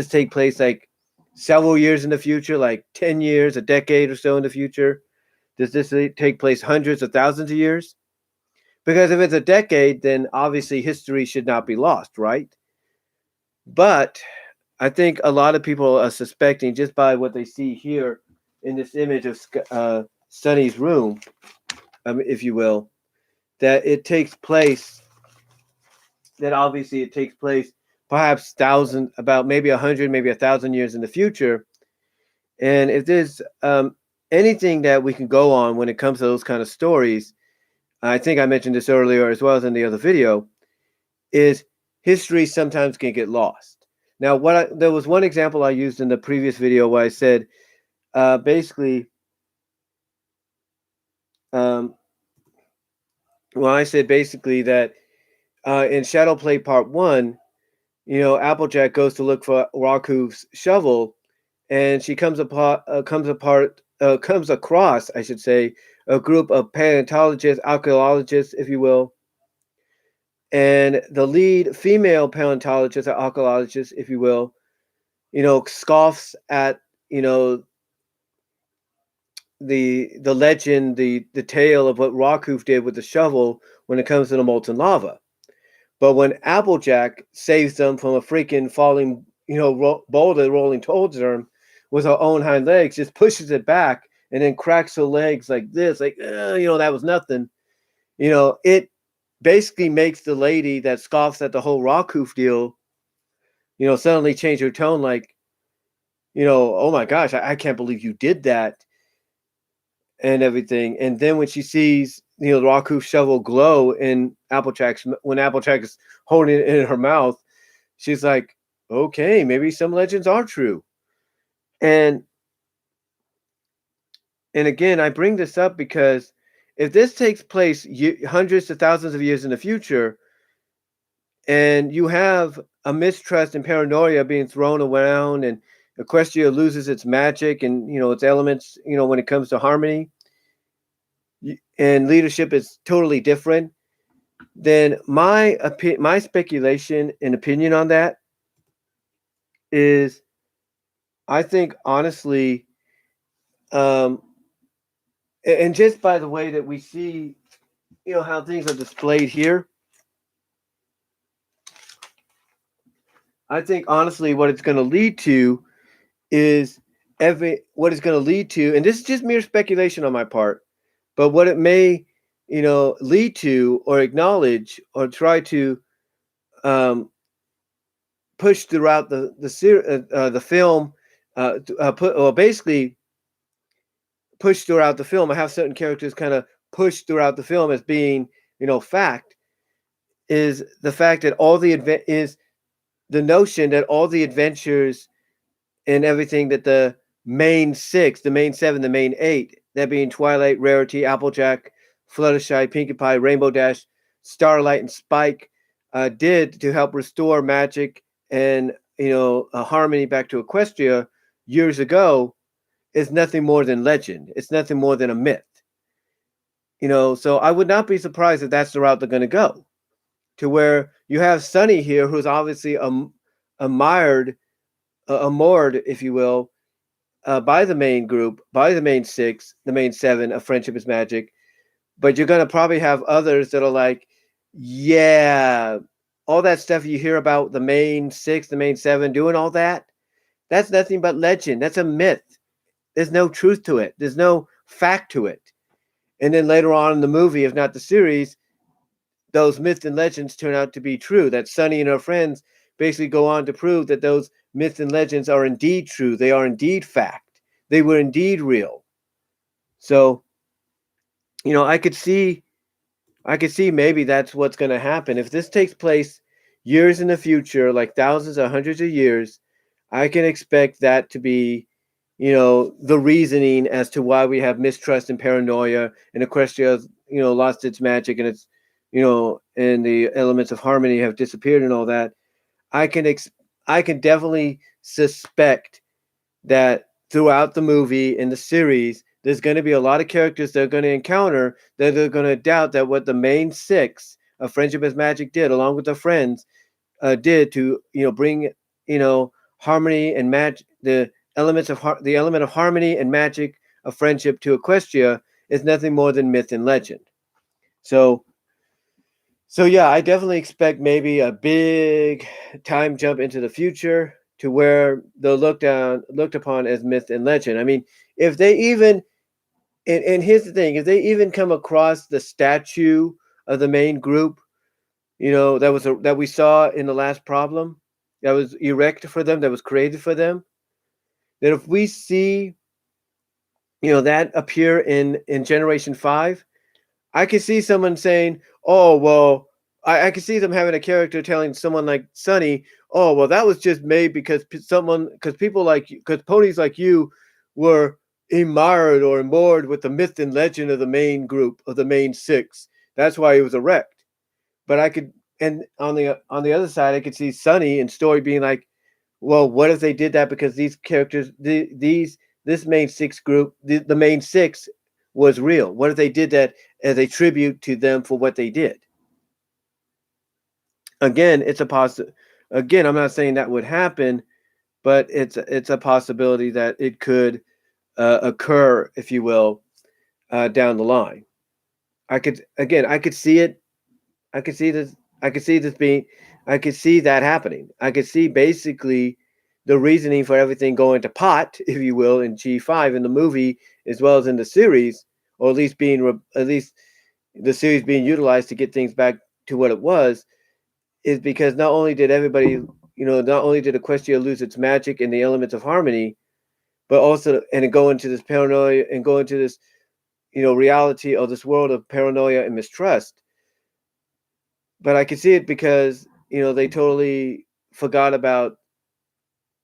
take place like several years in the future, like 10 years, a decade or so in the future? Does this take place hundreds of thousands of years? Because if it's a decade, then obviously history should not be lost, right? But I think a lot of people are suspecting, just by what they see here in this image of Sonny's room, if you will, that it takes place, that obviously it takes place perhaps about maybe 100, maybe 1,000 years in the future. And if there's anything that we can go on when it comes to those kind of stories, I think I mentioned this earlier as well as in the other video, is history sometimes can get lost. Now, there was one example I used in the previous video where I said, basically, um, that in Shadow Play Part 1, Applejack goes to look for Raku's shovel, and she comes across, I should say, a group of paleontologists, archaeologists, if you will, and the lead female paleontologist or archaeologist, if you will, scoffs at the legend, the tale of what Raku did with the shovel when it comes to the molten lava. But when Applejack saves them from a freaking falling, boulder rolling towards them with her own hind legs, just pushes it back and then cracks her legs like this, like, that was nothing. It basically makes the lady that scoffs at the whole Raku deal, suddenly change her tone, like, oh my gosh, I can't believe you did that and everything. And then when she sees, the Raku shovel glow in when Applejack is holding it in her mouth, she's like, okay, maybe some legends are true. And again, I bring this up because if this takes place hundreds to thousands of years in the future, and you have a mistrust and paranoia being thrown around, and Equestria loses its magic and its elements, when it comes to harmony, and leadership is totally different, then my speculation and opinion on that is, I think honestly, and just by the way that we see, how things are displayed here, I think honestly what it's going to lead to is what it's going to lead to, and this is just mere speculation on my part, but what it may, lead to or acknowledge or try to push throughout the film, basically push throughout the film. I have certain characters kind of push throughout the film as being, fact, is the fact that is the notion that all the adventures and everything that the main six, the main seven, the main eight, that being Twilight, Rarity, Applejack, Fluttershy, Pinkie Pie, Rainbow Dash, Starlight, and Spike did to help restore magic and a harmony back to Equestria years ago, is nothing more than legend. It's nothing more than a myth. So I would not be surprised if that's the route they're going to go, to where you have Sunny here, who's obviously admired, amored, if you will, by the main group, by the main six, the main seven of Friendship is Magic. But you're going to probably have others that are like, yeah, all that stuff you hear about the main six, the main seven doing all that, that's nothing but legend. That's a myth. There's no truth to it. There's no fact to it. And then later on in the movie, if not the series, those myths and legends turn out to be true. That Sunny and her friends basically go on to prove that those myths and legends are indeed true. They are indeed fact. They were indeed real. So, I could see I could see maybe that's what's going to happen. If this takes place years in the future, like thousands or hundreds of years, I can expect that to be, the reasoning as to why we have mistrust and paranoia, and Equestria has, lost its magic, and it's, and the elements of harmony have disappeared and all that. I can I can definitely suspect that throughout the movie and the series, there's going to be a lot of characters they're going to encounter that are going to doubt that what the main six of Friendship as Magic did, along with their friends, did to bring harmony and magic, the element of harmony and magic of friendship to Equestria is nothing more than myth and legend. So yeah, I definitely expect maybe a big time jump into the future to where they're looked upon as myth and legend. I mean, if they even and here's the thing, if they even come across the statue of the main group, that we saw in the last problem, that was erected for them, that was created for them, then if we see, that appear in generation 5, I could see someone saying, "Oh, well," I could see them having a character telling someone like Sunny, "Oh, well, that was just made because because people like you, because ponies like you were admired or moored with the myth and legend of the main group of the main six. That's why it was erect." But I could, and on the other side, I could see Sunny and Story being like, "Well, what if they did that because these characters, this main six group, the main six was real? What if they did that as a tribute to them for what they did?" Again, it's a Again, I'm not saying that would happen, but it's a possibility that it could occur, if you will, down the line. I could see it. I could see this. I could see this being. I could see that happening. I could see basically the reasoning for everything going to pot, if you will, in G5 in the movie as well as in the series, or at least the series being utilized to get things back to what it was, is because not only did Equestria lose its magic and the elements of harmony, but also and go into this paranoia and go into this reality of this world of paranoia and mistrust. But I could see it because they totally forgot about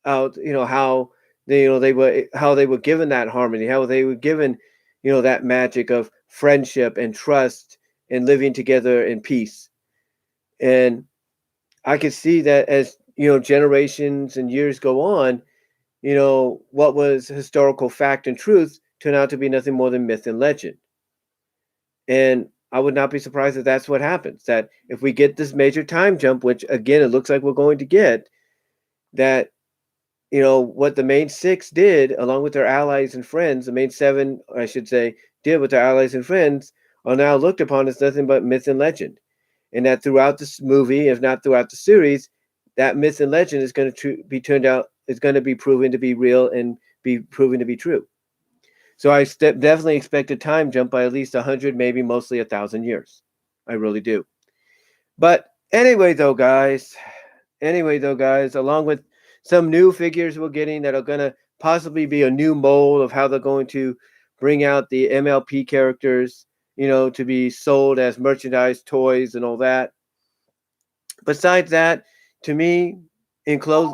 out how they were given that harmony, how they were given that magic of friendship and trust and living together in peace. And I could see that as generations and years go on, what was historical fact and truth turn out to be nothing more than myth and legend. And I would not be surprised if that's what happens. That if we get this major time jump, which again it looks like we're going to get, that what the main six did, along with their allies and friends, the main seven, I should say, did with their allies and friends, are now looked upon as nothing but myth and legend. And that throughout this movie, if not throughout the series, that myth and legend is going to be turned out, is going to be proven to be real and be proven to be true. So I definitely expect a time jump by at least 100, maybe mostly 1,000 years. I really do. But anyway, though, guys, along with some new figures we're getting that are going to possibly be a new mold of how they're going to bring out the MLP characters, to be sold as merchandise, toys, and all that. Besides that, to me, in close,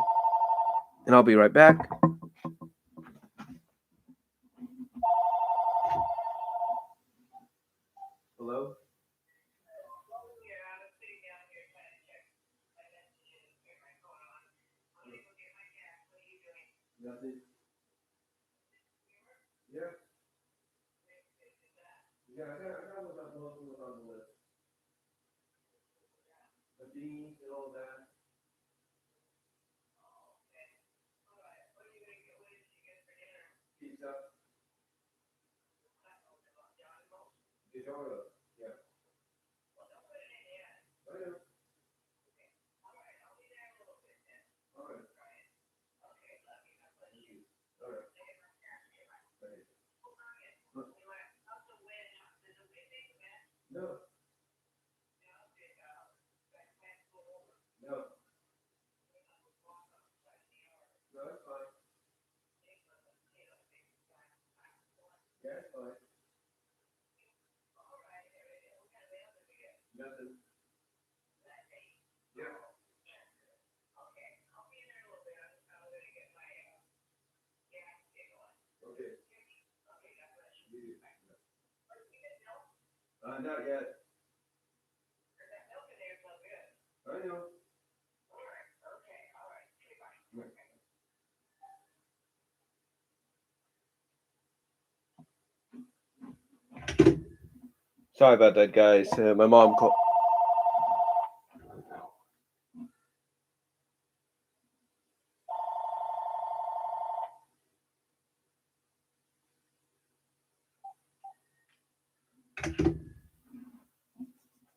and I'll be right back. Hello? Nothing. Yeah. Yeah, I got most of what's on the list. The beans and all that. Pizza. Guitarra. Yeah. I know. All right. All right. Right. No. No. No, that's fine. Yeah, that's fine. Not yet. I know. Sorry about that, guys. My mom called.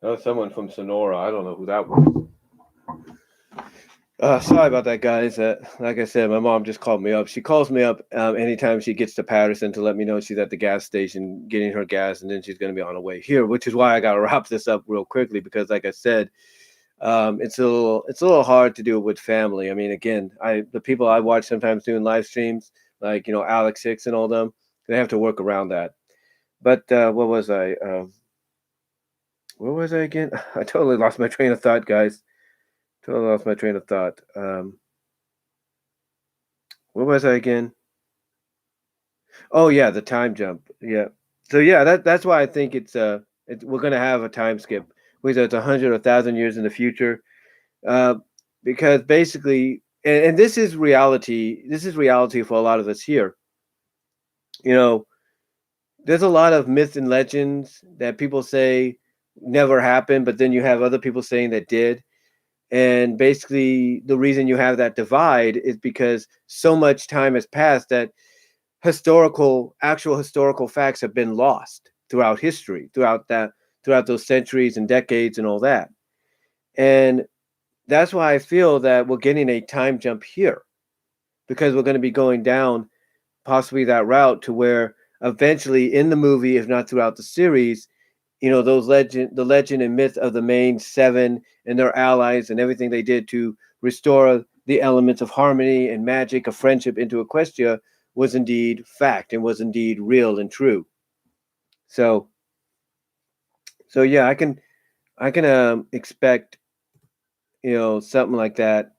Oh, someone from Sonora. I don't know who that was. Sorry about that, guys. Like I said, my mom just called me up. She calls me up anytime she gets to Patterson to let me know she's at the gas station getting her gas, and then she's going to be on her way here. Which is why I got to wrap this up real quickly because, like I said, it's a little hard to do it with family. I mean, again, the people I watch sometimes doing live streams, like Alex Hicks and all them, they have to work around that. But what was I? Where was I again? I totally lost my train of thought, guys. Totally lost my train of thought. Where was I again? Oh yeah, the time jump. Yeah. So yeah, that's why I think we're gonna have a time skip, whether it's 100 or 1,000 years in the future, uh, because basically, and this is reality. This is reality for a lot of us here. You know, there's a lot of myths and legends that people say never happened, but then you have other people saying that did. And basically, the reason you have that divide is because so much time has passed that actual historical facts have been lost throughout history, throughout those centuries and decades and all that. And that's why I feel that we're getting a time jump here because we're going to be going down possibly that route to where eventually in the movie, if not throughout the series, the legend and myth of the main seven and their allies and everything they did to restore the elements of harmony and magic of friendship into Equestria was indeed fact and was indeed real and true. So, so yeah, I can expect something like that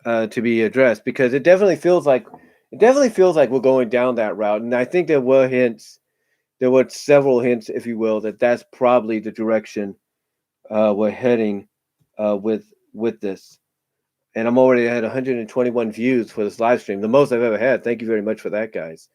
to be addressed because it definitely feels like we're going down that route, and I think there were hints. There were several hints, if you will, that that's probably the direction we're heading with this. And I'm already at 121 views for this live stream, the most I've ever had. Thank you very much for that, guys.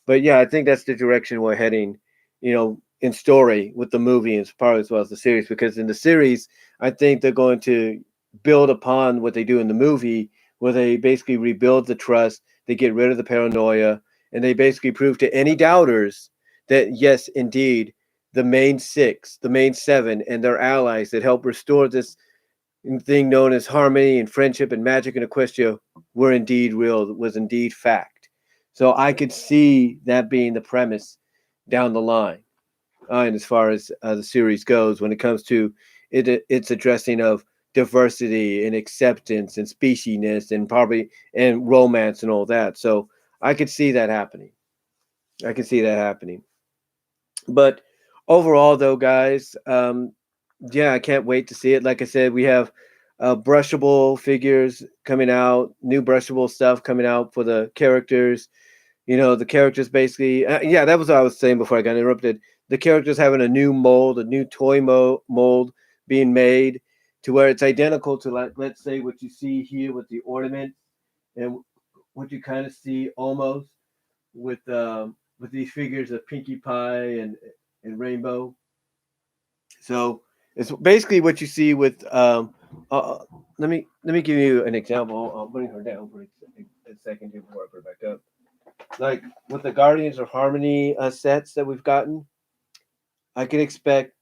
But yeah, I think that's the direction we're heading, in story with the movie as far as well as the series. Because in the series, I think they're going to build upon what they do in the movie, where they basically rebuild the trust, they get rid of the paranoia, and they basically prove to any doubters that yes, indeed, the main six, the main seven, and their allies that help restore this thing known as harmony and friendship and magic in Equestria were indeed real, was indeed fact. So I could see that being the premise down the line. And as far as the series goes, when it comes to its addressing of diversity and acceptance and speciesness and probably and romance and all that. So I could see that happening. I can see that happening. But overall, though, guys, yeah, I can't wait to see it. Like I said, we have brushable figures coming out, new brushable stuff coming out for the characters. The characters basically, yeah, that was what I was saying before I got interrupted. The characters having a new mold, a new toy mold being made to where it's identical to, like, let's say, what you see here with the ornament and what you kind of see almost with these figures of Pinkie Pie and Rainbow. So it's basically what you see with. Let me give you an example. I'll bring her down for a second here before I put her back up. Like with the Guardians of Harmony sets that we've gotten, I can expect.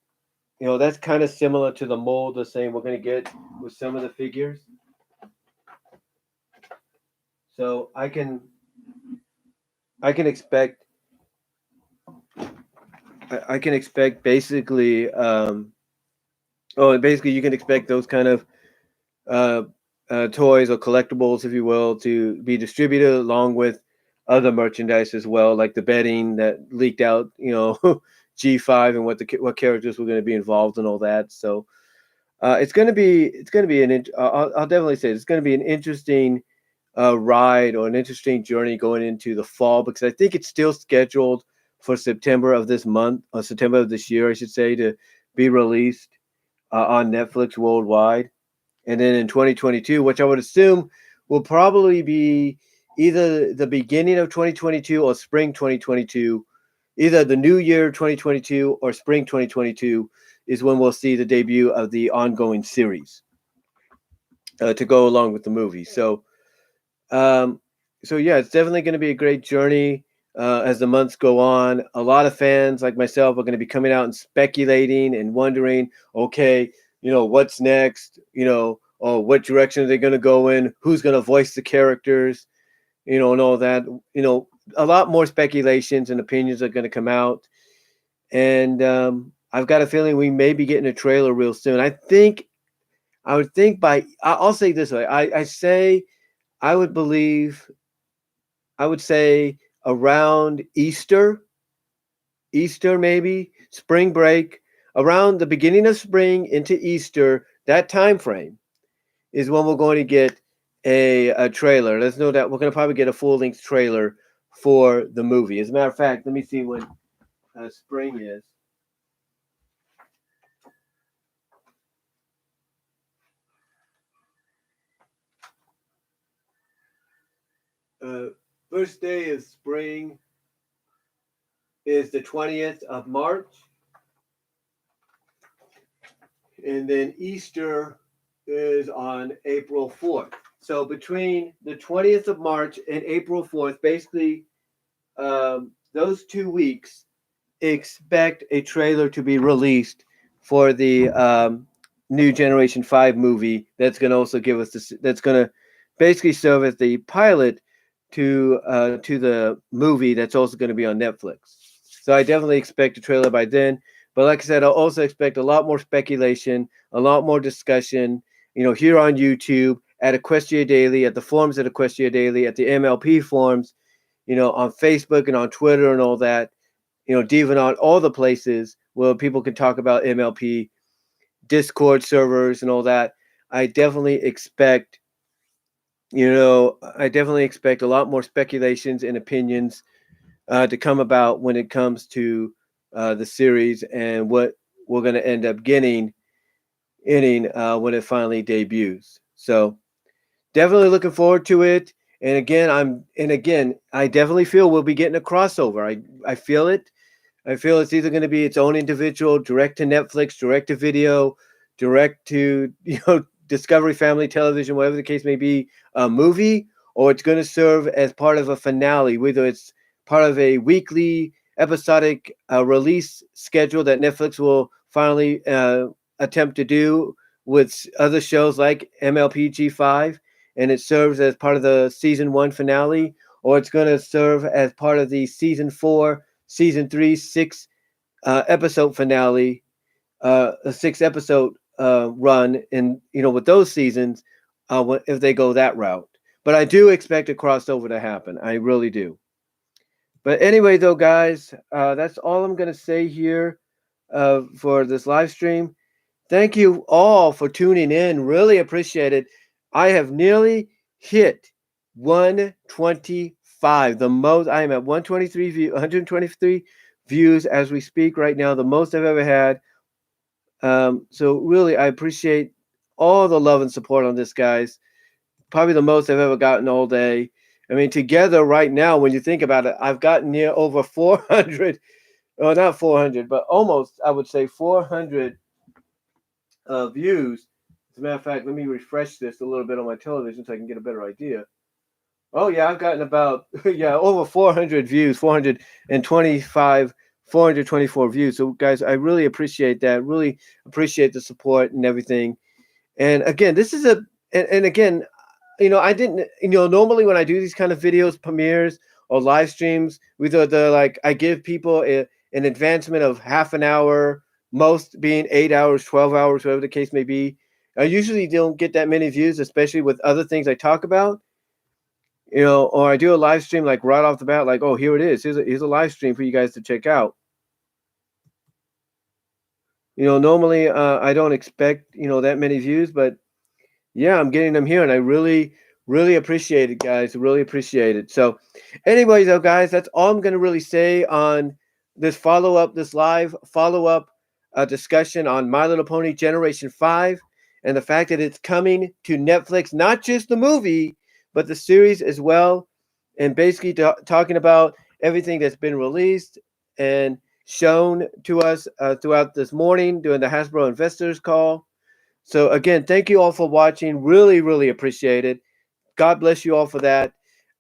That's kind of similar to the mold the same we're going to get with some of the figures. So I can expect I can expect basically basically you can expect those kind of uh, toys or collectibles, if you will, to be distributed along with other merchandise as well, like the betting that leaked out, G5 and what characters were going to be involved and all that. So it's going to be I'll definitely say it's going to be an interesting ride or an interesting journey going into the fall because I think it's still scheduled for September of this month, or September of this year, I should say, to be released on Netflix worldwide. And then in 2022, which I would assume will probably be either the beginning of 2022 or spring 2022, either the new year 2022 or spring 2022 is when we'll see the debut of the ongoing series to go along with the movie. Um, so yeah, it's definitely going to be a great journey as the months go on. A lot of fans like myself are going to be coming out and speculating and wondering, okay, what's next? Oh, what direction are they going to go in? Who's going to voice the characters? And all that. A lot more speculations and opinions are going to come out, and I've got a feeling we may be getting a trailer real soon. I would think I'll say this way. I would believe I would say around Easter maybe, spring break, around the beginning of spring into Easter, that time frame is when we're going to get a trailer. Let's know that we're going to probably get a full-length trailer for the movie. As a matter of fact, let me see when spring is. First day of spring is the 20th of March. And then Easter is on April 4th. So between the 20th of March and April 4th, basically those 2 weeks, expect a trailer to be released for the new Generation 5 movie that's going to also give us this, that's going to basically serve as the pilot to the movie that's also going to be on Netflix. So I definitely expect a trailer by then. But like I said, I'll also expect a lot more speculation, a lot more discussion, here on YouTube, at Equestria Daily, at the forums at Equestria Daily, at the MLP forums, on Facebook and on Twitter and all that, even on all the places where people can talk about MLP, Discord servers and all that. I definitely expect a lot more speculations and opinions to come about when it comes to the series and what we're going to end up getting when it finally debuts. So definitely looking forward to it. And again, I definitely feel we'll be getting a crossover. I feel it. I feel it's either going to be its own individual, direct to Netflix, direct to video, direct to Discovery Family Television, whatever the case may be, a movie, or it's going to serve as part of a finale, whether it's part of a weekly episodic release schedule that Netflix will finally attempt to do with other shows like MLP G5, and it serves as part of the season 1 finale, or it's going to serve as part of the season 4, season 3, 6 episode finale, a 6 episode run, and with those seasons, if they go that route. But I do expect a crossover to happen. I really do. But anyway, though, guys, that's all I'm going to say here for this live stream. Thank you all for tuning in. Really appreciate it. I have nearly hit 125. The most. I am at 123 views as we speak right now. The most I've ever had. So really, I appreciate all the love and support on this, guys. Probably the most I've ever gotten all day. I mean, together right now, when you think about it, I've gotten near over 400. Well, not 400, but almost, I would say 400 views. As a matter of fact, let me refresh this a little bit on my television so I can get a better idea. Oh yeah, I've gotten about over 400 views, 425, 424 views. So guys, I really appreciate that. Really appreciate the support and everything. And again, this is and again, I didn't, normally when I do these kind of videos, premieres or live streams, I give people an advancement of half an hour, most being 8 hours, 12 hours, whatever the case may be. I usually don't get that many views, especially with other things I talk about, or I do a live stream like right off the bat, like, oh, here it is. Here's a live stream for you guys to check out. Normally I don't expect, that many views, but yeah, I'm getting them here, and I really, really appreciate it, guys. Really appreciate it. So anyway, though, guys, that's all I'm going to really say on this live follow up discussion on My Little Pony Generation 5 and the fact that it's coming to Netflix, not just the movie, but the series as well. And basically talking about everything that's been released and shown to us throughout this morning during the Hasbro investors call. So, again, thank you all for watching. Really, really appreciate it. God bless you all for that.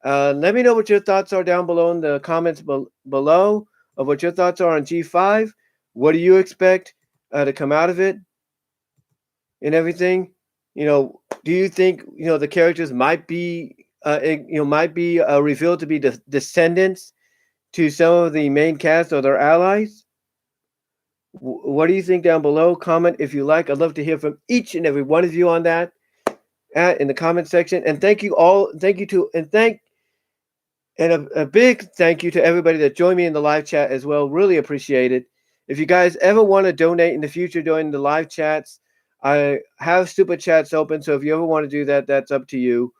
Let me know what your thoughts are down below in the comments below of what your thoughts are on G5. What do you expect to come out of it and everything? Do you think the characters might be revealed to be descendants to some of the main cast or their allies? What do you think down below? Comment if you like. I'd love to hear from each and every one of you on that in the comment section. And thank you all. Thank you to and a big thank you to everybody that joined me in the live chat as well. Really appreciate it. If you guys ever want to donate in the future during the live chats, I have super chats open. So if you ever want to do that, that's up to you.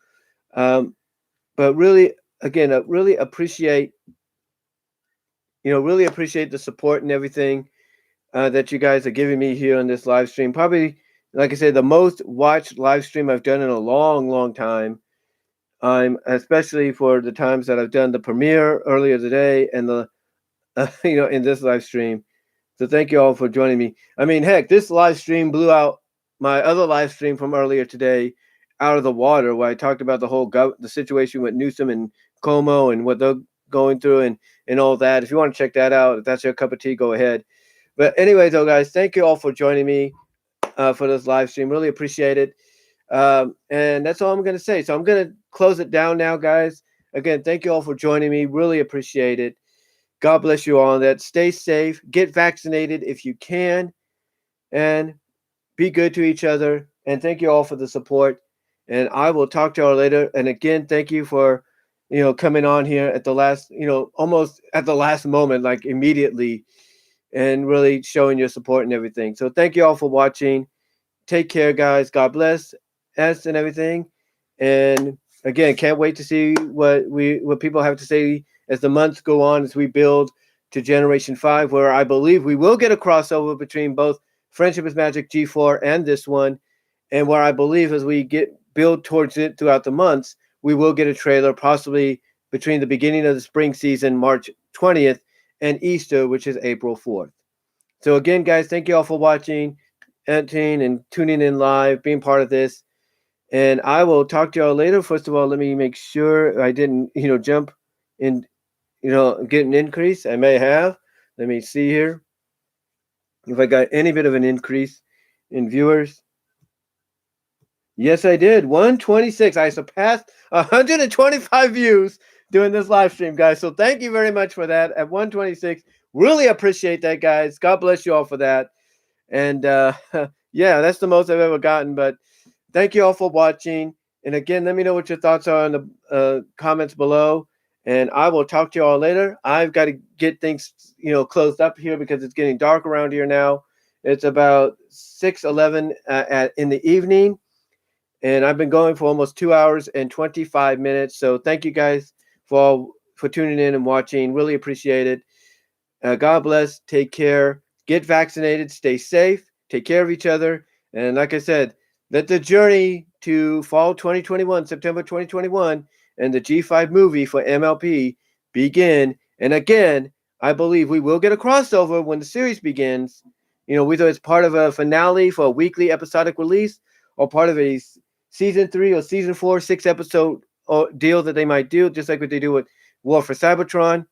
But really, again, really appreciate the support and everything that you guys are giving me here on this live stream. Probably, like I said, the most watched live stream I've done in a long, long time. Especially for the times that I've done the premiere earlier today and the in this live stream. So thank you all for joining me. I mean, heck, this live stream blew out my other live stream from earlier today out of the water, where I talked about the situation with Newsom and Como and what they're going through and all that. If you want to check that out, if that's your cup of tea, go ahead. But anyway, though, guys, thank you all for joining me for this live stream. Really appreciate it. And that's all I'm going to say. So I'm going to close it down now, guys. Again, thank you all for joining me. Really appreciate it. God bless you all on that. Stay safe. Get vaccinated if you can. And be good to each other. And thank you all for the support. And I will talk to y'all later. And again, thank you for, coming on here at the last, almost at the last moment, like immediately, and really showing your support and everything. So thank you all for watching. Take care, guys. God bless us and everything. And again, can't wait to see what people have to say as the months go on, as we build to Generation 5, where I believe we will get a crossover between both Friendship is Magic G4 and this one, and where I believe as we build towards it throughout the months, we will get a trailer possibly between the beginning of the spring season, March 20th, and Easter, which is April 4th. So again, guys, thank you all for watching and tuning in live, being part of this. And I will talk to y'all later. First of all, let me make sure I didn't, jump in, get an increase. I may have. Let me see here if I got any bit of an increase in viewers. Yes, I did. 126. I surpassed 125 views doing this live stream, guys. So thank you very much for that at 126. Really appreciate that, guys. God bless you all for that. And yeah, that's the most I've ever gotten. But thank you all for watching. And again, let me know what your thoughts are in the comments below. And I will talk to you all later. I've got to get things, closed up here because it's getting dark around here now. It's about 6:11 in the evening. And I've been going for almost 2 hours and 25 minutes. So thank you guys for tuning in and watching. Really appreciate it. God bless. Take care. Get vaccinated. Stay safe. Take care of each other. And like I said, let the journey to fall 2021, September 2021, and the G5 movie for MLP begin. And again, I believe we will get a crossover when the series begins. Whether it's part of a finale for a weekly episodic release or part of a season 3 or season 4, 6-episode deal that they might do, just like what they do with War for Cybertron.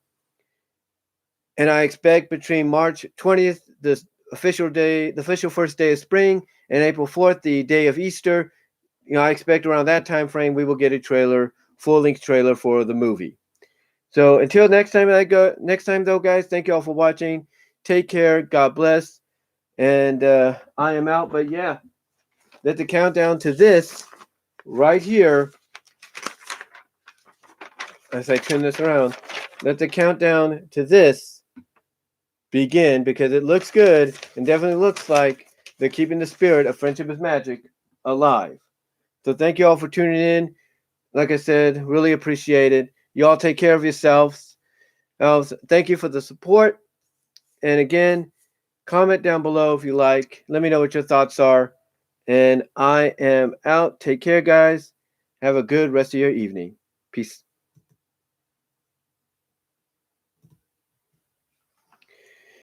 And I expect between March 20th, the official first day of spring, and April 4th, the day of Easter, I expect around that time frame we will get a full-length trailer for the movie. So until next time though, guys, thank you all for watching. Take care. God bless. And I am out. But yeah, let the countdown to this right here, as I turn this around, let the countdown to this begin, because it looks good and definitely looks like they're keeping the spirit of Friendship is Magic alive. So thank you all for tuning in. Like I said, really appreciate it. You all take care of yourselves. Thank you for the support. And again, comment down below if you like. Let me know what your thoughts are. And I am out. Take care, guys. Have a good rest of your evening. Peace.